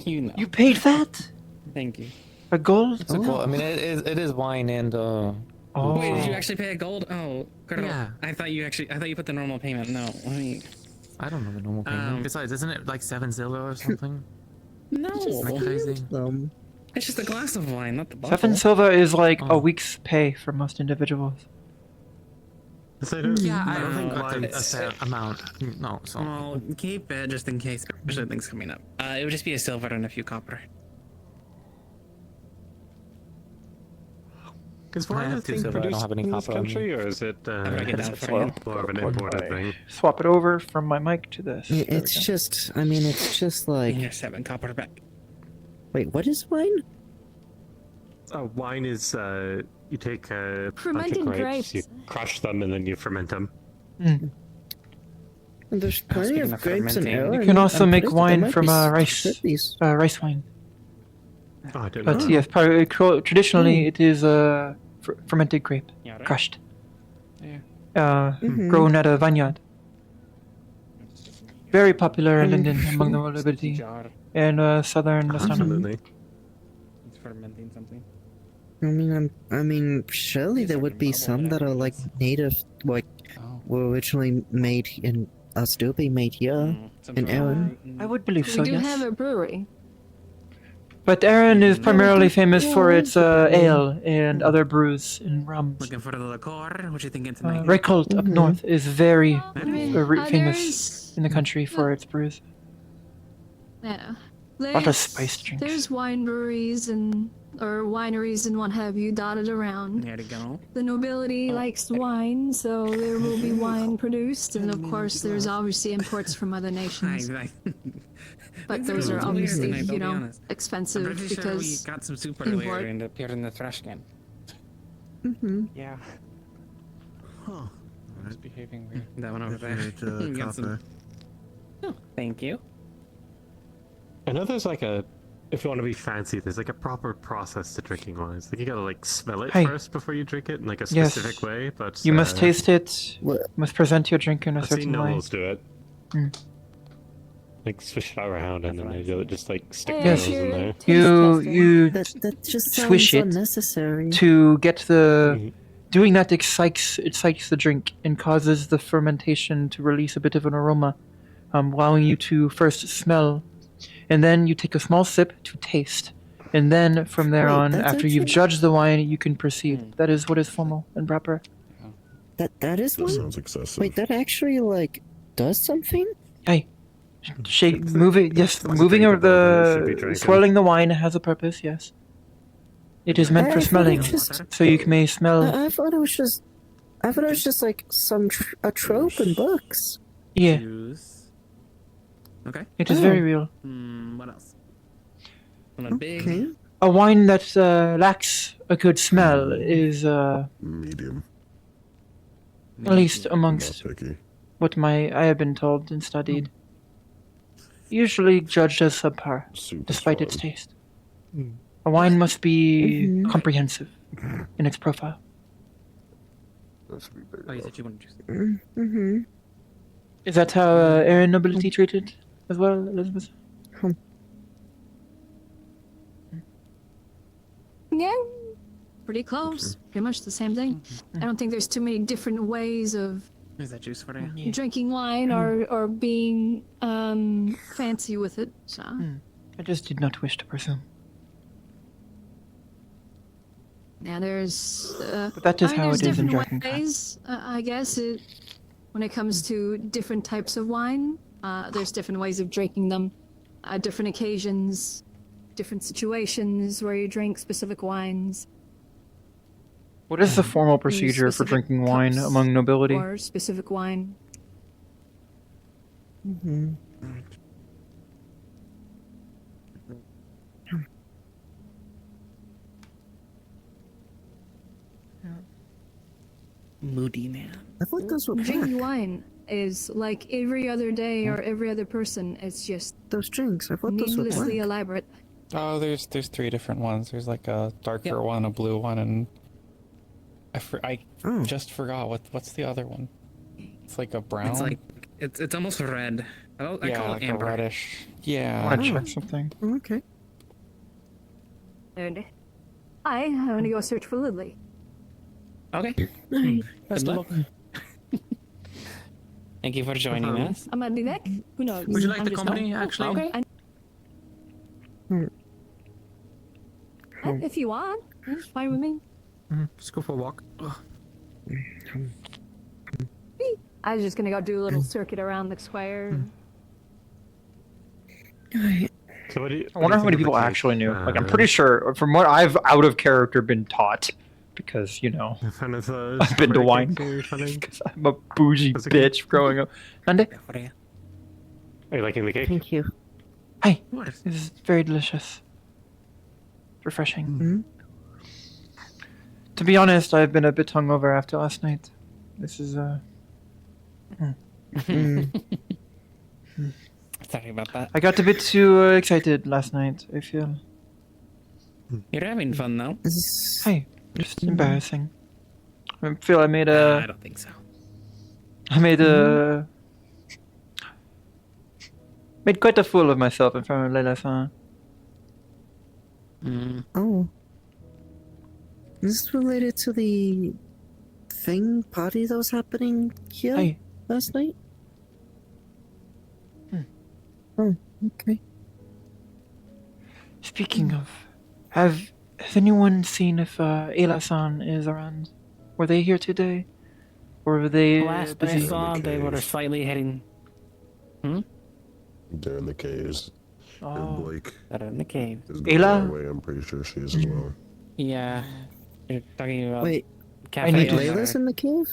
You know. You paid that? Thank you. A gold? It's a gold. I mean, it is wine and Wait, did you actually pay a gold? Oh, Yeah. I thought you put the normal payment. No, let me. I don't know the normal payment. Besides, isn't it like 7 silver or something? No. Am I crazy? It's just a glass of wine, not the bottle. 7 silver is like a week's pay for most individuals. Yeah, I don't think No, that's a set amount. No, so. Well, keep it just in case, especially things coming up. It would just be a silver and a few copper. Is I wine a have two thing silver, I don't produced have any in this copper on me. country, or is it more of an imported thing? Swap it over from my mic to this. There we It's go. just, I mean, it's just like. Here's 7 copper back. Wait, what is wine? Wine is you take a bunch Fermented of grapes, grapes. you crush them, and then you ferment them. And there's plenty speaking of of grapes in fermenting, ale. You can also make there wine might from be rice wine. Oh, I didn't But know. yes, traditionally it is fermented grape, Yeah, right. crushed, Yeah. grown at a vineyard. Very popular in London among the nobility Jar. and southern London. Absolutely. It's fermenting something. I mean, surely there would be some that are like native, like were originally made in, are still being made here in Erin. I would believe We so, do yes. have a brewery. But Erin is primarily famous for its ale and other brews and rums. Looking for the liqueur? What you thinking tonight? Reykholt up north is very famous there's- in the country for its brews. Yeah. A lot of spiced drinks. There's wine breweries or wineries and what have you dotted around. There to go. The nobility likes wine, so there will be wine produced, and of course, there's obviously imports from other nations. But those are obviously, you know, expensive I'm pretty sure we because got some soup import. earlier and it appeared in the trash can. Yeah. Huh. It's behaving weird. That one over there. We got some- Oh, thank you. I know there's like a, if you want to be fancy, there's like a proper process to drinking wine. It's like you gotta like smell it Hey. first before you drink it in like a Yes. specific way. But You must taste it. Must present your drink in a I've seen certain way. nobles do it. Mm. Like swish it around and then they do it, just like stick Hey, the Yes. nose in there. You That just swish sounds it unnecessary. to get the. Doing that excites the drink and causes the fermentation to release a bit of an aroma, allowing you to first smell, and then you take a small sip to taste, and then from there Wait, on, that's after you've actually- judged the wine, you can proceed. That is what is formal and proper. That is That one. sounds excessive. Wait, that actually like does something? Hey, shake, move it. Yes, It's moving drinkable, or it should be the drinking. swirling the wine has a purpose. Yes, it is meant for I thought it smelling, just- so you may smell. I thought it was just like a trope in books. Yeah, Juice. Okay. it is very real. What else? On a big. Okay. A wine that lacks a good smell is Medium. at least Not amongst picky. what I have been told and studied. Usually judged as subpar, Super despite its strong. taste. A wine must be Mhm. comprehensive in its profile. That's be big Oh, you enough. said you wanted juice. Mm-hmm. Is that how Aryan nobility treated as well, Elizabeth? Yeah, pretty close. Pretty much the same thing. I don't think there's too many different ways of Is that juice for you? drinking wine or being fancy with it. So I just did not wish to presume. yeah, there's. But that is I mean, how there's it is in different Dragon ways. I guess when it comes to different types of wine, there's different ways of drinking them, different occasions, different situations where you drink specific wines. What is the formal procedure for specific drinking wine cups among nobility? Or specific wine. Mm-hmm. Moody man. I thought those were Drinking black. wine is like every other day or every other person. It's just those drinks. I thought those were needlessly black. elaborate. Oh, there's 3 different ones. There's like a darker one, a blue one, and I just forgot what's the other one. It's like a brown. It's like it's almost red. I call like it amber. a reddish. Yeah. I want to check something. Okay. And I'm gonna go search for Lily. Okay. Best of luck. Thank you for joining us. I'm at the neck. Who knows? Would you like I'm the just- company, oh, actually? Okay. If you want, it's fine with me. Let's go for a walk. I was just gonna go do a little circuit around the square. So what do you, I wonder how many people actually knew. Like, I'm pretty sure, from what I've out of character been taught, because, you know, I've been to wine because I'm a bougie bitch growing up. Nande? Are you liking the cake? Thank you. Hi. This is very delicious. Refreshing. To be honest, I've been a bit hungover after last night. This is, Sorry about that. I got a bit too excited last night, I feel. You're having fun now. Hey, just embarrassing. I feel I made a... I don't think so. I made a... Made quite a fool of myself in front of Leila-san. Oh. Is this related to the party that was happening here last night? Oh, okay. Speaking of, has anyone seen if Ayla-san is around? Were they here today? Or were they Last I busy? saw, they were slightly heading. They're in the caves. Oh. And Blake They're in the cave. is going Ayla? our way. I'm pretty sure she is as well. Yeah. You're talking about. Wait, cafe I need to- Layla's in the cave?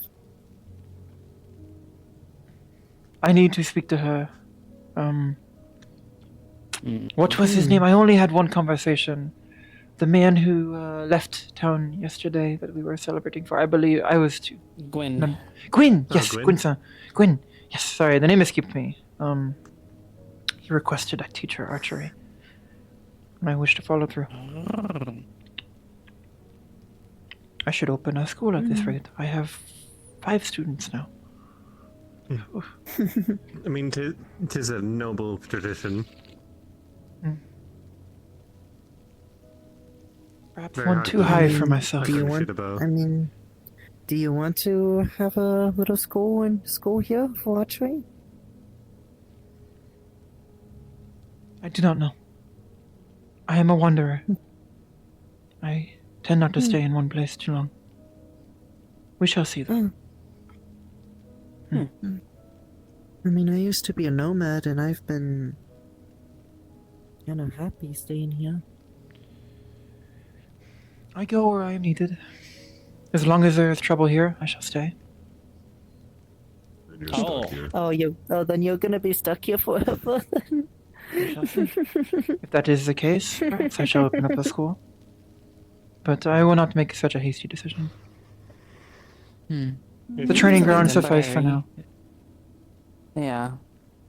I need to speak to her. What was his name? I only had one conversation. The man who left town yesterday that we were celebrating for. I believe I was too. Gwen. Gwyn! Oh, Yes, Gwyn. Gwyn-san. Gwyn! Yes, sorry, the name escaped me. He requested I teach her archery. And I wish to follow through. I should open a school at this rate. I have 5 students now. I mean, tis a noble tradition. Perhaps Very one hard too to high do. for myself. Do you want? I mean, do you want to have a little school here for archery? I do not know. I am a wanderer. I tend not to stay in one place too long. We shall see, though. I mean, I used to be a nomad, and I've been kind of happy staying here. I go where I am needed. As long as there is trouble here, I shall stay. Then you're gonna be stuck here forever. If that is the case, perhaps I shall open up a school. But I will not make such a hasty decision. The training ground suffice for now. Yeah.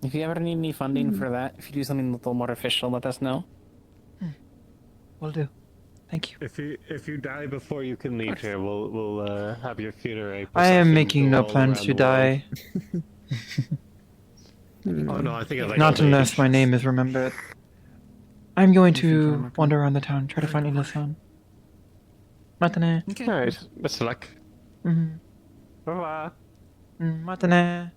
If you ever need any funding for that, if you do something a little more official, let us know. Will do. Thank you. If you die before you can leave here, we'll have your funerary. I am procession making go no all plans around to the world. die. Oh no, I think I like Not old unless age. my name is remembered. I'm going to wander around the town, try to find Ila-san. Matane. Alright, best of luck. Mhm. Bye-bye. Matane.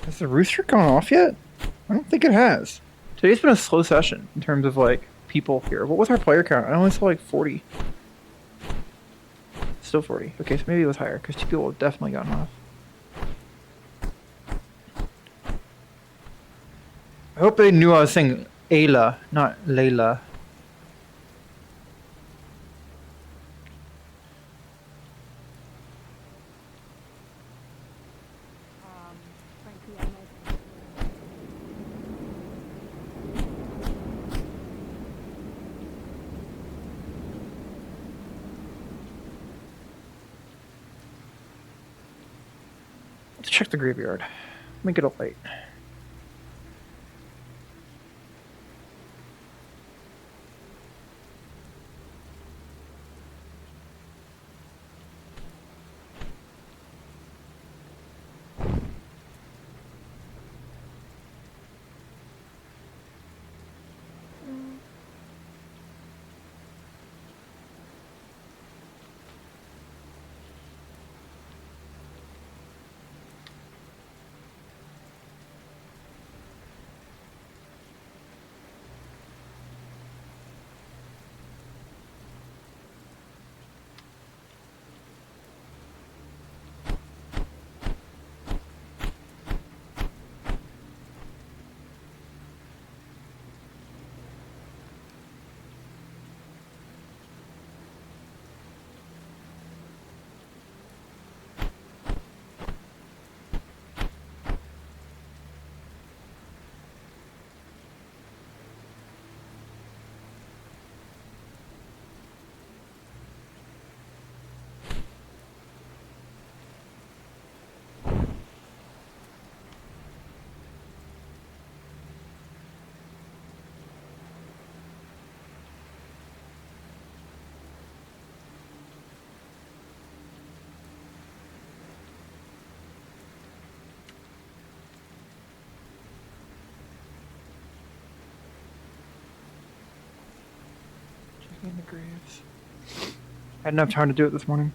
Has the rooster gone off yet? I don't think it has. Today's been a slow session in terms of like people here. What was our player count? I only saw like 40. Still 40. Okay, so maybe it was higher because 2 people have definitely gotten off. I hope they knew I was saying Ayla, not Layla. Let's check the graveyard. Make it up late. In the graves. I had enough time to do it this morning.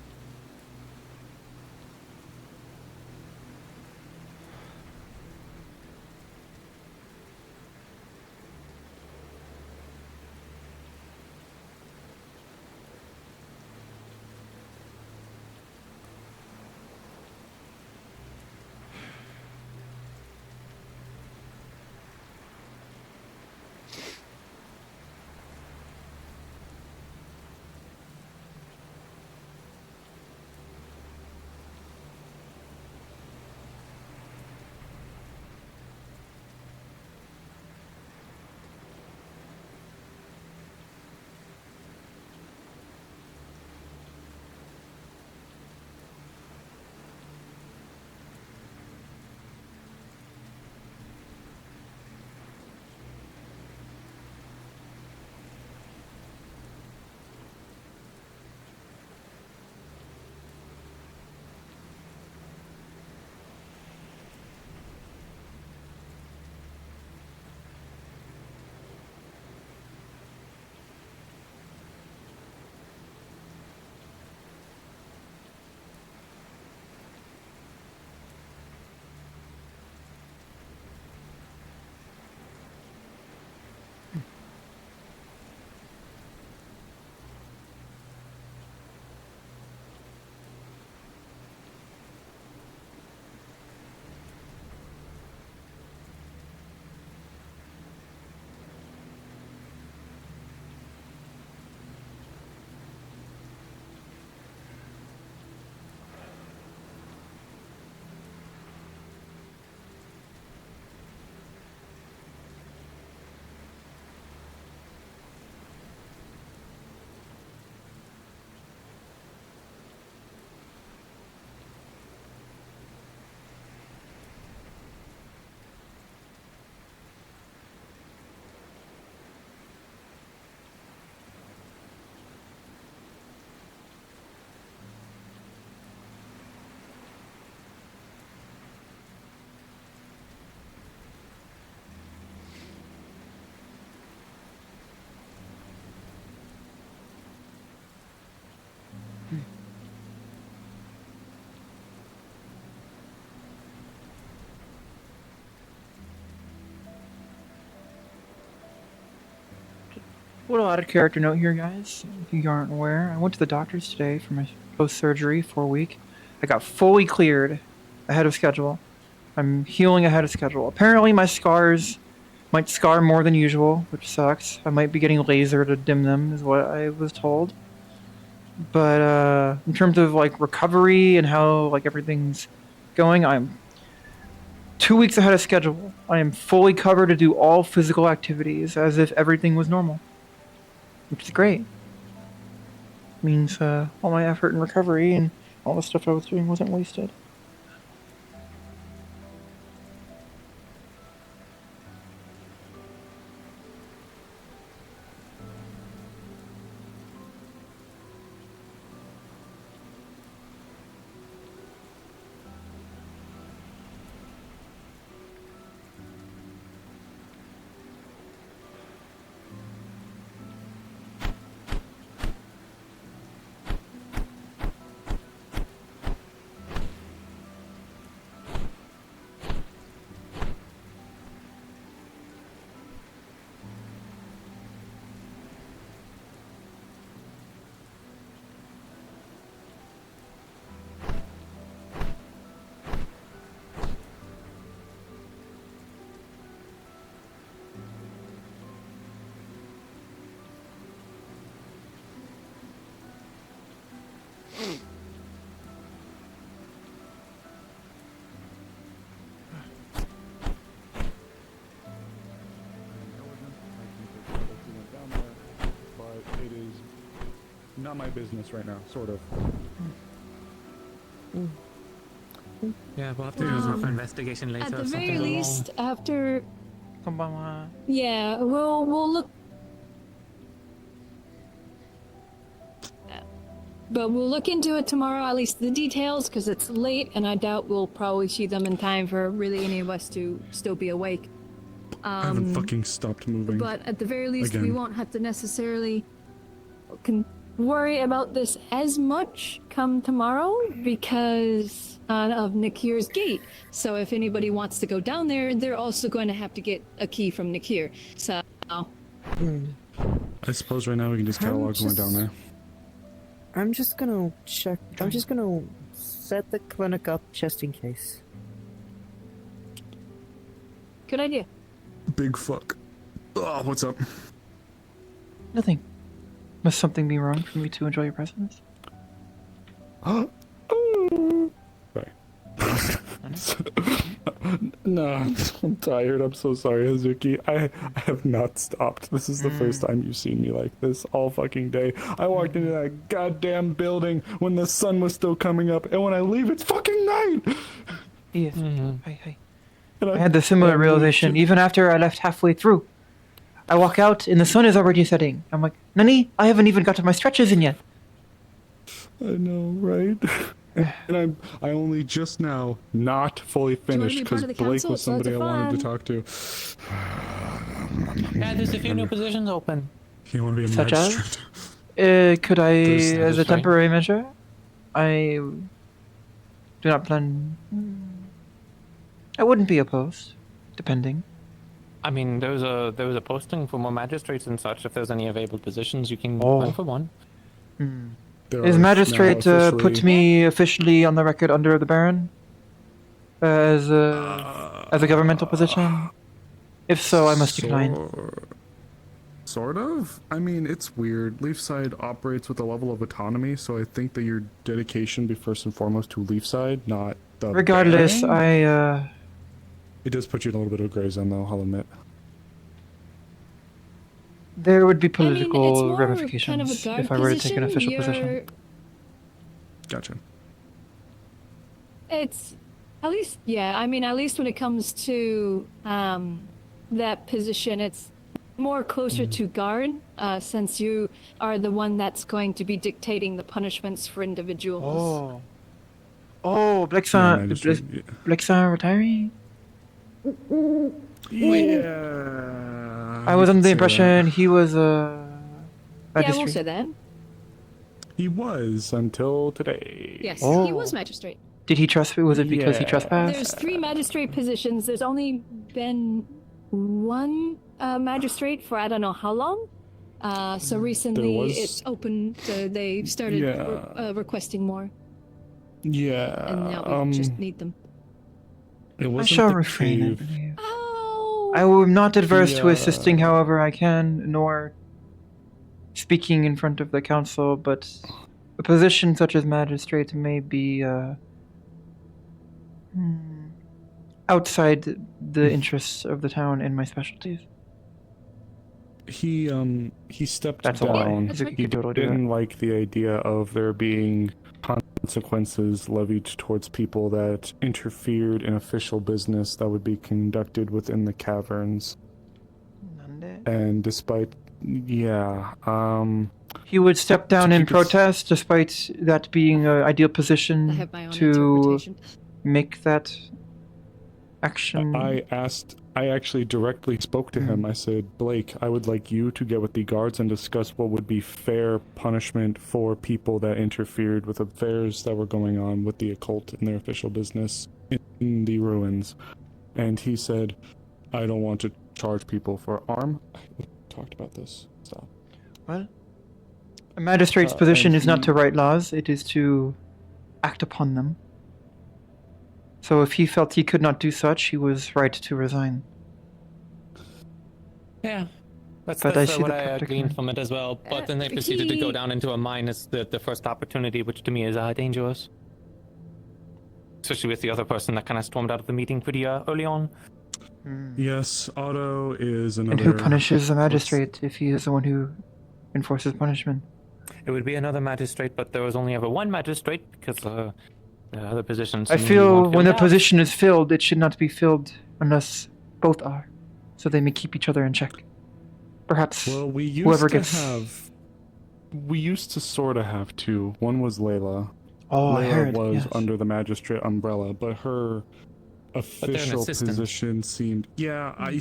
Little out of character note here, guys. If you aren't aware, I went to the doctor's today for my post-surgery 4-week. I got fully cleared ahead of schedule. I'm healing ahead of schedule. Apparently my scars might scar more than usual, which sucks. I might be getting laser to dim them, is what I was told. But in terms of like recovery and how like everything's going, I'm 2 weeks ahead of schedule. I am fully covered to do all physical activities as if everything was normal, which is great. Means all my effort and recovery and all the stuff I was doing wasn't wasted. Not my business right now, sort of. Yeah, we'll have to do a rough investigation later. At the or very something. least, after... Yeah, we'll look... But we'll look into it tomorrow, at least the details, because it's late, and I doubt we'll probably see them in time for really any of us to still be awake. I haven't fucking stopped moving. But at the very least, we Again. won't have to necessarily worry about this as much come tomorrow because of Nakir's gate. So if anybody wants to go down there, they're also going to have to get a key from Nakir. So... I suppose right now we can just catalog going down there. I'm just gonna check. I'm just gonna set the clinic up just in case. Good idea. Big fuck. Oh, what's up? Nothing. Must something be wrong for me to enjoy your presence? Sorry. No, I'm tired. I'm so sorry, Hazuki. I have not stopped. This is the first time you've seen me like this all fucking day. I walked into that goddamn building when the sun was still coming up, and when I leave, it's fucking night! Yeah. Hey. I had the similar realization even after I left halfway through. I walk out and the sun is already setting. I'm like, Nani, I haven't even got to my stretches in yet. I know, right? And I only just now not fully finished because Blake was somebody I wanted to talk to. Yeah, there's a few new positions open. You want to be a Such magistrate? as? Could I, There's as a fine. temporary measure? I do not plan... I wouldn't be opposed, depending. I mean, there was a posting for more magistrates and such. If there's any available positions, you can run for one. Is magistrate put me officially on the record under the Baron? As a governmental position? If so, I must decline. Sort of. I mean, it's weird. Leafside operates with a level of autonomy, so I think that your dedication be first and foremost to Leafside, not the Regardless, Baron. It does put you in a little bit of a gray zone, though, I'll admit. There would be I mean, it's political more ramifications kind of a guard if I were to take an official position. position. Gotcha. It's at least, yeah. I mean, at least when it comes to that position, it's more closer to guard, since you are the one that's going to be dictating the punishments for individuals. Blexan retiring? Yeah. I was under the impression he was a Yeah, we'll magistrate. say that. He was until today. Yes, Oh. he was magistrate. Did he trespass? Was it because he Yeah. trespassed? There's 3 magistrate positions. There's only been 1 magistrate for I don't know how long. So recently was- it's open. They started Yeah. requesting more, Yeah. and now we just need them. It I wasn't shall the refrain, I cave. believe. I am not adverse to assisting Yeah. however I can, nor speaking in front of the council, but a position such as magistrate may be outside the interests of the town and my specialties. He stepped That's a lie. down. Hazuki He could totally do didn't like the idea of there being consequences levied towards people that interfered in official business that would be conducted within the caverns. And despite, He would step down to in keep his- protest, despite that being an ideal position I have my own to interpretation. make that action. I actually directly spoke to him. I said, Blake, I would like you to get with the guards and discuss what would be fair punishment for people that interfered with affairs that were going on with the occult in their official business in the ruins. And he said, I don't want to charge people for arm. We talked about this. Stop. Well, a magistrate's position is not to write laws, it is to act upon them. So if he felt he could not do such, he was right to resign. Yeah. That's But I see what the I practical- gleaned from it as well. But then they proceeded to go down into a mine as the first opportunity, which to me is dangerous. Especially with the other person that kind of stormed out of the meeting pretty early on. Yes, Otto is another... And who punishes the magistrate if he is the one who enforces punishment? It would be another magistrate, but there was only ever one magistrate because the other positions. I feel when the position is filled, it should not be filled unless both are, so they may keep each other in check. Perhaps we used whoever to gets... We used to sort of have two. One was Layla. Oh, I Layla heard, was yes. under the magistrate umbrella, but her they're an official assistant. position seemed... Yeah, I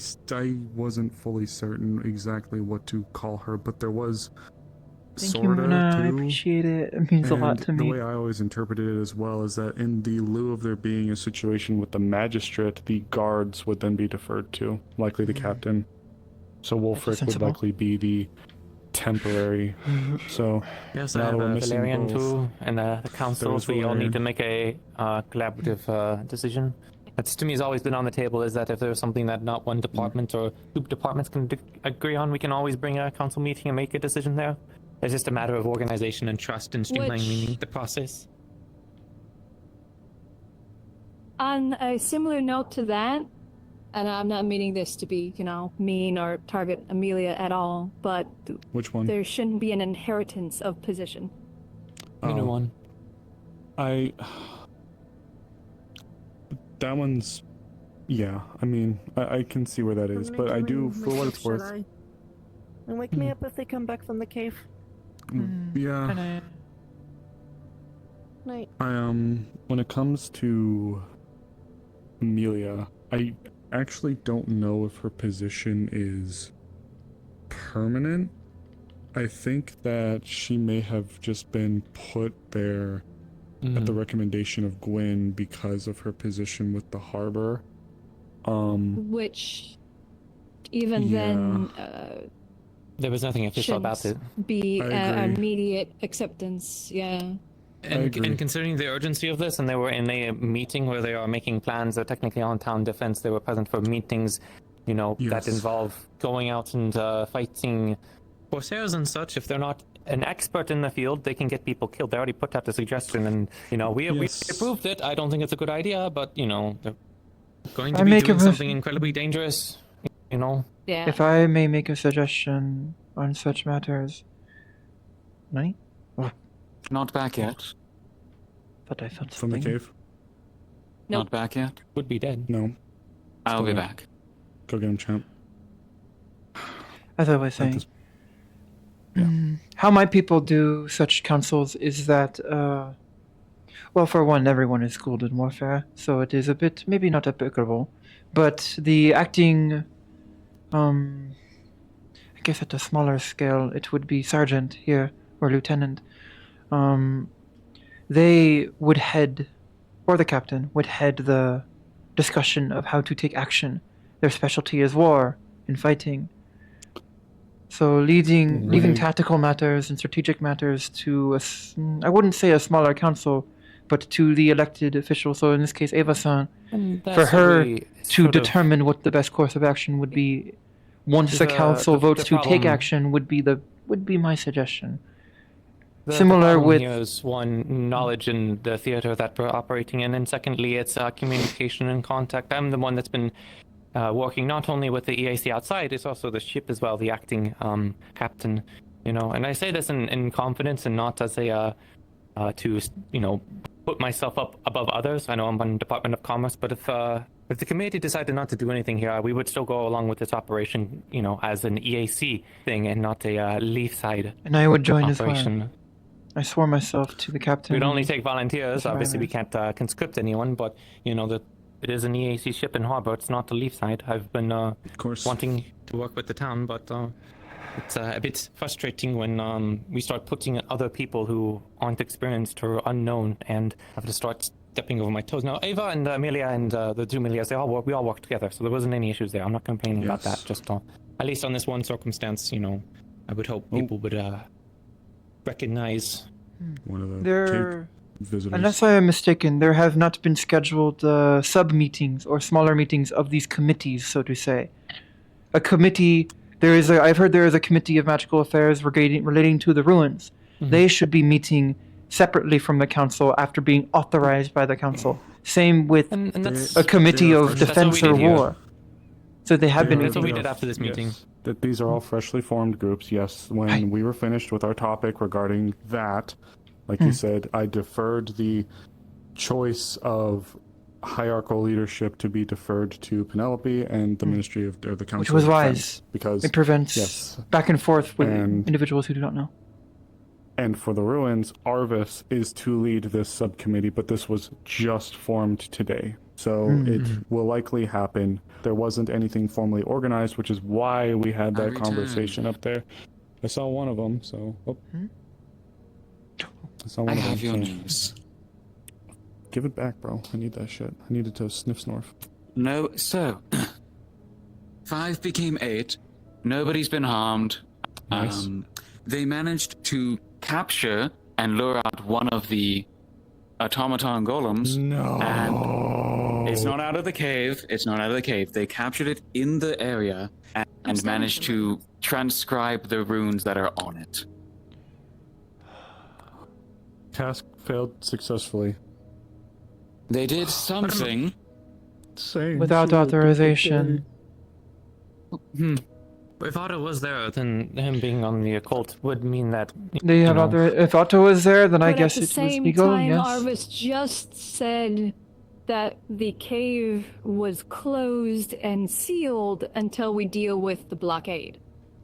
wasn't fully certain exactly what to call her, but there was Thank you, sort of, Muna. I too. appreciate it. It means a lot And to the me. way I always interpreted it as well is that in the lieu of there being a situation with the magistrate, the guards would then be deferred to, likely the captain. So Wolfric would sensible. likely be the temporary. So Yes, now I have we're missing Valerian both. too, and the council. There's We all need Valerian. to make a collaborative decision. That's to me has always been on the table. Is that if there's something that not one department or two departments can agree on, we can always bring a council meeting and make a decision there. It's just a matter of organization and trust and streamlining the process. On a similar note to that, and I'm not meaning this to be, mean or target Amelia at all, but Which one? there shouldn't be an inheritance of position. Neither one. That one's... Yeah, I mean, I can see where that is, but I do, for what it's worth... And wake me up if they come back from the cave. Yeah. Night. When it comes to Amelia, I actually don't know if her position is permanent. I think that she may have just been put there at the recommendation of Gwyn because of her position with the harbor. Which, even then, there was nothing official about it. shouldn't be I agree. immediate acceptance. Yeah. And considering the urgency of this, and they were in a meeting where they are making plans, they're technically on town defense, they were present for meetings, that involve going out and fighting corsairs and such. If they're not an expert in the field, they can get people killed. They already put out the suggestion, and, we approved it. I don't think it's a good idea, but, they're going to be doing something incredibly dangerous, Yeah. If I may make a suggestion on such matters. Nani? What? Not back yet. But I felt From the something. cave? Not back yet. Would be dead. No. I'll be Still back. Go get him, champ. As I was saying, how my people do such councils is that, well, for one, everyone is schooled in warfare, so it is a bit, maybe not applicable, but the acting, I guess at a smaller scale, it would be sergeant here, or lieutenant. They would head, or the captain, would head the discussion of how to take action. Their specialty is war and fighting. So leaving tactical matters and strategic matters to I wouldn't say a smaller council, but to the elected official. So in this case, Eva-san, for her to determine what the best course of action would be once the council votes to take action would be my suggestion. Similar the with here is one, knowledge in the theater that we're operating in, and secondly, it's communication and contact. I'm the one that's been working not only with the EAC outside, it's also the ship as well, the acting captain, you know. And I say this in confidence and not as a to, you know, put myself up above others. I know I'm on Department of Commerce, but if the committee decided not to do anything here, we would still go along with this operation, you know, as an EAC thing and not a Leaf side. And I would join operation. as well. I swore myself to the captain. We'd only take volunteers. Obviously, we can't conscript anyone, but you know that it is an EAC ship in harbor. It's not the Leaf side. I've been wanting to work with the town, but it's a bit frustrating when we start putting other people who aren't experienced or unknown and have to start stepping over my toes. Now, Ava and Amelia and the two Amelias, we all work together, so there wasn't any issues there. I'm not complaining about that. Just at least on this one circumstance, you know, I would hope people would recognize one of the visitors. Unless I am mistaken, there have not been scheduled sub-meetings or smaller meetings of these committees, so to say. A committee, I've heard there is a committee of magical affairs relating to the ruins. Mm-hmm. They should be meeting separately from the council after being authorized by the council. Same with a committee of defense or war. So they have been meeting. That's what we did after this meeting. Yes. That these are all freshly formed groups. Yes, when we were finished with our topic regarding that, like you said, I deferred the choice of hierarchical leadership to be deferred to Penelope and the Ministry of or the Council. Which was of wise, Defense, because it prevents back and forth with individuals who do not know. And for the ruins, Arvis is to lead this subcommittee, but this was just formed today. So it will likely happen. There wasn't anything formally organized, which is why we had that conversation up there. I saw one of them, so... I saw one of them. have your news. Give it back, bro. I need that shit. I needed to sniff snorf. No, so... 5 became 8. Nobody's been harmed. Nice. They managed to capture and lure out one of the automaton golems. No. And it's not out of the cave. It's not out of the cave. They captured it in the area and managed to transcribe the runes that are on it. Task failed successfully. They did something. Without authorization. If Otto was there, then him being on the occult would mean that... They have if Otto was there, then I guess it was legal, But at the same time, yes. Arvis just said that the cave was closed and sealed until we deal with the blockade.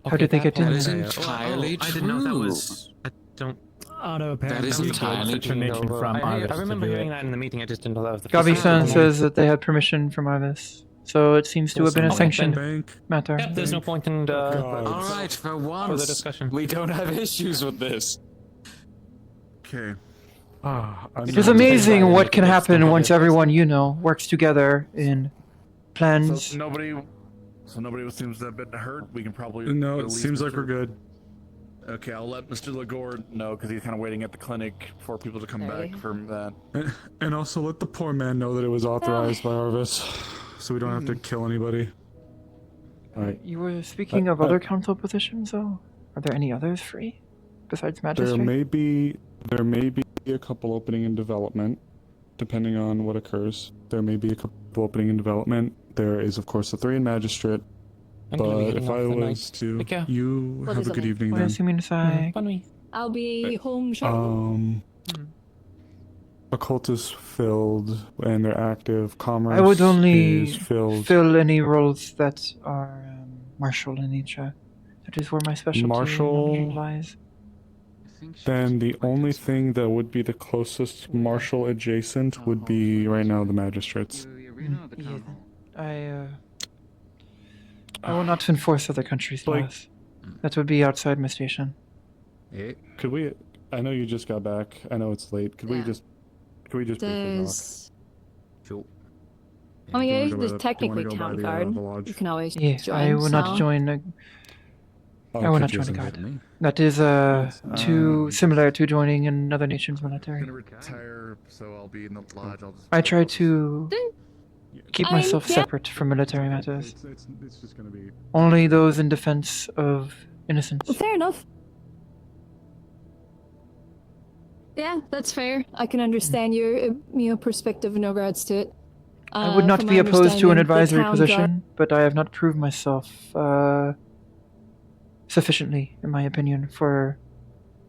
How did they get in That is there? entirely true. I didn't know that was... I don't... Otto apparently That is entirely got permission from I Arvis remember to do hearing it. that in the meeting, I just didn't know that was the... Gabi-san says that they had permission from Arvis. So it seems to have been a sanctioned matter. Yep, there's no point in Alright, for once, discussion. we don't have issues with this. Okay. It is amazing what can happen once everyone you know works together in plans. So nobody seems to have been hurt. We can probably. No, it release seems like Mr. we're good. Okay, I'll let Mr. Lagore know because he's kind of waiting at the clinic for people to come back from that. And also let the poor man know that it was authorized by Arvis, so we don't have to kill anybody. Alright. You were speaking of other council positions, though? Are there any others free? Besides magistrate? There may be a couple opening in development, depending on what occurs. There may be a couple opening in development. There is, of course, the 3 in magistrate. I'm gonna be But heading if off I the was night. to... Take care. You What have is a it good like? evening What then. else you mean to say? I'll be home shortly. Occult is filled and they're active. Commerce I would only is filled. fill any roles that are martial in nature. That is where my specialty Martial lies. Then the only thing that would be the closest martial adjacent would be right now the magistrates. I will not enforce other countries' laws. That would be outside my station. Could we? I know you just got back. I know it's late. Could we just briefly talk? There's... I mean, there's technically town guard. You can always Yes, join. I will not so- join. I will not join the guard. That is too similar to joining another nation's military. I'm gonna retire, so I'll be in the lodge. I'll just. I try to keep myself yeah. separate from military matters. It's just gonna be. Only those in defense of innocence. Fair enough. Yeah, that's fair. I can understand your perspective in regards to it. I would not From be my opposed to an understanding, the advisory town position, guard- but I have not proved myself sufficiently, in my opinion, for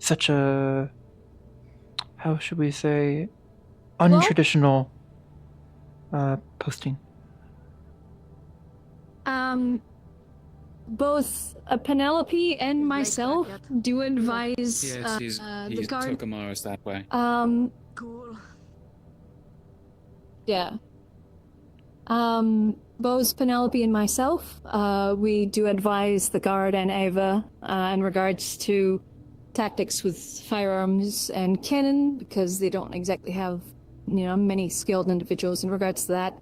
such a, how should we say, untraditional posting. Both Penelope and myself do advise Yes, the he's guard. Tokumaru's that way. Cool. Yeah. Both Penelope and myself, we do advise the guard and Ava in regards to tactics with firearms and cannon, because they don't exactly have, many skilled individuals in regards to that.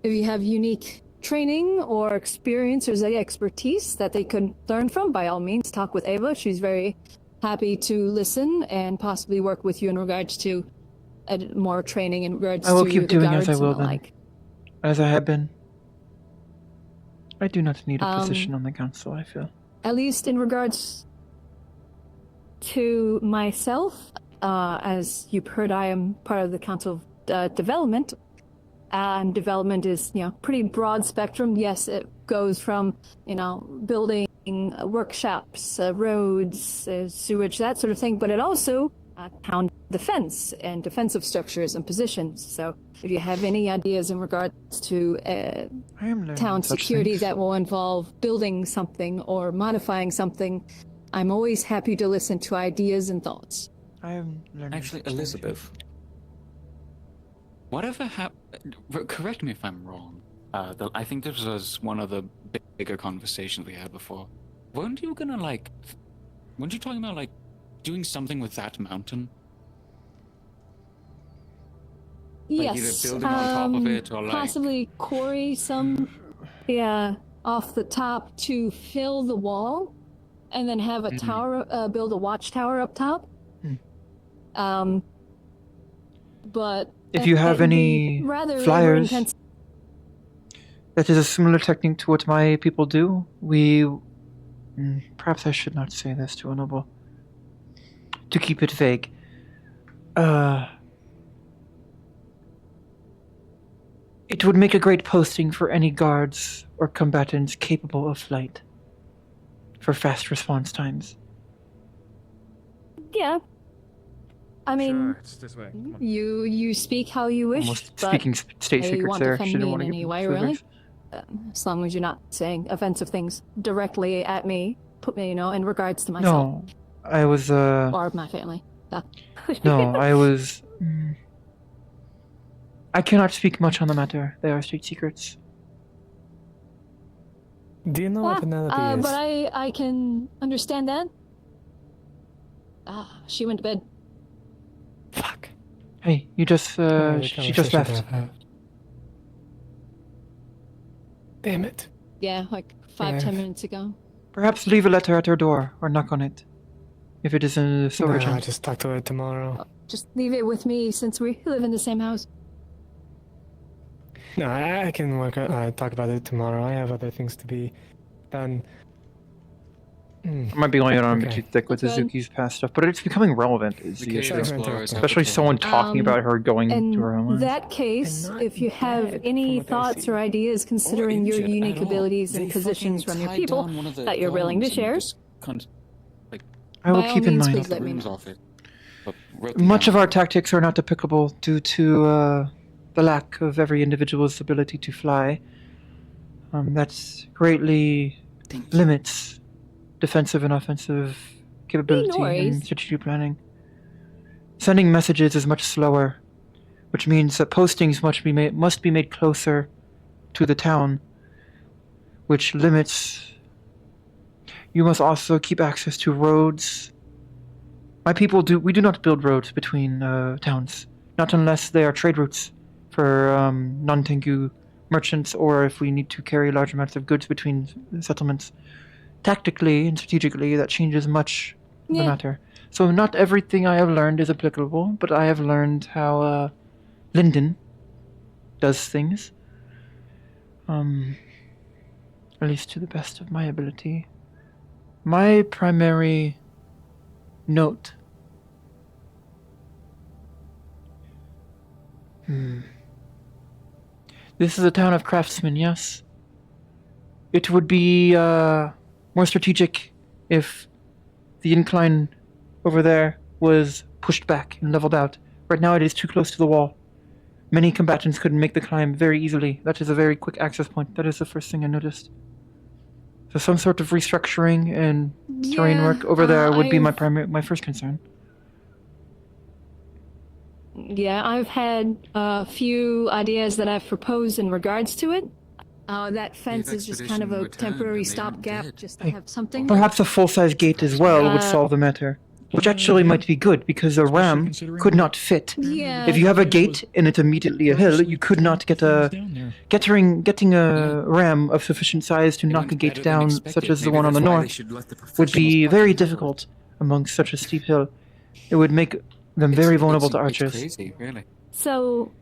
If you have unique training or experience or expertise that they could learn from, by all means, talk with Ava. She's very happy to listen and possibly work with you in regards to more training in regards I will to keep the doing guards as I will and the then, like. as I have been. I do not need a Um, position on the council, I feel. At least in regards to myself, as you've heard, I am part of the Council of Development. And development is, pretty broad spectrum. Yes, it goes from, building workshops, roads, sewage, that sort of thing. But it also town defense and defensive structures and positions. So if you have any ideas in regards to town such security things. that will involve building something or modifying something, I'm always happy to listen to ideas and thoughts. I am learning. Actually, Elizabeth, whatever happened? Correct me if I'm wrong. I think this was one of the bigger conversations we had before. Weren't you talking about doing something with that mountain? Like either Yes, building on top of it or possibly quarry some, off the top to fill the wall, and then have a tower, build a watchtower up top. But If you have any rather flyers, labor-intensive. that is a similar technique to what my people do. Perhaps I should not say this to a noble. To keep it vague. It would make a great posting for any guards or combatants capable of flight. For fast response times. Yeah. I mean, It's this way. you speak how you wish. Almost but speaking state you secrets won't there. defend She didn't me want in to any give way, really. specifics. As long as you're not saying offensive things directly at me, put me, in regards to myself. No, I was, Or my family. No, I was... I cannot speak much on the matter. They are state secrets. Do you know what Penelope is? But I can understand that. She went to bed. Fuck. Hey, you just, she just left. Damn it. Yeah, like 5-10 minutes ago. Perhaps leave a letter at her door, or knock on it. If it is so No, urgent. I'll just talk to her tomorrow. Just leave it with me since we live in the same house. No, I can talk about it tomorrow. I have other things to be done. I might be going on a bit Okay. too thick with That's good. Hazuki's past stuff, but it's becoming relevant is the issue. Especially someone talking about her going In to her homeland. that case, if you have any thoughts or ideas considering your injured unique at all. abilities and They positions fucking from your tied people down one of the that you're willing to golems and share, just I will by all keep in means, mind. please let me know. off it. But wrote them Much down. of our tactics are not applicable due to the lack of every individual's ability to fly. That's greatly limits defensive and offensive capability worries. and strategic planning. Sending messages is much slower, which means that postings must be made closer to the town, which limits. You must also keep access to roads. My people we do not build roads between towns, not unless they are trade routes for non-Tengu merchants, or if we need to carry large amounts of goods between settlements. tactically and strategically, that changes much of the Yeah. matter. So not everything I have learned is applicable, but I have learned how Lyndon does things. At least to the best of my ability. My primary note. This is a town of craftsmen, yes? It would be more strategic if the incline over there was pushed back and leveled out. Right now it is too close to the wall. Many combatants couldn't make the climb very easily. That is a very quick access point. That is the first thing I noticed. So some sort of restructuring and terrain work over there would be my first concern. Yeah, I've had a few ideas that I've proposed in regards to it. That fence is just kind of a temporary stopgap, just to have something. Perhaps a full-size gate as well would solve the matter. Which actually might be good, because a ram could not fit. Yeah. If you have a gate and it's immediately a hill, you could not get getting a ram of sufficient size to knock a gate down, such as the one on the north, would be very difficult amongst such a steep hill. It would make them very vulnerable to archers. It's crazy, really. So,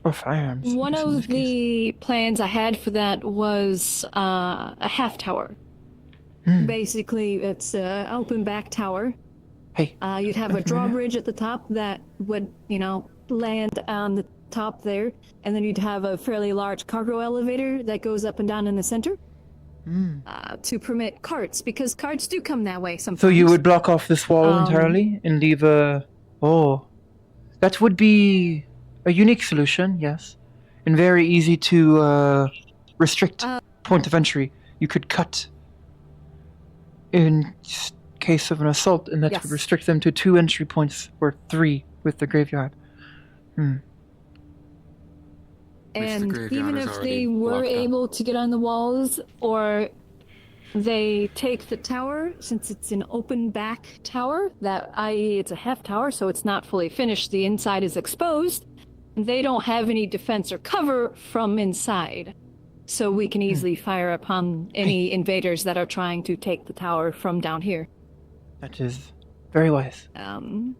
or firearms. one of the plans I had for that was a half tower. Basically, it's an open back tower. Hey. You'd have a drawbridge at the top that would, land on the top there, and then you'd have a fairly large cargo elevator that goes up and down in the center to permit carts, because carts do come that way sometimes. So you would block off this wall entirely and leave a... Oh. That would be a unique solution, yes. And very easy to restrict point of entry. You could cut in case of an assault, and that would restrict them to 2 entry points or 3 with the graveyard. And even if they were able to get on the walls, or they take the tower, since it's an open back tower, that i.e. it's a half tower, so it's not fully finished, the inside is exposed, they don't have any defense or cover from inside. So we can easily fire upon any invaders that are trying to take the tower from down here. That is very wise. And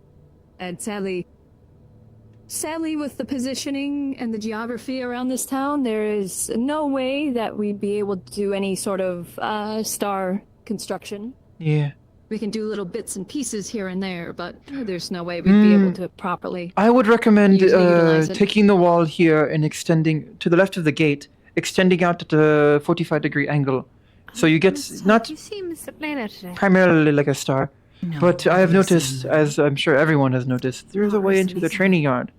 sadly, with the positioning and the geography around this town, there is no way that we'd be able to do any sort of star construction. Yeah. We can do little bits and pieces here and there, but there's no way we'd be able to properly. I would recommend utilize it. taking the wall here and extending to the left of the gate, extending out at a 45-degree angle. So you get not primarily like a star, but I have noticed, as I'm sure everyone has noticed, there's a way into the training yard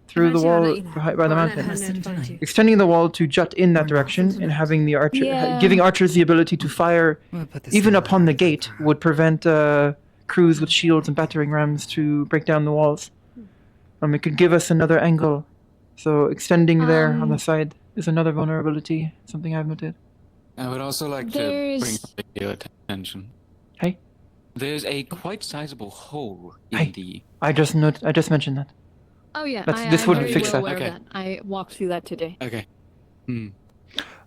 through the wall by the mountain. Extending the wall to jut in that direction and having the giving archers the ability to fire even upon the gate would prevent crews with shields and battering rams to break down the walls. It could give us another angle. So extending there on the side is another vulnerability, something I've noted. I would also like to bring to your attention. Hey? There's a quite sizable hole in the... I just mentioned that. Oh yeah, This would fix that. Okay. That. I walked through that today. Okay.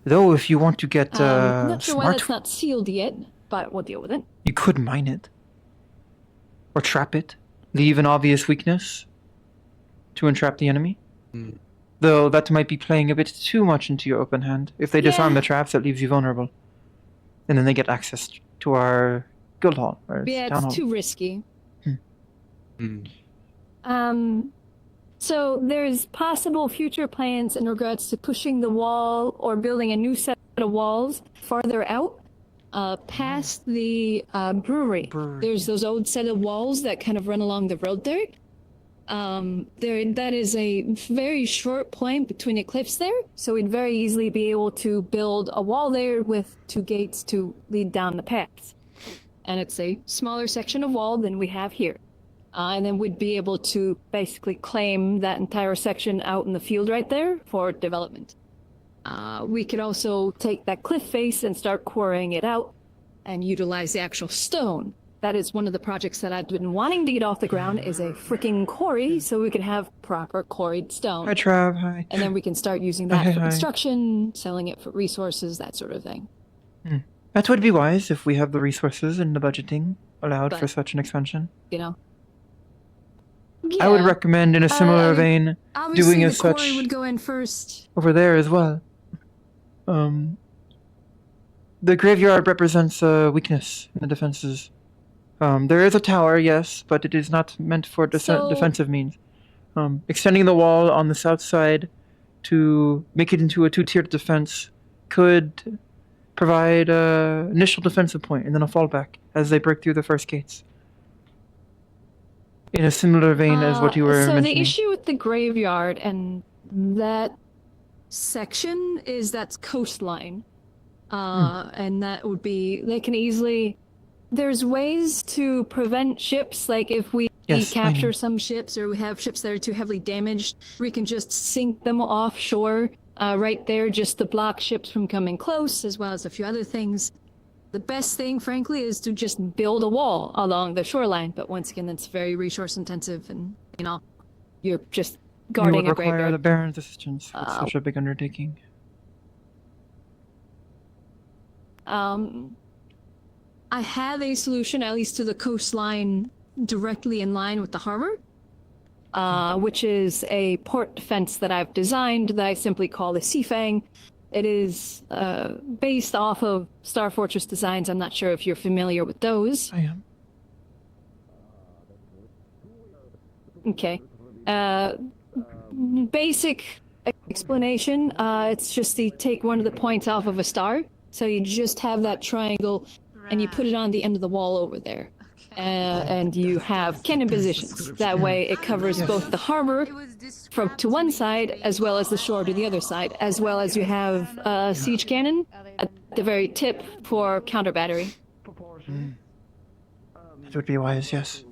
Though, if you want to get not sure why smart, that's not sealed yet, but we'll deal with it. you could mine it. Or trap it. Leave an obvious weakness to entrap the enemy. Though that might be playing a bit too much into your open hand. If they disarm the traps, that leaves you vulnerable. And then they get access to our guild hall. Or Yeah, town it's hall. too risky. So there's possible future plans in regards to pushing the wall or building a new set of walls farther out, past the brewery. There's those old set of walls that kind of run along the road there. That is a very short point between the cliffs there, so we'd very easily be able to build a wall there with 2 gates to lead down the paths. And it's a smaller section of wall than we have here. And then we'd be able to basically claim that entire section out in the field right there for development. We could also take that cliff face and start quarrying it out and utilize the actual stone. That is one of the projects that I've been wanting to get off the ground, is a freaking quarry, so we could have proper quarried stone. Hi, Trav. Hi. And then we can start using that for Hi. construction, selling it for resources, that sort of thing. That would be wise if we have the resources and the budgeting allowed for But- such an expansion. You know. I would Yeah. recommend, in a I similar mean, vein, Obviously, doing the as such quarry would go in first. over there as well. The graveyard represents a weakness in the defenses. There is a tower, yes, but it is not meant for defensive means. Extending the wall on the south side to make it into a two-tiered defense could provide an initial defensive point and then a fallback as they break through the first gates. In a similar vein as what you were So mentioning. the issue with the graveyard and that section is that's coastline. And that would be, they can easily, there's ways to prevent ships, like if we Yes, I capture know. some ships or we have ships that are too heavily damaged, we can just sink them offshore right there just to block ships from coming close, as well as a few other things. The best thing, frankly, is to just build a wall along the shoreline, but once again, it's very resource intensive and, you know, you're just guarding you a would require graveyard. the Baron's assistance with such a big undertaking. I have a solution, at least to the coastline directly in line with the harbor, which is a port defense that I've designed that I simply call the Sea Fang. It is based off of Star Fortress designs. I'm not sure if you're familiar with those. I am. Okay. Basic explanation. It's just you take one of the points off of a star. So you just have that triangle and you put it on the end of the wall over there. And you have cannon positions. That way it covers both the harbor from to one side as well as the shore to the other side, as well as you have a siege cannon at the very tip for counter battery. That would be wise, yes.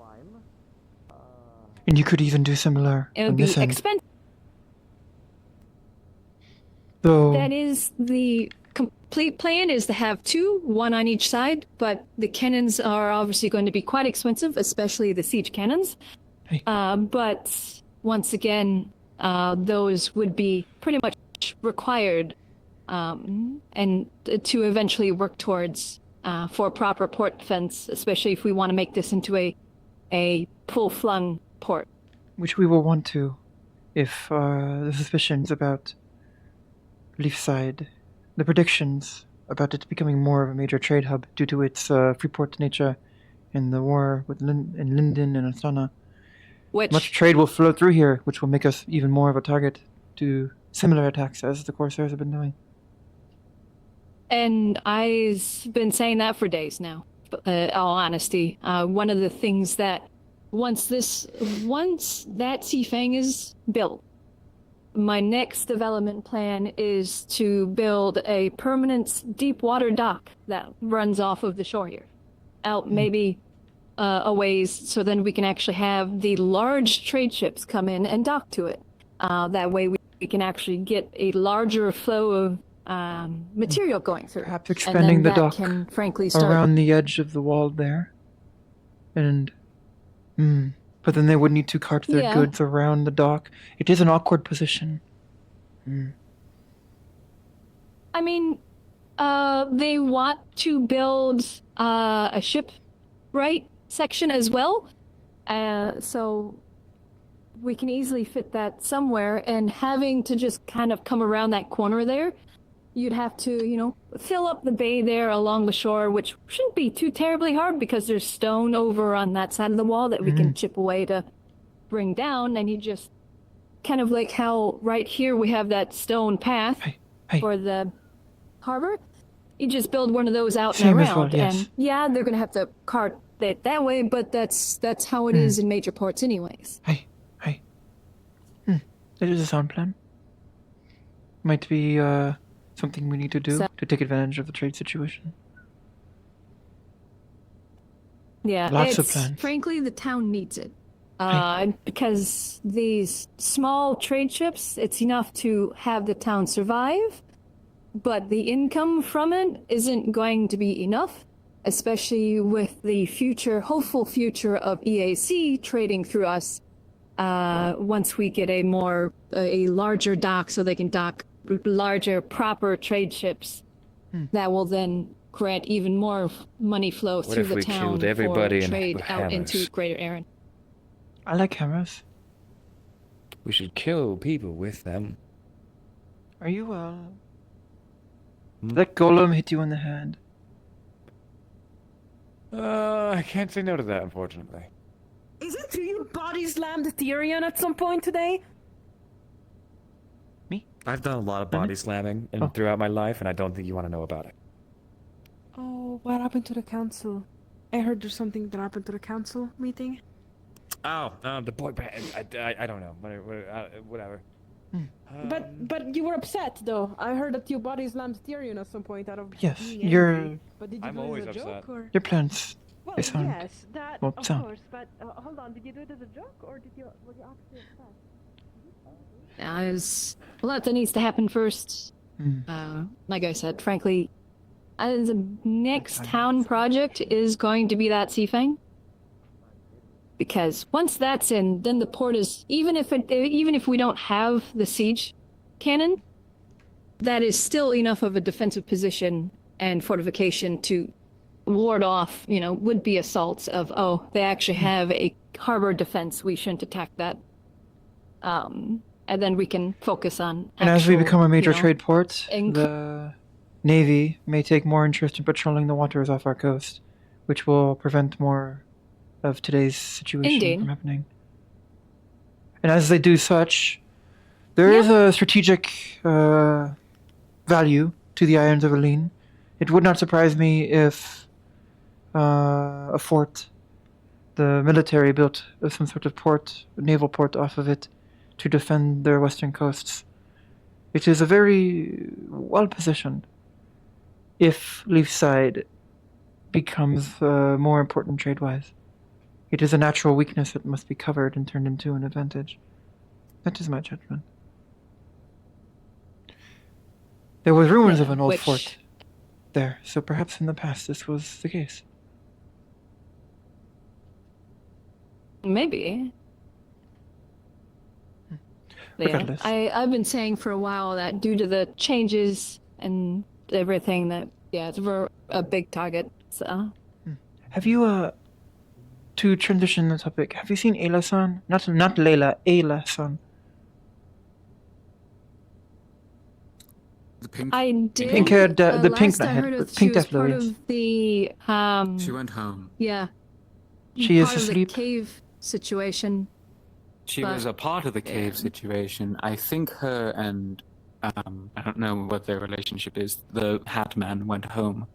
And you could even do similar It on would be this end. expensive. Though That is the complete plan, is to have two, one on each side, but the cannons are obviously going to be quite expensive, especially the siege cannons. But once again, those would be pretty much required and to eventually work towards for proper port defense, especially if we want to make this into a full-flung port. which we will want to, if the suspicions about Leafside, the predictions about it becoming more of a major trade hub due to its free port nature in the war with in Linden and Astana. Which- Much trade will flow through here, which will make us even more of a target to similar attacks as the Corsairs have been doing. And I've been saying that for days now, all honesty. One of the things that once that Sea Fang is built, my next development plan is to build a permanent deep water dock that runs off of the shore here, out maybe a ways, so then we can actually have the large trade ships come in and dock to it. That way we can actually get a larger flow of material going through. Perhaps expanding the dock can frankly start around the edge of the wall there. And, but then they would need to cart their Yeah. goods around the dock. It is an awkward position. I mean, they want to build a shipwright section as well, so we can easily fit that somewhere. And having to just kind of come around that corner there, you'd have to, fill up the bay there along the shore, which shouldn't be too terribly hard because there's stone over on that side of the wall that we can chip away to bring down, and you just kind of like how right here we have that stone path for the harbor. You just build one of those out Same and as around, well, yes. and yeah, they're gonna have to cart it that way, but that's how it is in major ports, anyways. That is a sound plan. Might be something we need to do So- to take advantage of the trade situation. Yeah, Lots of it's, plans. frankly, the town needs it. Because these small trade ships, it's enough to have the town survive, but the income from it isn't going to be enough, especially with the hopeful future of EAC trading through us once we get a larger dock so they can dock larger, proper trade ships that will then grant even more money flow What through if the we town killed everybody for and trade with out into hammers? Greater Aaron. I like hammers. We should kill people with them. Are you, Did that golem hit you in the head? I can't say no to that, unfortunately. Is it true you body slammed Tyrion at some point today? I've done a lot of body slamming throughout my life, and I don't think you want to know about it. Oh, what happened to the council? I heard there's something that happened to the council meeting. Oh, the boy band. I don't know. Whatever. But you were upset though. I heard that you body slammed Tyrion at some point out of Yes, being you're. angry. But did you I'm do it always as a upset. joke or? Your plans. Well, They sound. yes, that well, of sound. course. But hold on, did you do it as a joke or were you actually upset? There's a lot that needs to happen first. Like I said, frankly, the next town project is going to be that sea fang. Because once that's in, then the port is even if we don't have the siege cannon, that is still enough of a defensive position and fortification to ward off, would-be assaults of, oh, they actually have a harbor defense, we shouldn't attack that. And then we can focus on And as we become a major trade port, inc- the Navy may take more interest in patrolling the waters off our coast, which will prevent more of today's situation Indeed. from happening. And as they do such, there is a strategic value to the Irons of Aline. It would not surprise me if a fort, the military built some sort of port, naval port off of it, to defend their western coasts. It is a very well positioned if Leafside becomes more important trade-wise. It is a natural weakness that must be covered and turned into an advantage. That is my judgment. There was rumors of an old fort there, so perhaps in the past this was the case. Maybe. Yeah, Regardless. I've been saying for a while that due to the changes and everything that, we're a big target, so. Have you, to transition the topic, have you seen Ayla-san? Not Layla, Ayla-san. The pink. I did. Pink-haired, the pink last I heard nut-head, of, the pink she was death part lilies. of the, She went home. yeah. She is part of asleep. the cave situation. She But- was a part of the cave situation. I think her and I don't know what their relationship is. The Hat Man went home.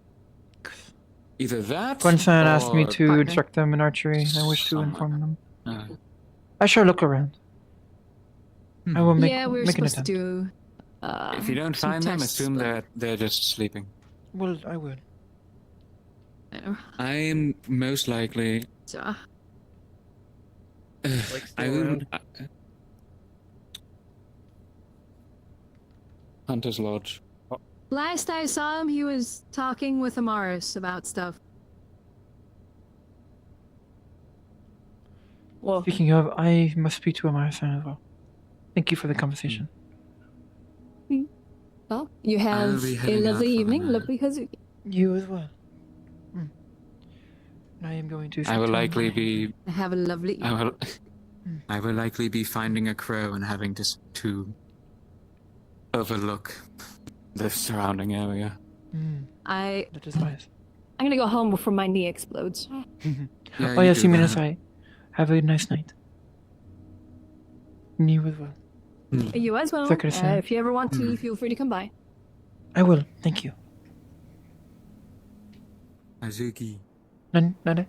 Either that. Gwen-san asked me or to instruct them in archery, and I wish to inform them. Uh, I shall look around. I will make, yeah, we were make an supposed to attempt. do. if you don't some find them, tests, assume but- they're just sleeping. Well, I will. I'm most likely. So, I would. Hunter's Lodge. last I saw him, he was talking with Amaris about stuff. Well, Speaking of, I must speak to Amara-san as well. Thank you for the conversation. well, you have be a heading out lovely for the evening, night. lovely Hazuki. You as well. I am going to. I will speak to likely Amara. be. Have a lovely evening. I will likely be finding a crow and having to overlook the surrounding area. That is wise. I'm gonna go home before my knee explodes. Yeah, Oh you yeah, do see me that. inside. Have a nice night. And you as well. You as well. Sakura-san. If you ever want tea, feel free to come by. I will. Thank you. Hazuki. Nade?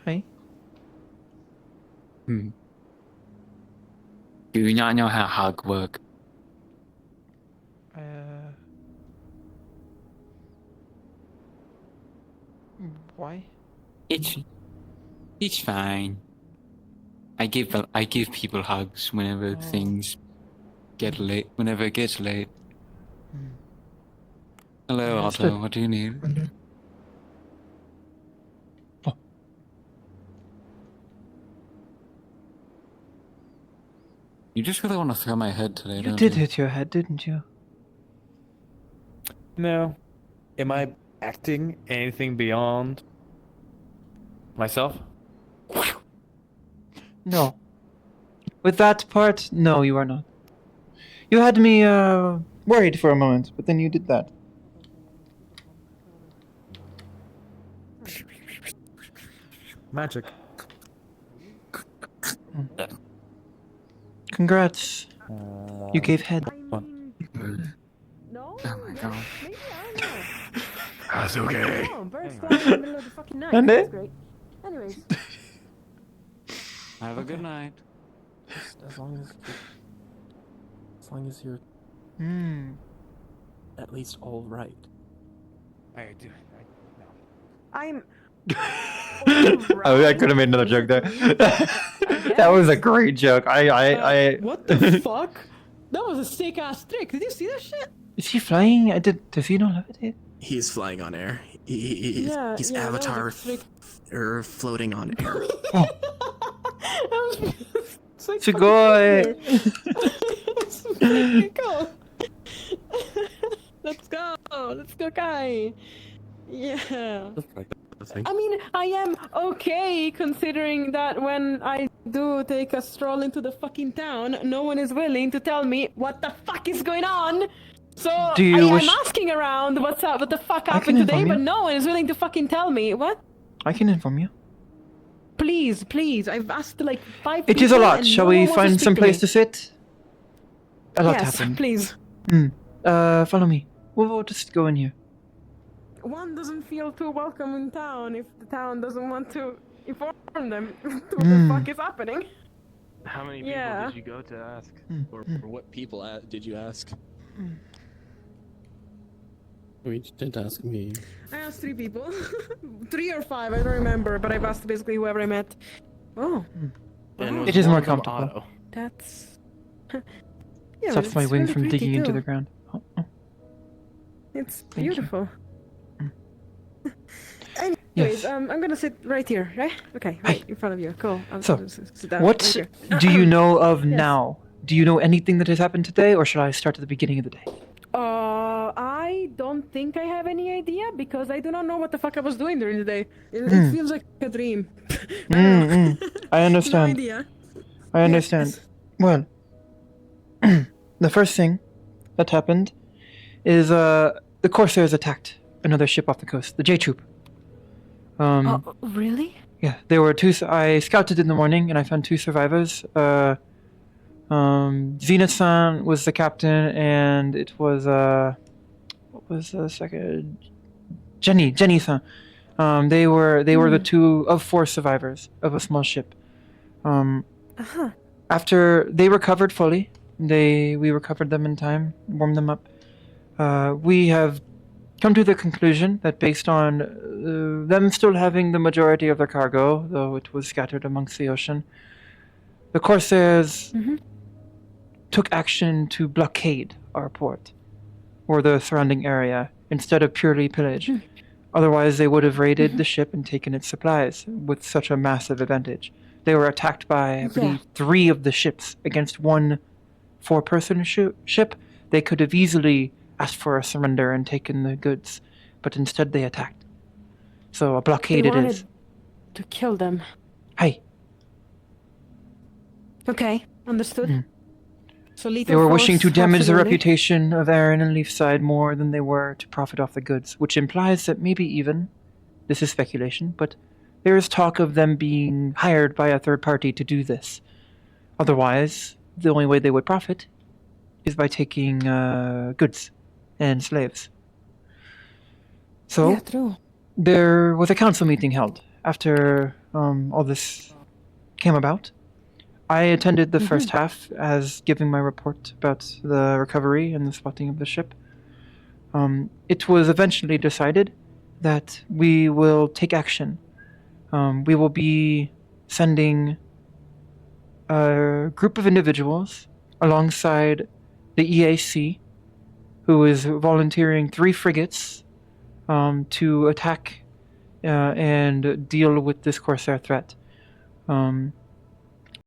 Hey. Do you not know how hug work? Why? It's fine. I give people hugs whenever things get late. Whenever it gets late. Hello, Understood. Otto. What do you need? You just really want to throw my head today, You don't did you? hit your head, didn't you? No. Am I acting anything beyond myself? No. With that part, no, you are not. You had me worried for a moment, but then you did that. Magic. Congrats. You gave head. No? Oh my god. Maybe, I don't know. Hazuki. Oh, birds flying in the middle of the fucking night. And That's it? great. Anyways. Have a good night. As long as you're at least all right. I'm... Oh, I could have made another joke there. That was a great joke. What the fuck? That was a sick ass trick. Did you see that shit? Is he flying? Does he not levitate? He's flying on air. He's Yeah, that was a avatar trick. or floating on air. Sugoi! Cool. Let's go. Let's go, Kai. Yeah. I mean, I am okay considering that when I do take a stroll into the fucking town, no one is willing to tell me what the fuck is going on. So Do you wish- I'm asking around what's up, what the fuck I happened can today, inform but you. no one is willing to fucking tell me. What? I can inform you. Please, please. I've asked like 5 It is a people lot. and Shall no we one wants find speak some to place me. to sit? A lot Yes, happened. please. Follow me. We'll just go in here. One doesn't feel too welcome in town if the town doesn't want to inform them to what the Hmm. fuck is happening. How many people Yeah. did you go to ask? Or what people did you ask? We didn't ask me. I asked 3 people. 3 or 5, I don't remember, but I've asked basically whoever I met. Oh. And Wow. was It is one more of them comfortable. Otto? That's... yeah, Stops but my it's wings really from pretty digging into too. the ground. Oh, oh. It's Thank you. beautiful. Anyways, I'm gonna sit right here, right? Okay, right in front of you. Cool. I'll So, just sit down what right here. do you know of Yes. now? Do you know anything that has happened today, or should I start at the beginning of the day? I don't think I have any idea because I do not know what the fuck I was doing during the day. It Mm. feels like a dream. I understand. No idea. I understand. Well, the first thing that happened is the Corsairs attacked another ship off the coast, the J Troop. Really? Yeah, there were 2. I scouted in the morning and I found 2 survivors. Zenith-san was the captain, and it was what was the second? Jenny-san. They were the 2 of 4 survivors of a small ship. After they recovered fully, we recovered them in time, warmed them up. We have come to the conclusion that based on them still having the majority of their cargo, though it was scattered amongst the ocean, the Corsairs took action to blockade our port or the surrounding area instead of purely pillage. Otherwise, they would have raided the ship and taken its supplies with such a massive advantage. They were attacked by, I believe, 3 of the ships against 1 4-person ship. They could have easily asked for a surrender and taken the goods, but instead they attacked. So a blockade They it wanted is. to kill them. Hey, Okay, understood. So lethal they were wishing to force, damage the absolutely. reputation of Aaron and Leafside more than they were to profit off the goods, which implies that maybe even, this is speculation, but there is talk of them being hired by a third party to do this. Otherwise, the only way they would profit is by taking goods and slaves. So, Yeah, true. there was a council meeting held after all this came about. I attended the first half as giving my report about the recovery and the spotting of the ship. It was eventually decided that we will take action. We will be sending a group of individuals alongside the EAC, who is volunteering 3 frigates to attack and deal with this Corsair threat.